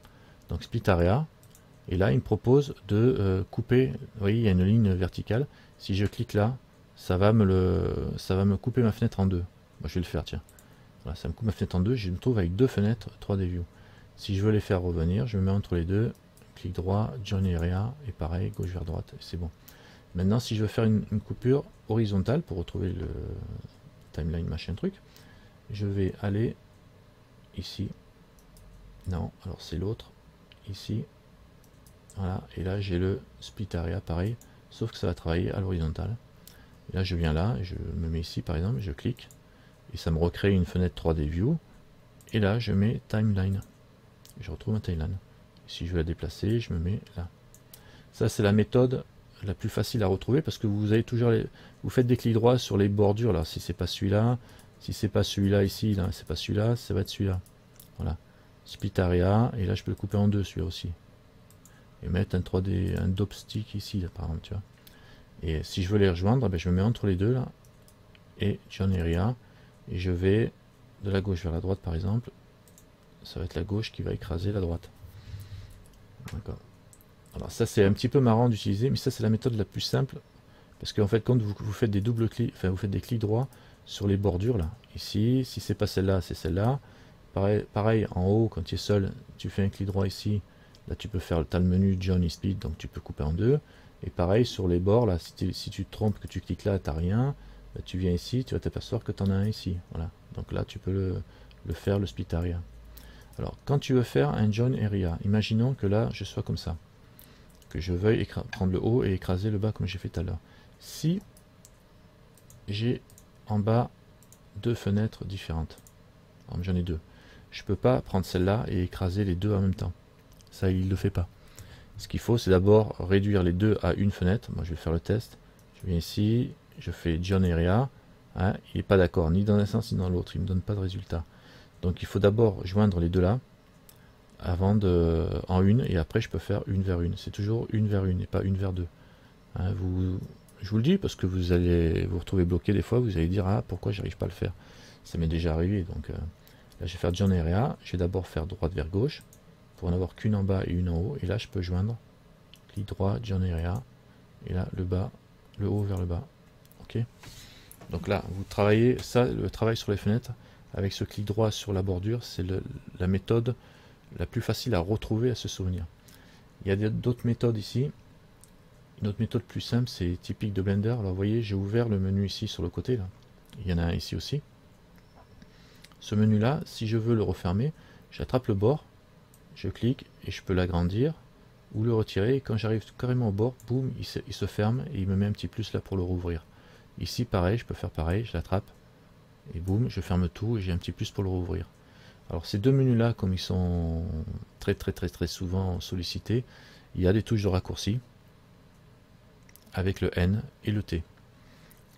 Donc Split Area. Et là, il me propose de couper. Vous voyez, il y a une ligne verticale. Si je clique là, ça va me couper ma fenêtre en deux. Moi, je vais le faire, tiens. Voilà, ça me coupe ma fenêtre en deux. Je me trouve avec deux fenêtres 3D View. Si je veux les faire revenir, je me mets entre les deux. Clic droit, Join Area. Et pareil, gauche vers droite. C'est bon. Maintenant, si je veux faire une coupure horizontale pour retrouver le timeline machin truc, je vais aller ici. Non, alors c'est l'autre. Ici. Voilà. Et là, j'ai le Split Area, pareil. Sauf que ça va travailler à l'horizontale. Et là, je viens là, et je me mets ici, par exemple, je clique. Et ça me recrée une fenêtre 3D View. Et là, je mets Timeline. Et je retrouve ma timeline. Et si je veux la déplacer, je me mets là. Ça, c'est la méthode la plus facile à retrouver parce que vous avez toujours vous faites des clics droits sur les bordures là. Si c'est pas celui-là, si c'est pas celui-là ici, là, c'est pas celui-là, ça va être celui-là. Voilà. Split Area, et là je peux le couper en deux celui-là aussi. Et mettre un 3D, un dopstick ici, là, par exemple, tu vois. Et si je veux les rejoindre, ben, je me mets entre les deux là. Et Join Area. Et je vais de la gauche vers la droite par exemple. Ça va être la gauche qui va écraser la droite. D'accord. Alors ça c'est un petit peu marrant d'utiliser, mais ça c'est la méthode la plus simple, parce qu'en fait quand vous faites des doubles clics, enfin vous faites des clics droits sur les bordures là, ici, si c'est pas celle-là, c'est celle-là. Pareil en haut quand tu es seul, tu fais un clic droit ici, là tu peux faire, tu as le menu Join Split, donc tu peux couper en deux, et pareil sur les bords là, si tu te trompes que tu cliques là, t'as rien, là, tu viens ici, tu vas t'apercevoir que tu en as un ici, voilà, donc là tu peux le faire, le Split Area. Alors quand tu veux faire un Join Area, imaginons que là je sois comme ça, que je veuille prendre le haut et écraser le bas comme j'ai fait tout à l'heure. Si j'ai en bas deux fenêtres différentes, j'en ai deux, je peux pas prendre celle-là et écraser les deux en même temps. Ça, il ne le fait pas. Ce qu'il faut, c'est d'abord réduire les deux à une fenêtre. Moi, je vais faire le test. Je viens ici, je fais Join Area. Hein, il n'est pas d'accord ni dans un sens ni dans l'autre. Il ne me donne pas de résultat. Donc, il faut d'abord joindre les deux là. Avant en une, et après je peux faire une vers une. C'est toujours une vers une et pas une vers deux. Hein, je vous le dis parce que vous allez vous retrouver bloqué des fois, vous allez dire ah pourquoi j'arrive pas à le faire. Ça m'est déjà arrivé, donc là je vais faire Join Area, je vais d'abord faire droite vers gauche pour en avoir qu'une en bas et une en haut, et là je peux joindre clic droit, Join Area, et là le bas, le haut vers le bas. Ok. Donc là vous travaillez ça, le travail sur les fenêtres avec ce clic droit sur la bordure, c'est la méthode la plus facile à retrouver, à se souvenir. Il y a d'autres méthodes ici. Une autre méthode plus simple, c'est typique de Blender. Alors vous voyez, j'ai ouvert le menu ici sur le côté. Là. Il y en a un ici aussi. Ce menu-là, si je veux le refermer, j'attrape le bord, je clique et je peux l'agrandir ou le retirer. Et quand j'arrive carrément au bord, boum, il se ferme et il me met un petit plus là pour le rouvrir. Ici, pareil, je peux faire pareil, je l'attrape et boum, je ferme tout et j'ai un petit plus pour le rouvrir. Alors ces deux menus là, comme ils sont très souvent sollicités, il y a des touches de raccourci avec le N et le T.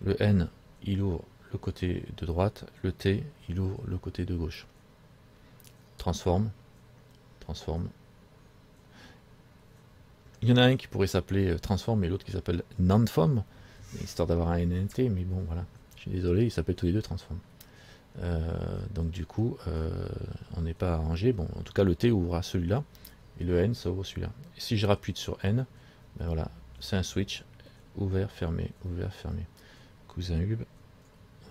Le N, il ouvre le côté de droite, le T, il ouvre le côté de gauche. Transforme, transform. Il y en a un qui pourrait s'appeler transform et l'autre qui s'appelle nonform, histoire d'avoir un NNT, mais bon voilà, je suis désolé, ils s'appellent tous les deux transform. Donc du coup, on n'est pas arrangé. Bon, en tout cas, le T ouvrira celui-là et le N ça ouvre celui-là. Et si je rappuie sur N, ben voilà, c'est un switch ouvert, fermé, cousin hub,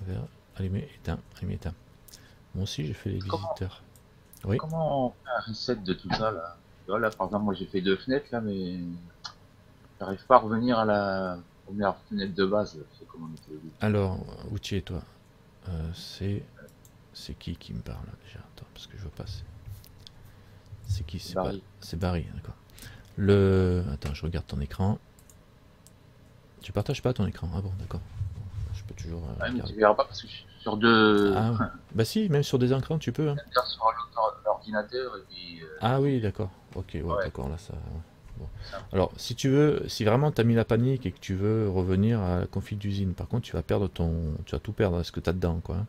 ouvert, allumé, éteint, allumé, éteint. Moi aussi, j'ai fait les visiteurs. Oui. Comment on fait un reset de tout ça là? Tu vois, là, par exemple, moi j'ai fait 2 fenêtres là, mais j'arrive pas à revenir à la première fenêtre de base. C'est comment on était au début. Alors, où tu es toi? C'est qui me parle déjà? Attends, parce que je veux pas. C'est qui? C'est Barry. C'est Barry, d'accord. Attends, je regarde ton écran. Tu partages pas ton écran? Ah bon, d'accord. Je peux toujours. Ouais, mais tu verras pas parce que je suis sur 2. Ah, ouais. Bah si, même sur des écrans, tu peux. Hein. Sur l'ordinateur et puis. Ah oui, d'accord. Ok, ouais, Ouais. d'accord, là ça. Ouais. Bon. Alors, si tu veux, si vraiment tu as mis la panique et que tu veux revenir à la config d'usine, par contre, tu vas perdre tu vas tout perdre, ce que tu as dedans, quoi. Hein.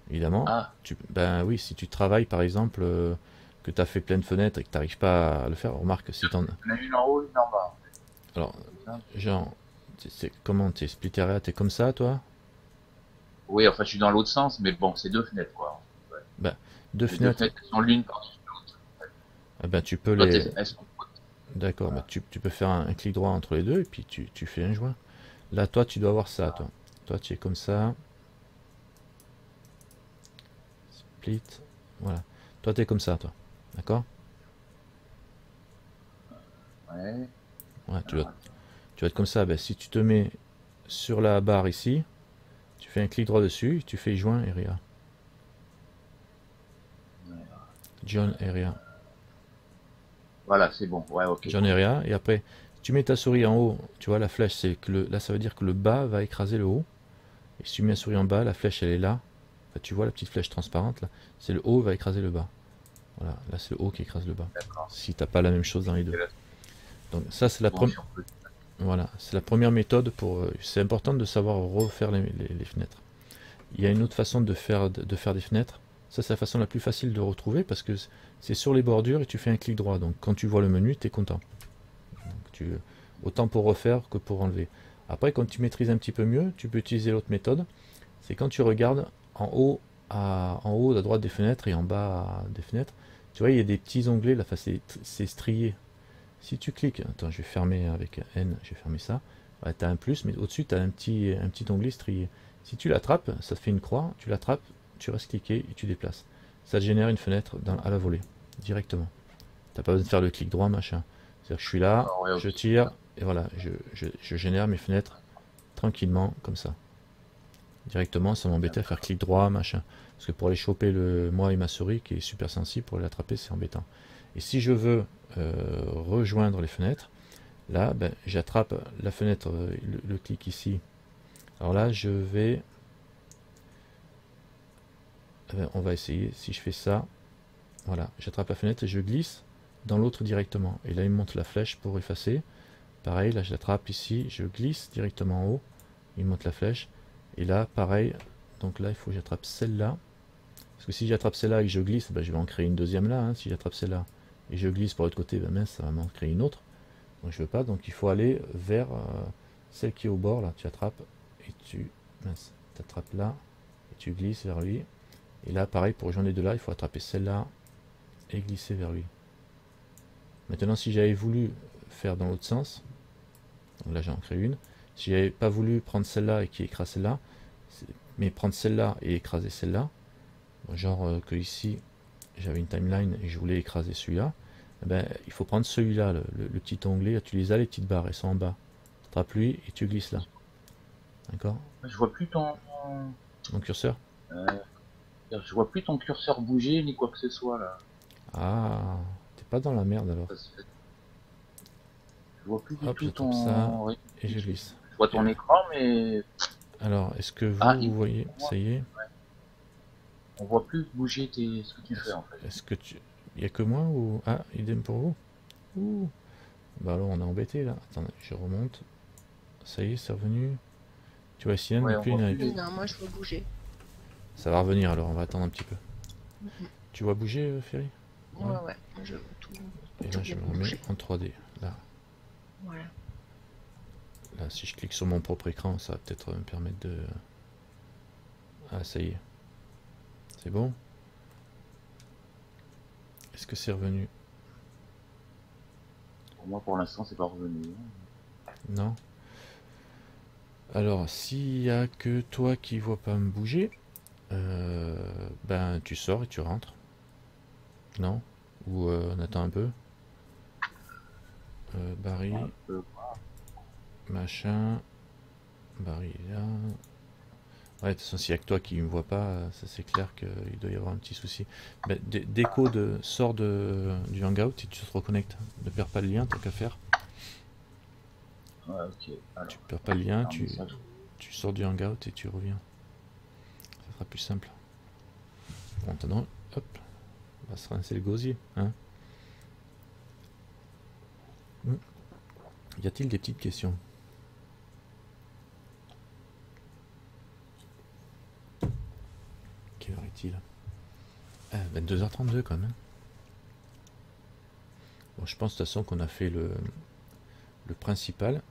Évidemment. Ah. Ben oui, si tu travailles, par exemple, que tu as fait plein de fenêtres et que tu n'arrives pas à le faire, remarque, si t'en. On a une en haut, une en bas. Alors, genre, comment t'es splitter area, t'es comme ça, toi? Oui, enfin, je suis dans l'autre sens, mais bon, c'est 2 fenêtres, quoi. Ouais. Ben, deux Les 2 fenêtres, fenêtres sont l'une par-dessus l'autre. eh ben, tu peux L'autre, les. elles sont. D'accord, ben, tu peux faire un clic droit entre les deux et puis tu fais un joint. Là, toi, tu dois avoir ça, toi. Toi, tu es comme ça. Split. Voilà. Toi, tu es comme ça, toi. D'accord? Ouais. Ouais, tu vas être comme ça. Ben, si tu te mets sur la barre ici, tu fais un clic droit dessus, tu fais joint area. John area. Voilà, c'est bon. Ouais, ok. John area. Et après, tu mets ta souris en haut, tu vois, la flèche, c'est que là, ça veut dire que le bas va écraser le haut. Et si tu mets la souris en bas, la flèche, elle est là. Enfin, tu vois la petite flèche transparente, là. C'est le haut va écraser le bas. Voilà, là, c'est le haut qui écrase le bas. Si t'as pas la même chose dans les deux. Donc, ça, c'est la première. Voilà, c'est la première méthode pour. C'est important de savoir refaire les fenêtres. Il y a une autre façon de faire des fenêtres. Ça, c'est la façon la plus facile de retrouver parce que c'est sur les bordures et tu fais un clic droit. Donc, quand tu vois le menu, tu es content. Donc, autant pour refaire que pour enlever. Après, quand tu maîtrises un petit peu mieux, tu peux utiliser l'autre méthode. C'est quand tu regardes en haut à droite des fenêtres et en bas des fenêtres. Tu vois, il y a des petits onglets là. Enfin, c'est strié. Si tu cliques, attends, je vais fermer avec N, je vais fermer ça. Ouais, tu as un plus, mais au-dessus, tu as un petit onglet strié. Si tu l'attrapes, ça te fait une croix, tu l'attrapes, tu restes cliqué et tu déplaces. Ça te génère une fenêtre à la volée, directement. Tu n'as pas besoin de faire le clic droit, machin. C'est-à-dire que je suis là, je tire, et voilà, je génère mes fenêtres tranquillement, comme ça. Directement, ça m'embêtait à faire clic droit, machin. Parce que pour aller choper moi et ma souris, qui est super sensible, pour l'attraper, c'est embêtant. Et si je veux rejoindre les fenêtres, là, ben, j'attrape la fenêtre, le clic ici. Alors là, je vais... on va essayer, si je fais ça, voilà, j'attrape la fenêtre et je glisse dans l'autre directement. Et là, il me montre la flèche pour effacer. Pareil, là, je l'attrape ici, je glisse directement en haut, il me montre la flèche. Et là, pareil, donc là, il faut que j'attrape celle-là. Parce que si j'attrape celle-là et que je glisse, ben, je vais en créer une deuxième là. Hein. Si j'attrape celle-là et je glisse pour l'autre côté, ben, mince, ça va m'en créer une autre. Donc je veux pas, donc il faut aller vers celle qui est au bord, là, tu attrapes et tu attrapes là, et tu glisses vers lui. Et là, pareil, pour rejoindre les deux là, il faut attraper celle-là et glisser vers lui. Maintenant, si j'avais voulu faire dans l'autre sens, donc là j'en crée une, si j'avais pas voulu prendre celle-là et qui écrase celle-là, mais prendre celle-là et écraser celle-là, genre que ici j'avais une timeline et je voulais écraser celui-là, ben, il faut prendre celui-là, le petit onglet, tu les as les petites barres, elles sont en bas. Tu attrapes lui et tu glisses là. D'accord? Je vois plus ton curseur. Je vois plus ton curseur bouger ni quoi que ce soit là. Ah, t'es pas dans la merde alors. Je vois plus du Hop, tout j'attrape ton... ça et je glisse. Je vois ton écran mais... Alors, est-ce que vous voyez? Ça y est. Ouais. On voit plus bouger ce que tu fais en fait. Est-ce que il y a que moi ou... Ah, idem pour vous. Ouh. Bah alors on est embêté là. Attendez, je remonte. Ça y est, c'est revenu. Tu vois, Sienne, Ouais, plus une... Non, moi je veux bouger. Ça va revenir alors, on va attendre un petit peu. Tu vois bouger, Ferry? Ouais, ouais. Moi, je vois tout. Et là, tout je bien me remets bouger. en 3D. Là. Voilà. Là, si je clique sur mon propre écran, ça va peut-être me permettre de... Ah, ça y est. C'est bon? Est-ce que c'est revenu? Pour moi, pour l'instant, c'est pas revenu. Non? Alors, s'il y a que toi qui vois pas me bouger, ben tu sors et tu rentres. Non? Ou on attend un peu? Barry, machin. Barry est là. Ouais, de toute façon, s'il y a que toi qui me vois pas, ça c'est clair qu'il doit y avoir un petit souci. Ben, déco sors du Hangout et tu te reconnectes. Ne perds pas le lien, tant qu'à faire. Ouais, ok. Alors, Tu perds pas le lien, un message. tu sors du Hangout et tu reviens. Ça sera plus simple. Bon, maintenant, hop, on va se rincer le gosier. Hein. Y a-t-il des petites questions? Quelle heure est-il? 22h32 quand même. Bon, je pense de toute façon qu'on a fait le principal.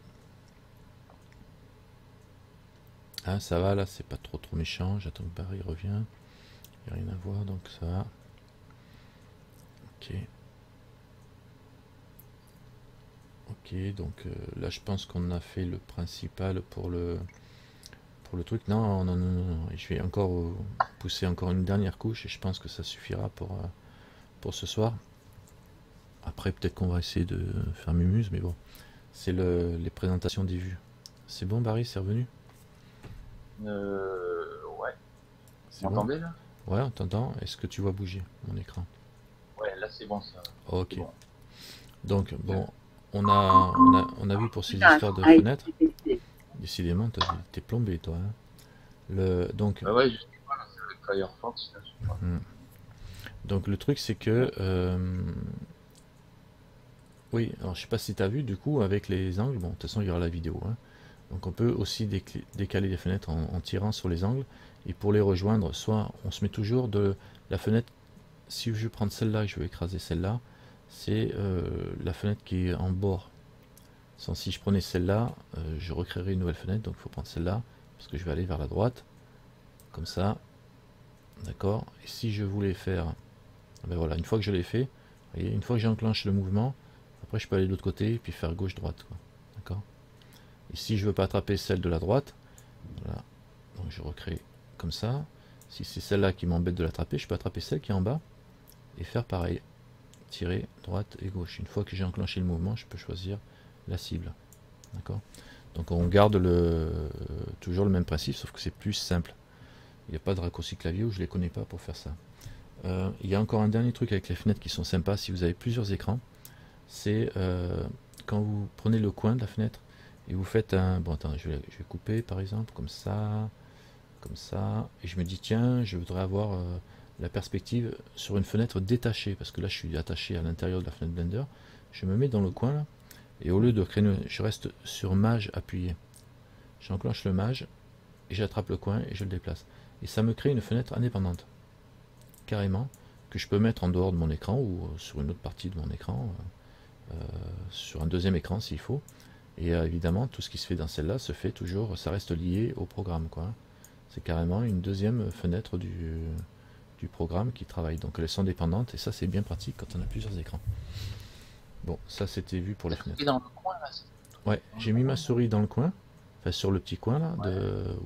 Ah, ça va là, c'est pas trop méchant. J'attends que Barry revienne. Il n'y a rien à voir, donc ça va. Ok. Ok, donc là je pense qu'on a fait le principal pour le truc. Non, non, non, non, non. Je vais encore pousser encore une dernière couche et je pense que ça suffira pour ce soir. Après peut-être qu'on va essayer de faire Mumuse, mais bon. C'est les présentations des vues. C'est bon Barry, c'est revenu? Ouais. C'est Vous bon? m'entendez là? Ouais, on t'entend. Est-ce que tu vois bouger mon écran? Ouais, là c'est bon ça. Ok. C'est bon. Donc bon, on a vu pour ces histoires de fenêtres. Décidément, t'es plombé toi. Hein. Donc, Bah ouais, je sais pas, là, c'est avec Firefox. Là, je sais pas. donc le truc c'est que oui, alors je sais pas si tu as vu du coup avec les angles, bon de toute façon il y aura la vidéo. Hein. Donc on peut aussi décaler les fenêtres en tirant sur les angles. Et pour les rejoindre, soit on se met toujours de la fenêtre, si je veux prendre celle-là et je veux écraser celle-là, c'est la fenêtre qui est en bord. Si je prenais celle-là, je recréerais une nouvelle fenêtre, donc il faut prendre celle-là, parce que je vais aller vers la droite, comme ça, d'accord. Et si je voulais faire, ben voilà, une fois que je l'ai fait, vous voyez, une fois que j'enclenche le mouvement, après je peux aller de l'autre côté, et puis faire gauche-droite, d'accord. Et si je veux pas attraper celle de la droite, voilà, donc je recrée comme ça. Si c'est celle-là qui m'embête de l'attraper, je peux attraper celle qui est en bas, et faire pareil, tirer droite et gauche. Une fois que j'ai enclenché le mouvement, je peux choisir la cible, d'accord. Donc on garde toujours le même principe, sauf que c'est plus simple. Il n'y a pas de raccourci clavier ou je les connais pas pour faire ça. Il y a encore un dernier truc avec les fenêtres qui sont sympas si vous avez plusieurs écrans, c'est quand vous prenez le coin de la fenêtre et vous faites un... Bon attends, je vais couper par exemple, comme ça, et je me dis tiens, je voudrais avoir la perspective sur une fenêtre détachée, parce que là je suis attaché à l'intérieur de la fenêtre Blender, je me mets dans le coin là, et au lieu de créer, je reste sur Mage appuyé. J'enclenche le Mage, et j'attrape le coin et je le déplace. Et ça me crée une fenêtre indépendante, carrément, que je peux mettre en dehors de mon écran, ou sur une autre partie de mon écran, sur un deuxième écran s'il faut. Et évidemment, tout ce qui se fait dans celle-là se fait toujours, ça reste lié au programme, quoi. C'est carrément une deuxième fenêtre du programme qui travaille. Donc elles sont dépendantes, et ça c'est bien pratique quand on a plusieurs écrans. Bon, ça c'était vu pour les fenêtres. Dans le coin, là, ouais, j'ai mis ma souris dans le coin, enfin sur le petit coin là,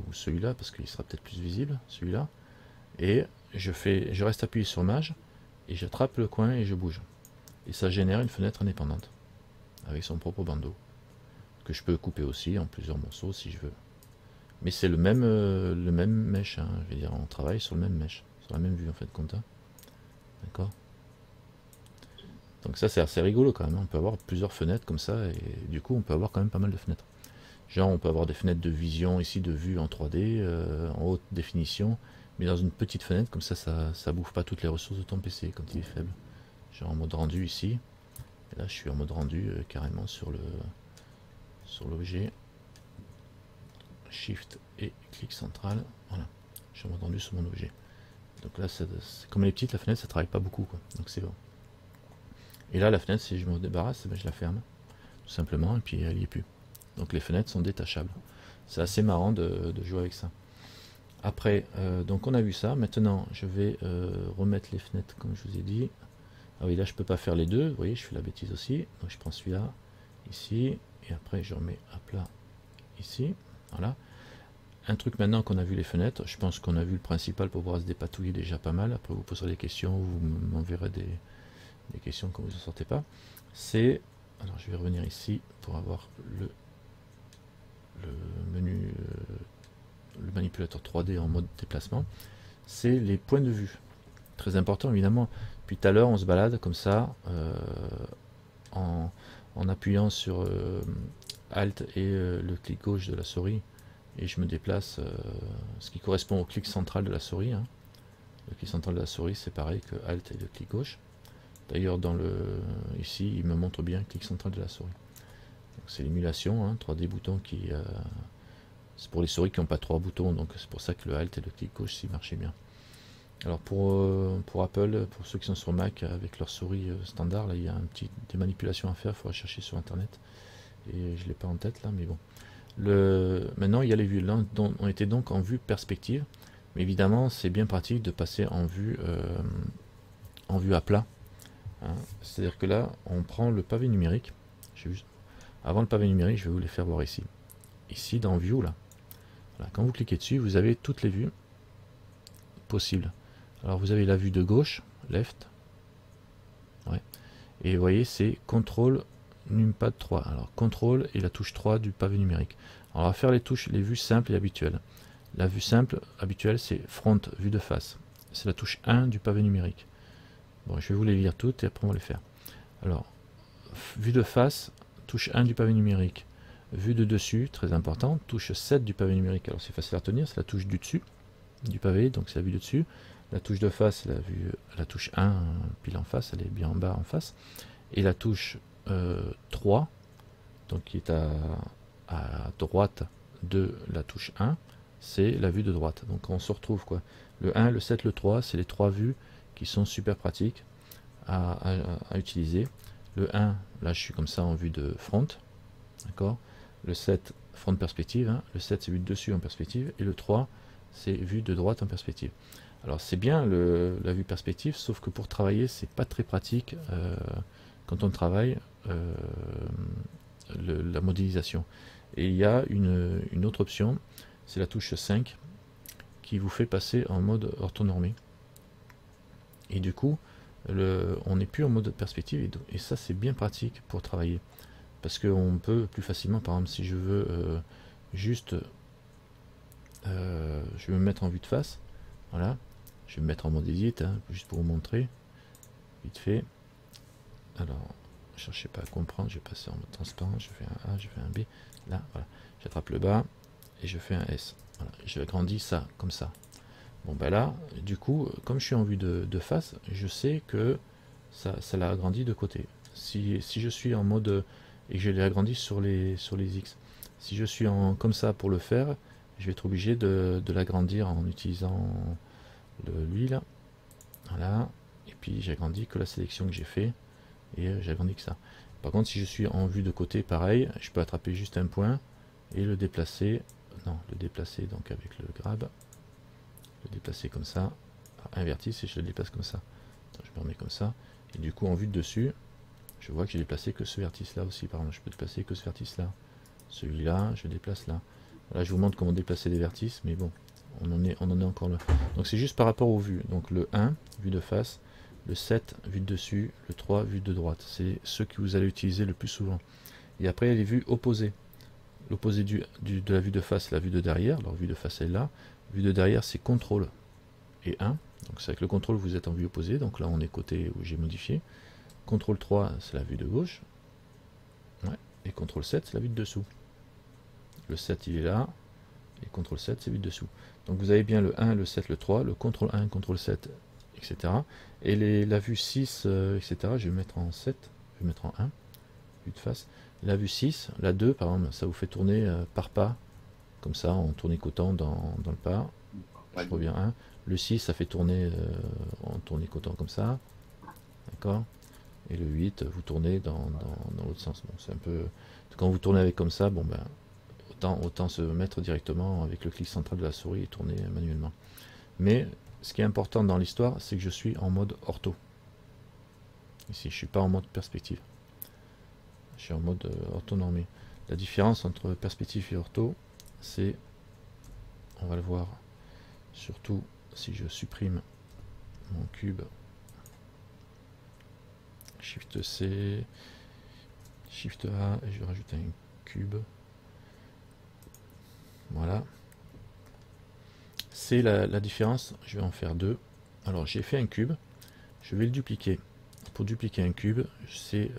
ou celui-là, parce qu'il sera peut-être plus visible, celui-là. Et je reste appuyé sur Mage, et j'attrape le coin et je bouge. Et ça génère une fenêtre indépendante, avec son propre bandeau, que je peux couper aussi en plusieurs morceaux si je veux. Mais c'est le même mesh, hein, je veux dire, on travaille sur le même mesh, sur la même vue en fait, compte. D'accord. Donc ça c'est assez rigolo quand même, on peut avoir plusieurs fenêtres comme ça, et du coup on peut avoir quand même pas mal de fenêtres. Genre on peut avoir des fenêtres de vision ici, de vue en 3D, en haute définition, mais dans une petite fenêtre, comme ça bouffe pas toutes les ressources de ton PC quand il est faible. Genre en mode rendu ici, et là je suis en mode rendu carrément sur l'objet, Shift et clic central, voilà, je suis en mode rendu sur mon objet. Donc là, comme elle est petite, la fenêtre ça travaille pas beaucoup, quoi. Donc c'est bon. Et là, la fenêtre, si je me débarrasse, ben, je la ferme, tout simplement, et puis elle n'y est plus. Donc les fenêtres sont détachables. C'est assez marrant de jouer avec ça. Après, donc on a vu ça. Maintenant, je vais remettre les fenêtres, comme je vous ai dit. Ah oui, là, je peux pas faire les deux. Vous voyez, je fais la bêtise aussi. Donc je prends celui-là, ici, et après, je remets à plat ici. Voilà. Un truc maintenant qu'on a vu les fenêtres, je pense qu'on a vu le principal pour pouvoir se dépatouiller déjà pas mal. Après, vous poserez des questions, vous m'enverrez des questions quand vous ne sortez pas. C'est, alors je vais revenir ici pour avoir le menu, le manipulateur 3D en mode déplacement. C'est les points de vue. Très important évidemment. Puis tout à l'heure, on se balade comme ça en appuyant sur Alt et le clic gauche de la souris. Et je me déplace, ce qui correspond au clic central de la souris. Hein. Le clic central de la souris, c'est pareil que Alt et le clic gauche. D'ailleurs, ici, il me montre bien le clic central de la souris. C'est l'émulation, hein, 3D boutons qui... c'est pour les souris qui n'ont pas 3 boutons, donc c'est pour ça que le Alt et le clic gauche s'y marchaient bien. Alors pour Apple, pour ceux qui sont sur Mac avec leur souris standard, là il y a des manipulations à faire, il faudra chercher sur internet. Et je ne l'ai pas en tête là, mais bon. Maintenant il y a les vues. Là on était donc en vue perspective, mais évidemment c'est bien pratique de passer en vue à plat. Hein. C'est-à-dire que là on prend le pavé numérique. Avant le pavé numérique, je vais vous les faire voir ici. Ici dans View là. Voilà, quand vous cliquez dessus, vous avez toutes les vues possibles. Alors vous avez la vue de gauche, left. Ouais. Et vous voyez, c'est CTRL numpad 3. Alors CTRL et la touche 3 du pavé numérique. Alors on va faire les vues simples et habituelles. La vue simple habituelle, c'est front, vue de face. C'est la touche 1 du pavé numérique. Bon, je vais vous les lire toutes et après on va les faire. Alors, vue de face, touche 1 du pavé numérique. Vue de dessus, très important, touche 7 du pavé numérique. Alors c'est facile à retenir, c'est la touche du dessus du pavé, donc c'est la vue de dessus. La touche de face, c'est la touche 1, pile en face, elle est bien en bas en face. Et la touche 3, donc qui est à droite de la touche 1, c'est la vue de droite. Donc on se retrouve quoi. Le 1, le 7, le 3, c'est les 3 vues qui sont super pratiques à utiliser. Le 1, là je suis comme ça en vue de front. D'accord. Le 7, front perspective. Hein. Le 7, c'est vue de dessus en perspective. Et le 3, c'est vue de droite en perspective. Alors c'est bien la vue perspective, sauf que pour travailler, c'est pas très pratique quand on travaille la modélisation. Et il y a une autre option, c'est la touche 5, qui vous fait passer en mode orthonormé. Et du coup, on n'est plus en mode perspective, et ça c'est bien pratique pour travailler. Parce qu'on peut plus facilement, par exemple, si je veux juste... je vais me mettre en vue de face, voilà, je vais me mettre en mode edit, hein, juste pour vous montrer, vite fait. Alors, cherchez pas à comprendre, je vais passer en mode transparent, je fais un A, je fais un B, là, voilà, j'attrape le bas, et je fais un S, voilà, je agrandis ça, comme ça. Bon ben là, du coup, comme je suis en vue de face, je sais que ça l'a agrandi de côté. Si je suis en mode, et que je l'ai agrandi sur les X, si je suis comme ça pour le faire, je vais être obligé de l'agrandir en utilisant lui là, voilà, et puis j'agrandis que la sélection que j'ai fait, et j'agrandis que ça. Par contre, si je suis en vue de côté, pareil, je peux attraper juste un point, et le déplacer, donc avec le grab, le déplacer comme ça, inverti, et je le déplace comme ça. Donc, je me remets comme ça, et du coup en vue de dessus, je vois que j'ai déplacé que ce vertice là aussi, par exemple, je peux déplacer que ce vertice là, celui-là, je déplace là. Là, je vous montre comment déplacer des vertices, mais bon, on en est encore là. Donc c'est juste par rapport aux vues. Donc le 1, vue de face, le 7, vue de dessus, le 3, vue de droite. C'est ceux que vous allez utiliser le plus souvent. Et après, il y a les vues opposées. L'opposé de la vue de face, c'est la vue de derrière. Alors vue de face, elle est là. Vue de derrière, c'est CTRL et 1. Donc c'est avec le CTRL, vous êtes en vue opposée. Donc là, on est côté où j'ai modifié. CTRL 3, c'est la vue de gauche. Ouais. Et CTRL 7, c'est la vue de dessous. Le 7 il est là, et CTRL 7 c'est vue de dessous. Donc vous avez bien le 1, le 7, le 3, le CTRL 1, CTRL 7, etc. Et la vue 6, etc. Je vais mettre en 7, je vais mettre en 1, vue de face. La vue 6, la 2 par exemple, ça vous fait tourner par pas, comme ça, en tournicotant dans le pas. Je reviens 1. Le 6, ça fait tourner en tournicotant comme ça. D'accord. et le 8, vous tournez dans l'autre sens. Bon, c'est un peu... Quand vous tournez avec comme ça, bon ben, autant se mettre directement avec le clic central de la souris et tourner manuellement. Mais ce qui est important dans l'histoire, c'est que je suis en mode ortho. Ici, je suis pas en mode perspective. Je suis en mode orthonormé. La différence entre perspective et ortho, c'est, on va le voir, surtout si je supprime mon cube, Shift C, Shift A, et je rajoute un cube. Voilà. C'est la différence. Je vais en faire deux. Alors, j'ai fait un cube. Je vais le dupliquer. Pour dupliquer un cube, c'est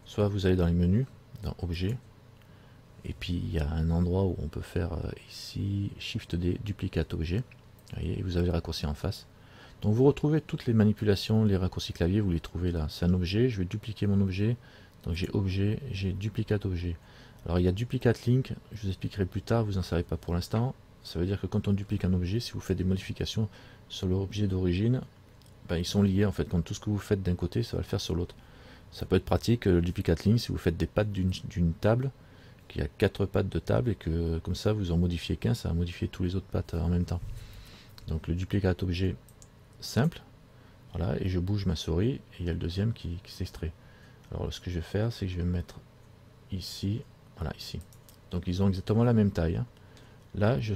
soit vous allez dans les menus, dans Objet, et puis il y a un endroit où on peut faire ici Shift D, duplicate objet. Voyez, et vous avez le raccourci en face. Donc vous retrouvez toutes les manipulations, les raccourcis clavier, vous les trouvez là. C'est un objet, je vais dupliquer mon objet. Donc j'ai objet, j'ai duplicate objet. Alors il y a duplicate link, je vous expliquerai plus tard, vous n'en savez pas pour l'instant. Ça veut dire que quand on duplique un objet, si vous faites des modifications sur l'objet d'origine, ben, ils sont liés en fait. Quand tout ce que vous faites d'un côté, ça va le faire sur l'autre. Ça peut être pratique, le duplicate link, si vous faites des pattes d'une table, qu'il y a 4 pattes de table, et que comme ça vous en modifiez qu'un, ça va modifier tous les autres pattes en même temps. Donc le duplicate objet simple, voilà, et je bouge ma souris, et il y a le deuxième qui s'extrait. Alors ce que je vais faire, c'est que je vais me mettre ici, voilà, ici. Donc ils ont exactement la même taille, hein. Là, j'ai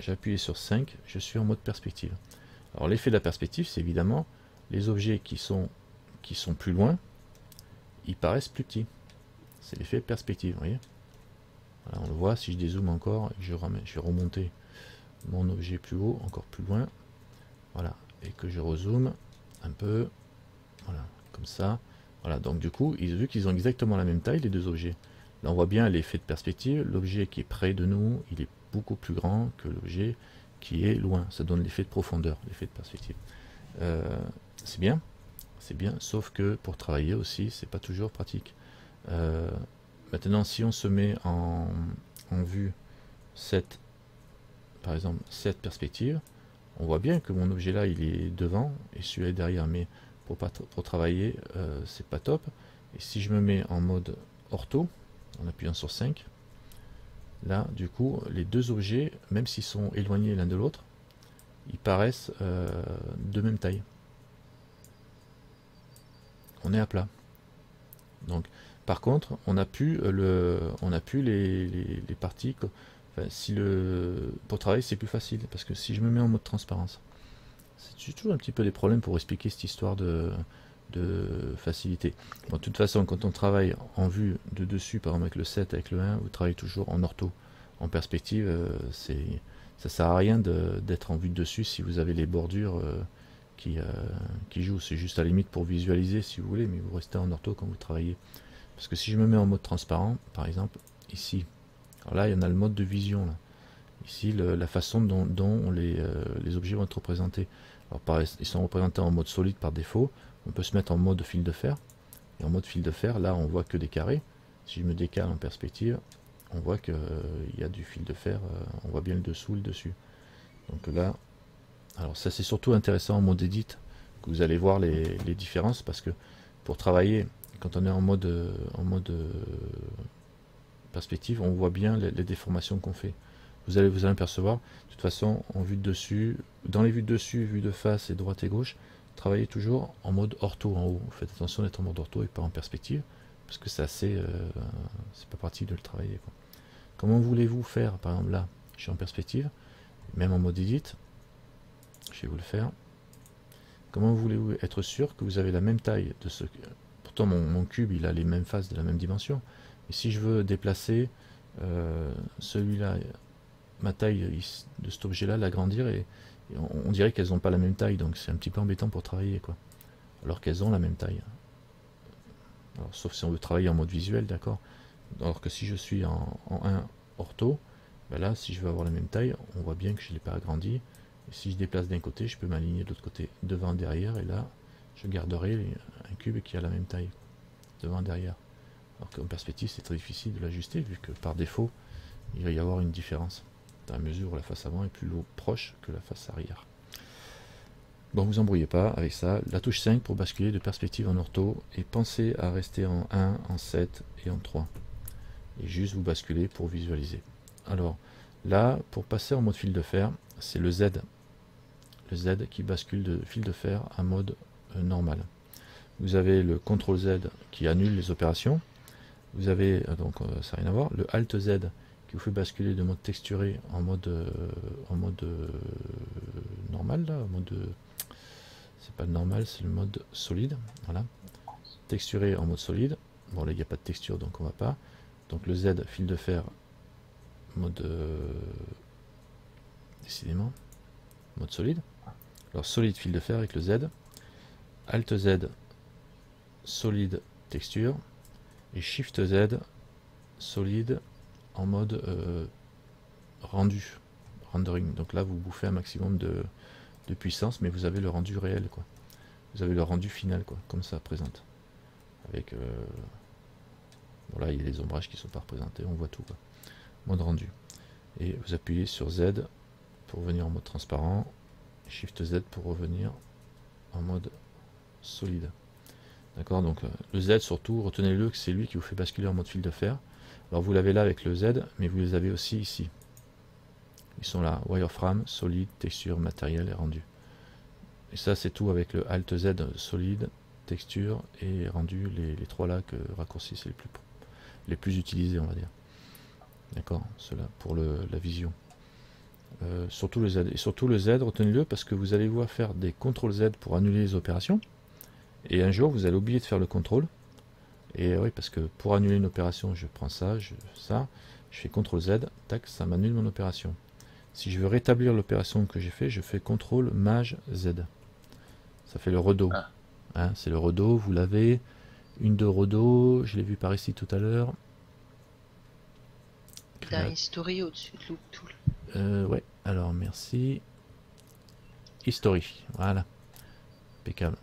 appuyé sur 5, je suis en mode perspective. Alors l'effet de la perspective, c'est évidemment les objets qui sont plus loin, ils paraissent plus petits. C'est l'effet perspective, vous voyez. Voilà, on le voit, si je dézoome encore, je vais remonter mon objet plus haut, encore plus loin. Voilà, et que je rezoome un peu, voilà, comme ça. Voilà, donc du coup, vu qu'ils ont exactement la même taille, les deux objets, là on voit bien l'effet de perspective. L'objet qui est près de nous, il est beaucoup plus grand que l'objet qui est loin. Ça donne l'effet de profondeur, l'effet de perspective. C'est bien, sauf que pour travailler aussi, c'est pas toujours pratique. Maintenant, si on se met en vue 7, par exemple, 7 perspectives, on voit bien que mon objet là, il est devant et celui-là est derrière, mais pour travailler, c'est pas top. Et si je me mets en mode ortho, en appuyant sur 5, là, du coup, les deux objets, même s'ils sont éloignés l'un de l'autre, ils paraissent de même taille. On est à plat. Donc, par contre, on n'a plus les parties. Enfin, pour travailler, c'est plus facile, parce que si je me mets en mode transparence, c'est toujours un petit peu des problèmes pour expliquer cette histoire de facilité. Bon, de toute façon, quand on travaille en vue de dessus, par exemple avec le 7, avec le 1, vous travaillez toujours en ortho. En perspective, ça sert à rien d'être en vue de dessus si vous avez les bordures qui jouent. C'est juste à la limite pour visualiser si vous voulez, mais vous restez en ortho quand vous travaillez. Parce que si je me mets en mode transparent, par exemple, ici, alors là il y en a le mode de vision. Là. Ici, la façon dont les objets vont être représentés. Alors, ils sont représentés en mode solide par défaut. On peut se mettre en mode fil de fer. Et en mode fil de fer, là, on voit que des carrés. Si je me décale en perspective, on voit qu'il y a du fil de fer. On voit bien le dessous, le dessus. Donc là, alors ça, c'est surtout intéressant en mode edit, que vous allez voir les différences, parce que pour travailler, quand on est en mode perspective, on voit bien les déformations qu'on fait. Vous allez apercevoir, de toute façon, en vue de dessus, dans les vues de dessus, vue de face et droite et gauche, travaillez toujours en mode ortho en haut. Faites attention d'être en mode ortho et pas en perspective, parce que c'est pas pratique de le travailler, quoi. Comment voulez-vous faire? Par exemple là, je suis en perspective, même en mode edit, je vais vous le faire. Comment voulez-vous être sûr que vous avez la même taille de ce... Pourtant mon cube il a les mêmes faces de la même dimension, mais si je veux déplacer celui-là, ma taille de cet objet là, l'agrandir, et on dirait qu'elles n'ont pas la même taille, donc c'est un petit peu embêtant pour travailler, quoi, alors qu'elles ont la même taille. Alors, sauf si on veut travailler en mode visuel, d'accord, alors que si je suis en 1 ortho, ben là si je veux avoir la même taille, on voit bien que je ne l'ai pas agrandi, et si je déplace d'un côté, je peux m'aligner de l'autre côté, devant, derrière, et là je garderai un cube qui a la même taille, devant, derrière. Alors qu'en perspective, c'est très difficile de l'ajuster, vu que par défaut, il va y avoir une différence, dans la mesure où la face avant est plus proche que la face arrière. Bon, vous embrouillez pas avec ça. La touche 5 pour basculer de perspective en ortho. Et pensez à rester en 1, en 7 et en 3. Et juste vous basculez pour visualiser. Alors, là, pour passer en mode fil de fer, c'est le Z. Le Z qui bascule de fil de fer à mode normal. Vous avez le CTRL Z qui annule les opérations. Vous avez, donc ça n'a rien à voir, le Alt Z qui vous fait basculer de mode texturé en mode normal, là, c'est pas le normal, c'est le mode solide, voilà. Texturé en mode solide, bon là il n'y a pas de texture donc on va pas. Donc le Z, fil de fer, mode décidément, mode solide. Alors solide, fil de fer avec le Z, Alt Z, solide, texture, et Shift Z, solide, en mode rendu, rendering. Donc là vous bouffez un maximum de puissance, mais vous avez le rendu réel, quoi. Vous avez le rendu final, quoi, comme ça présente. Avec voilà, il y a les ombrages qui sont pas représentés, on voit tout, quoi. Mode rendu. Et vous appuyez sur Z pour revenir en mode transparent, Shift Z pour revenir en mode solide. D'accord, donc le Z surtout, retenez-le que c'est lui qui vous fait basculer en mode fil de fer. Alors vous l'avez là avec le Z, mais vous les avez aussi ici. Ils sont là, wireframe, solide, texture, matériel et rendu. Et ça c'est tout avec le Alt Z, solide, texture et rendu, les trois là que raccourcis c'est les plus utilisés on va dire. D'accord, cela pour la vision. Surtout le Z. Et surtout le Z, retenez-le parce que vous allez voir faire des CTRL Z pour annuler les opérations. Et un jour vous allez oublier de faire le contrôle. Et oui, parce que pour annuler une opération, je prends ça, je fais CTRL Z, tac, ça m'annule mon opération. Si je veux rétablir l'opération que j'ai fait, je fais CTRL Maj Z. Ça fait le redo. Ah. Hein, c'est le redo, vous l'avez. Une de redo, je l'ai vu par ici tout à l'heure. Dans History au-dessus de Loop Tool. Ouais, alors merci. History, voilà. Impeccable.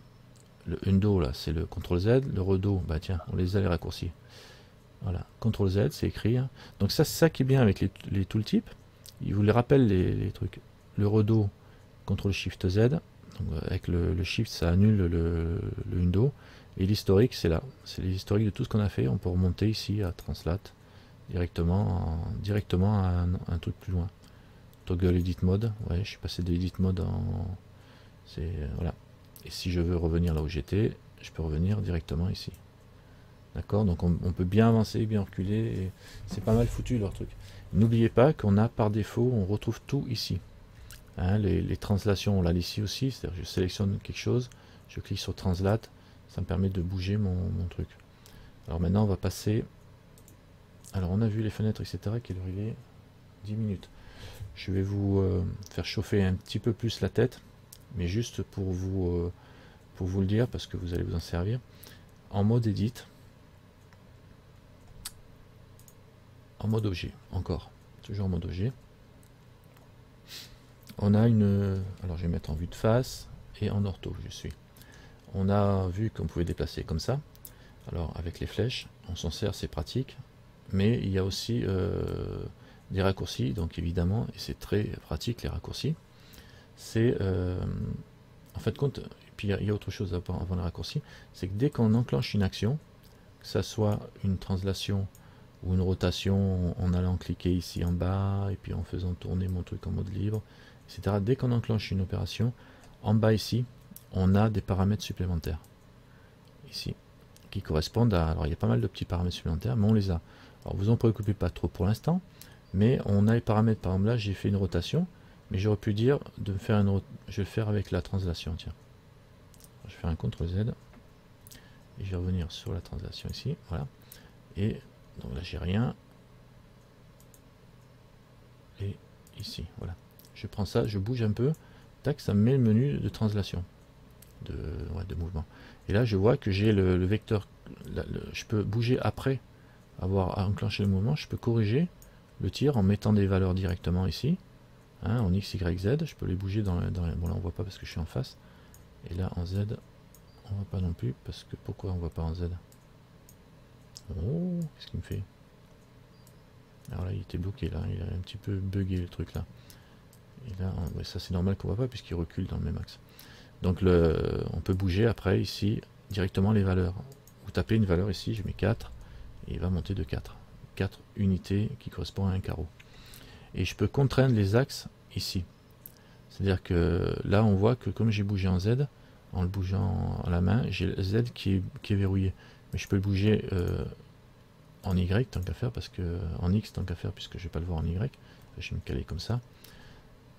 Le undo là, c'est le CTRL Z. Le redo, bah tiens, on les a les raccourcis. Voilà, CTRL Z, c'est écrit. Hein. Donc ça, c'est ça qui est bien avec les tooltips. Il vous les rappelle les trucs. Le redo, CTRL Shift Z. Donc, avec le Shift, ça annule le undo. Et l'historique, c'est là. C'est l'historique de tout ce qu'on a fait. On peut remonter ici à Translate directement à un truc plus loin. Toggle Edit Mode. Ouais, je suis passé de Edit Mode en. C'est voilà. Et si je veux revenir là où j'étais, je peux revenir directement ici. D'accord, donc on peut bien avancer, bien reculer, et c'est pas mal foutu leur truc. N'oubliez pas qu'on a par défaut, on retrouve tout ici. Hein, les translations, on l'a ici aussi, c'est-à-dire je sélectionne quelque chose, je clique sur Translate, ça me permet de bouger mon truc. Alors maintenant on va passer, alors on a vu les fenêtres, etc. Quelle heure il est 10 minutes. Je vais vous faire chauffer un petit peu plus la tête, mais juste pour vous le dire, parce que vous allez vous en servir. En mode Edit, en mode objet, encore, toujours en mode objet. On a une, alors je vais mettre en vue de face et en ortho, je suis. On a vu qu'on pouvait déplacer comme ça. Alors avec les flèches, on s'en sert, c'est pratique, mais il y a aussi des raccourcis, donc évidemment, et c'est très pratique les raccourcis. C'est en fait compte, et puis il y a autre chose avant les raccourcis, c'est que dès qu'on enclenche une action, que ça soit une translation ou une rotation en allant cliquer ici en bas et puis en faisant tourner mon truc en mode libre, etc. Dès qu'on enclenche une opération, en bas ici, on a des paramètres supplémentaires. Ici, qui correspondent à... Alors il y a pas mal de petits paramètres supplémentaires, mais on les a. Alors vous en préoccupez pas trop pour l'instant, mais on a les paramètres, par exemple là j'ai fait une rotation, mais j'aurais pu dire de me faire une je vais le faire avec la translation, tiens. Je vais faire un CTRL Z, et je vais revenir sur la translation ici, voilà. Et donc là j'ai rien. Et ici, voilà. Je prends ça, je bouge un peu, tac, ça me met le menu de translation, de mouvement. Et là je vois que j'ai le vecteur, je peux bouger après avoir enclenché le mouvement, je peux corriger le tir en mettant des valeurs directement ici, hein, en X, Y, Z, je peux les bouger bon là on voit pas parce que je suis en face, et là en Z, on voit pas non plus, parce que pourquoi on voit pas en Z? Oh, qu'est-ce qu'il me fait? Alors là il était bloqué, là, il a un petit peu bugué le truc là. Et là, ouais, ça c'est normal qu'on voit pas puisqu'il recule dans le même axe. Donc on peut bouger après ici directement les valeurs. Vous tapez une valeur ici, je mets 4, et il va monter de 4. 4 unités qui correspondent à un carreau. Et je peux contraindre les axes ici. C'est-à-dire que là on voit que comme j'ai bougé en Z, en le bougeant à la main, j'ai le Z qui est verrouillé. Mais je peux le bouger en Y tant qu'à faire, parce que en X tant qu'à faire, puisque je ne vais pas le voir en Y. Je vais me caler comme ça.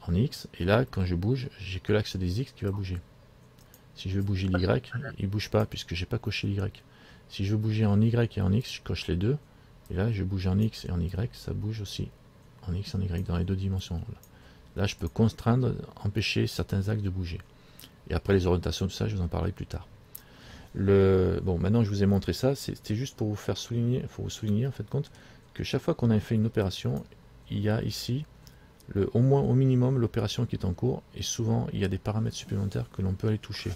En X, et là quand je bouge, j'ai que l'axe des X qui va bouger. Si je veux bouger l'Y, il ne bouge pas puisque j'ai pas coché l'Y. Si je veux bouger en Y et en X, je coche les deux. Et là, je bouge en X et en Y, ça bouge aussi en X et en Y, dans les deux dimensions. Là, je peux contraindre, empêcher certains axes de bouger. Et après les orientations, tout ça, je vous en parlerai plus tard. Bon, maintenant je vous ai montré ça, c'était juste pour vous faire souligner, en fait compte, que chaque fois qu'on a fait une opération, il y a ici, au minimum, l'opération qui est en cours, et souvent, il y a des paramètres supplémentaires que l'on peut aller toucher.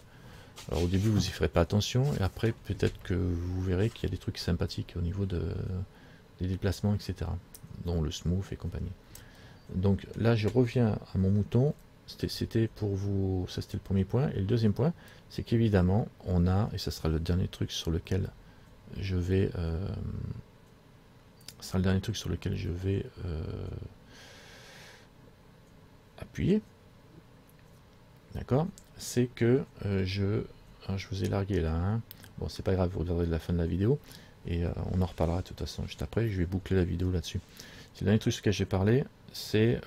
Alors au début vous n'y ferez pas attention et après peut-être que vous verrez qu'il y a des trucs sympathiques au niveau des déplacements, etc. Dont le smooth et compagnie. Donc là je reviens à mon mouton, c'était pour vous, ça c'était le premier point. Et le deuxième point, c'est qu'évidemment on a, et ça sera le dernier truc sur lequel je vais appuyer. D'accord, c'est que je vous ai largué là, hein. Bon c'est pas grave, vous regarderez la fin de la vidéo et on en reparlera de toute façon juste après, je vais boucler la vidéo là-dessus. Le dernier truc sur lequel j'ai parlé, c'est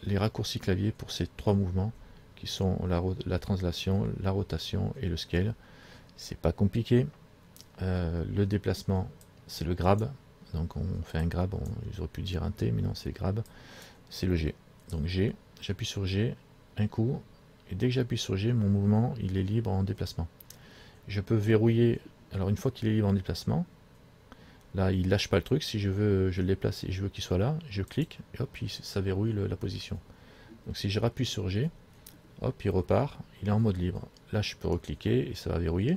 les raccourcis clavier pour ces trois mouvements qui sont la translation, la rotation et le scale. C'est pas compliqué. Le déplacement, c'est le grab, donc on fait un grab, ils auraient pu dire un T, mais non c'est grab, c'est le G. Donc G, j'appuie sur G un coup. Et dès que j'appuie sur G, mon mouvement, il est libre en déplacement. Je peux verrouiller, alors une fois qu'il est libre en déplacement, là il lâche pas le truc, si je veux, je le déplace et je veux qu'il soit là, je clique, et hop, ça verrouille la position. Donc si je rappuie sur G, hop, il repart, il est en mode libre. Là je peux recliquer et ça va verrouiller.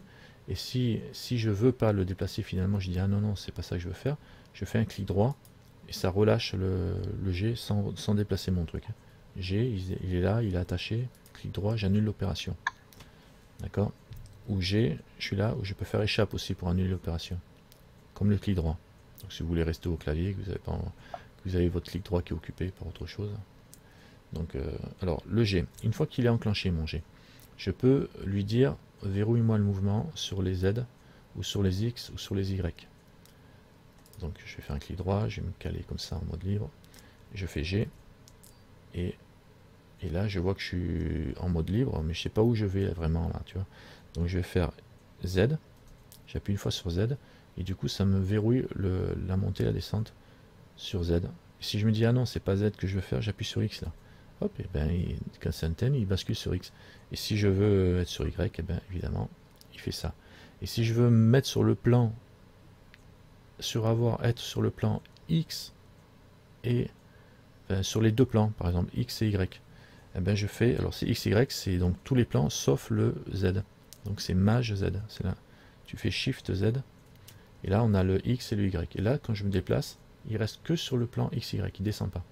Et si je veux pas le déplacer finalement, je dis ah non, c'est pas ça que je veux faire, je fais un clic droit, et ça relâche le G sans déplacer mon truc. G, il est là, il est attaché, clic droit, j'annule l'opération. D'accord? Ou G, je suis là, où je peux faire échappe aussi pour annuler l'opération. Comme le clic droit. Donc si vous voulez rester au clavier, que vous avez votre clic droit qui est occupé par autre chose. Donc, alors, le G, une fois qu'il est enclenché, mon G, je peux lui dire, verrouille-moi le mouvement sur les Z, ou sur les X, ou sur les Y. Donc je vais faire un clic droit, je vais me caler comme ça en mode libre. Je fais G, et là je vois que je suis en mode libre, mais je sais pas où je vais vraiment là, tu vois. Donc je vais faire Z, j'appuie une fois sur Z, et du coup ça me verrouille la montée et la descente sur Z. Et si je me dis ah non c'est pas Z que je veux faire, j'appuie sur X là. Hop, et ben quand c'est un thème, il bascule sur X. Et si je veux être sur Y, et ben évidemment il fait ça. Et si je veux me mettre sur le plan, être sur le plan X et sur les deux plans, par exemple X et Y, et ben je fais, alors c'est X, Y, c'est donc tous les plans sauf le Z. Donc c'est Maj Z, c'est là. Tu fais Shift Z, et là on a le X et le Y. Et là quand je me déplace, il reste que sur le plan XY, il descend pas.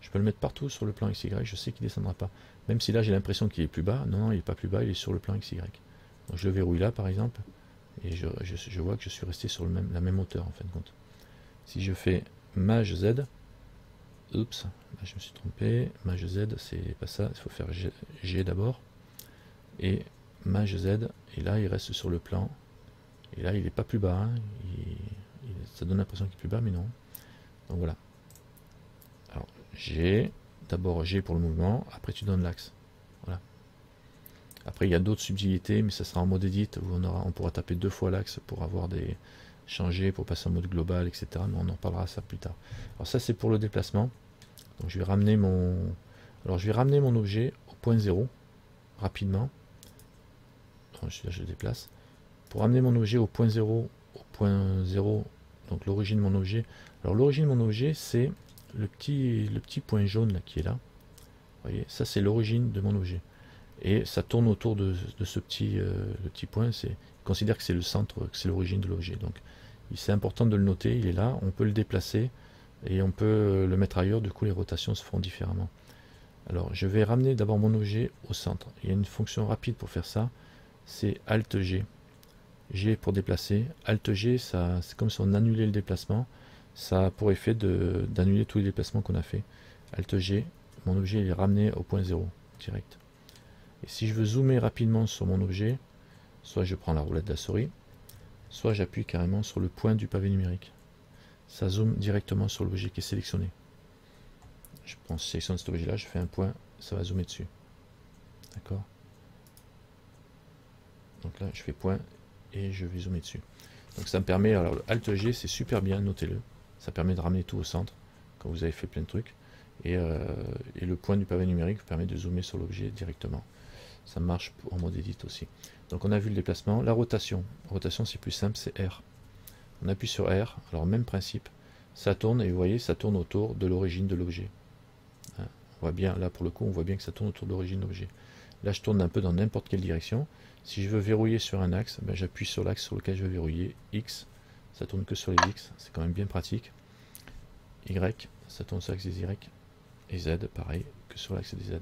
Je peux le mettre partout sur le plan XY, je sais qu'il descendra pas. Même si là j'ai l'impression qu'il est plus bas, non, il n'est pas plus bas, il est sur le plan XY. Donc je le verrouille là par exemple, et je vois que je suis resté sur la même hauteur en fin de compte. Si je fais Maj Z, oups, là je me suis trompé, Maj Z c'est pas ça, il faut faire G d'abord, et Maj Z, et là il reste sur le plan, et là il n'est pas plus bas, hein. Ça donne l'impression qu'il est plus bas, mais non. Donc voilà. Alors G, d'abord G pour le mouvement, après tu donnes l'axe. Voilà. Après il y a d'autres subtilités, mais ça sera en mode edit, où on pourra taper deux fois l'axe pour avoir changer, pour passer en mode global, etc. Mais on en reparlera ça plus tard. Alors ça c'est pour le déplacement. Donc je vais ramener mon objet au point 0 rapidement. Là je le déplace. Pour ramener mon objet au point 0, donc l'origine de mon objet. Alors l'origine de mon objet c'est le petit point jaune là qui est là. Vous voyez, ça c'est l'origine de mon objet. Et ça tourne autour de ce le petit point. Il considère que c'est le centre, que c'est l'origine de l'objet. Donc c'est important de le noter, il est là, on peut le déplacer et on peut le mettre ailleurs, du coup les rotations se font différemment. Alors, je vais ramener d'abord mon objet au centre. Il y a une fonction rapide pour faire ça, c'est Alt G. G pour déplacer. Alt G, c'est comme si on annulait le déplacement. Ça a pour effet d'annuler tous les déplacements qu'on a fait. Alt G, mon objet il est ramené au point 0, direct. Et si je veux zoomer rapidement sur mon objet, soit je prends la roulette de la souris, soit j'appuie carrément sur le point du pavé numérique. Ça zoome directement sur l'objet qui est sélectionné. Je sélectionne cet objet-là, je fais un point, ça va zoomer dessus. D'accord? Donc là, je fais point et je vais zoomer dessus. Donc ça me permet, alors le Alt G, c'est super bien, notez-le. Ça permet de ramener tout au centre quand vous avez fait plein de trucs. Et le point du pavé numérique vous permet de zoomer sur l'objet directement. Ça marche en mode edit aussi. Donc on a vu le déplacement. La rotation. Rotation, c'est plus simple, c'est R. On appuie sur R. Alors même principe. Ça tourne et vous voyez, ça tourne autour de l'origine de l'objet. Hein, on voit bien, là pour le coup, on voit bien que ça tourne autour de l'origine de l'objet. Là, je tourne un peu dans n'importe quelle direction. Si je veux verrouiller sur un axe, ben, j'appuie sur l'axe sur lequel je veux verrouiller. X, ça tourne que sur les X. C'est quand même bien pratique. Y, ça tourne sur l'axe des Y. Et Z, pareil, que sur l'axe des Z.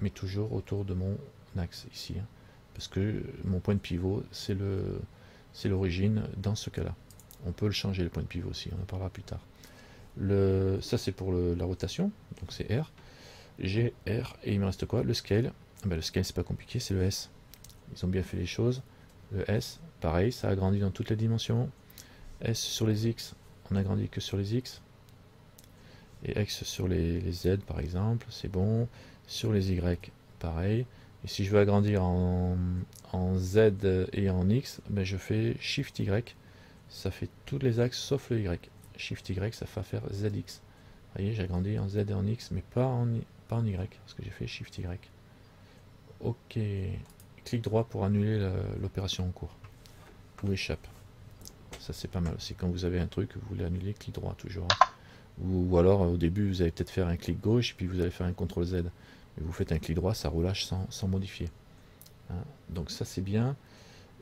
Mais toujours autour de mon axe ici. Hein, parce que mon point de pivot, c'est l'origine dans ce cas-là. On peut le changer, le point de pivot aussi, on en parlera plus tard. Ça, c'est pour la rotation, donc c'est R. G, R, et il me reste quoi? Le scale. Ben, le scale, c'est pas compliqué, c'est le S. Ils ont bien fait les choses. Le S, pareil, ça agrandit dans toutes les dimensions. S sur les X, on agrandit que sur les X. Et X sur les Z, par exemple, c'est bon. Sur les Y, pareil. Et si je veux agrandir en Z et en X, ben je fais Shift Y. Ça fait tous les axes sauf le Y. Shift Y, ça va faire ZX. Vous voyez, j'ai agrandi en Z et en X, mais pas en Y, parce que j'ai fait Shift Y. Ok. Clic droit pour annuler l'opération en cours. Ou échappe. Ça, c'est pas mal aussi. Quand vous avez un truc, vous voulez annuler, clic droit toujours. Ou alors, au début, vous allez peut-être faire un clic gauche, puis vous allez faire un CTRL Z. Et vous faites un clic droit, ça relâche sans modifier. Hein, donc ça, c'est bien.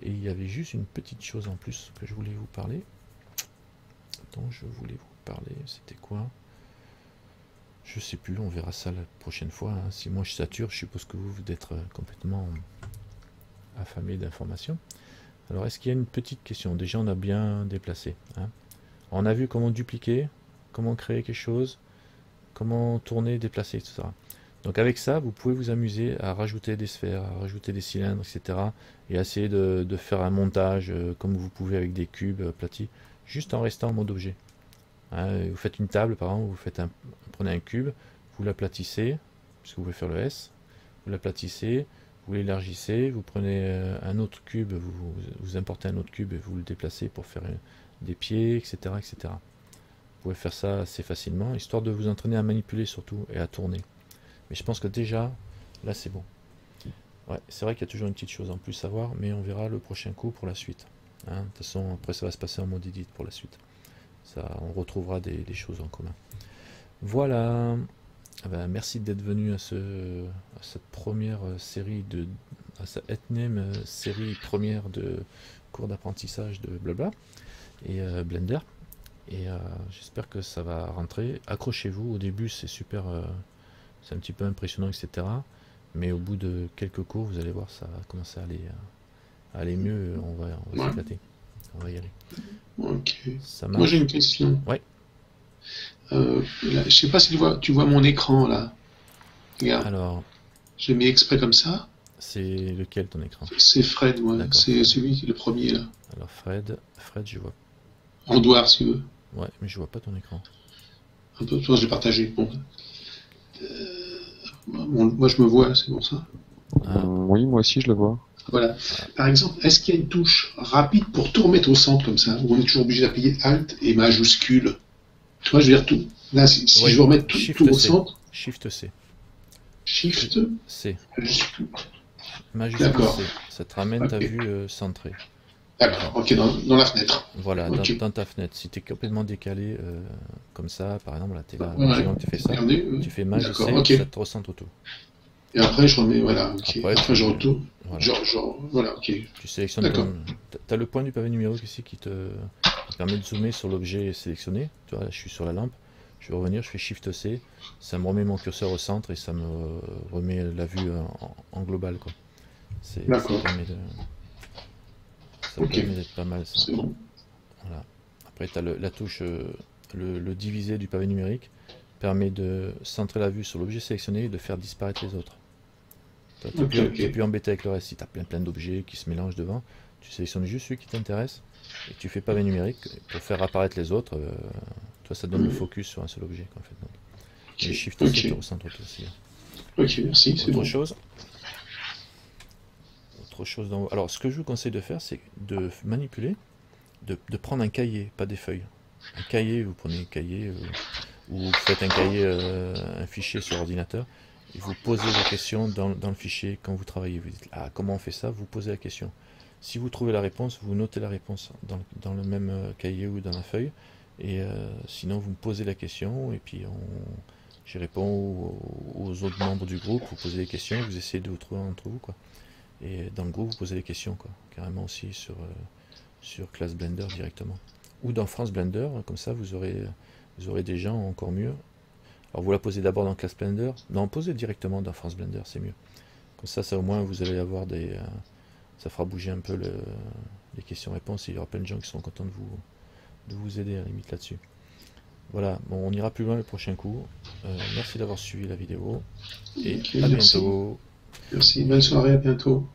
Et il y avait juste une petite chose en plus que je voulais vous parler. Dont je voulais vous parler, c'était quoi? Je sais plus, on verra ça la prochaine fois. Hein. Si moi je sature, je suppose que vous devez être complètement affamé d'informations. Alors, est-ce qu'il y a une petite question? Déjà, on a bien déplacé. Hein. On a vu comment dupliquer, comment créer quelque chose, comment tourner, déplacer, etc. Donc avec ça, vous pouvez vous amuser à rajouter des sphères, à rajouter des cylindres, etc. Et à essayer de faire un montage comme vous pouvez avec des cubes aplatis, juste en restant en mode objet. Hein, vous faites une table, par exemple, vous prenez un cube, vous l'aplatissez, puisque vous pouvez faire le S, vous l'aplatissez, vous l'élargissez, vous prenez un autre cube, vous importez un autre cube et vous le déplacez pour faire des pieds, etc., etc. Vous pouvez faire ça assez facilement, histoire de vous entraîner à manipuler surtout et à tourner. Mais je pense que déjà, là c'est bon. Ouais, c'est vrai qu'il y a toujours une petite chose en plus à voir, mais on verra le prochain coup pour la suite. Hein, de toute façon, après ça va se passer en mode edit pour la suite. Ça, on retrouvera des choses en commun. Voilà. Ah ben, merci d'être venu à cette première série à cette énième série première de cours d'apprentissage de Blabla et Blender. Et j'espère que ça va rentrer. Accrochez-vous, au début c'est super, c'est un petit peu impressionnant, etc. Mais au bout de quelques cours, vous allez voir, ça va commencer à aller mieux, on va s'éclater. On va y aller. Ok. Ça marche. Moi j'ai une question. Ouais. Là, je sais pas si tu vois mon écran là. Regarde. Alors. J'ai mis exprès comme ça. C'est lequel ton écran? C'est Fred, moi. C'est celui, le premier là. Alors Fred, je vois. En noir si tu veux. Ouais, mais je vois pas ton écran. Un peu, toi j'ai partagé. Bon. Moi je me vois, c'est bon ça. Oui, moi aussi je le vois. Voilà. Par exemple, est-ce qu'il y a une touche rapide pour tout remettre au centre comme ça, où on est toujours obligé d'appuyer Alt et majuscule? Tu vois, je veux dire tout. Là, si je veux remettre tout au centre. Shift C. Shift C. Majuscule. Majuscule C. Ça te ramène ta vue centrée. D'accord, ok, dans la fenêtre. Voilà, okay. dans ta fenêtre. Si tu es complètement décalé comme ça, par exemple, là, tu es là, tu fais ça, tu fais Maj C, okay. Ça te recentre tout. Et après, je remets, voilà, ok. Après je retourne. Voilà. Voilà, ok. Tu sélectionnes tu as le point du pavé numérique ici qui te permet de zoomer sur l'objet sélectionné. Tu vois, là, je suis sur la lampe. Je vais revenir, je fais Shift C, ça me remet mon curseur au centre et ça me remet la vue en global, quoi. D'accord. Ça permet d'être pas mal, ça. C'est bon. Voilà. Après, tu as la touche, le divisé du pavé numérique, permet de centrer la vue sur l'objet sélectionné et de faire disparaître les autres. Tu n'es plus embêté avec le reste. Si tu as plein d'objets qui se mélangent devant, tu sélectionnes juste celui qui t'intéresse et tu fais pavé numérique pour faire apparaître les autres. Toi, ça donne le focus sur un seul objet. En fait. Donc, et Shift C te recentre tout aussi. Ok, merci. C'est bon. Autre chose alors, ce que je vous conseille de faire, c'est de manipuler, de prendre un cahier, pas des feuilles. Un cahier, vous prenez un cahier, ou vous faites un cahier, un fichier sur ordinateur, et vous posez vos questions dans le fichier quand vous travaillez. Vous dites, ah, comment on fait ça? Vous posez la question. Si vous trouvez la réponse, vous notez la réponse dans le même cahier ou dans la feuille, et sinon vous me posez la question, et puis j'y réponds aux autres membres du groupe, vous posez des questions, vous essayez de vous trouver entre vous, quoi. Et dans le groupe, vous posez des questions, quoi. Carrément aussi sur Class Blender directement. Ou dans France Blender, comme ça vous aurez des gens encore mieux. Alors vous la posez d'abord dans Class Blender. Non, posez directement dans France Blender, c'est mieux. Comme ça au moins vous allez avoir ça fera bouger un peu les questions-réponses et il y aura plein de gens qui seront contents de vous aider à la limite là-dessus. Voilà, bon, on ira plus loin le prochain coup. Merci d'avoir suivi la vidéo et à bientôt. Merci, bonne soirée, à bientôt.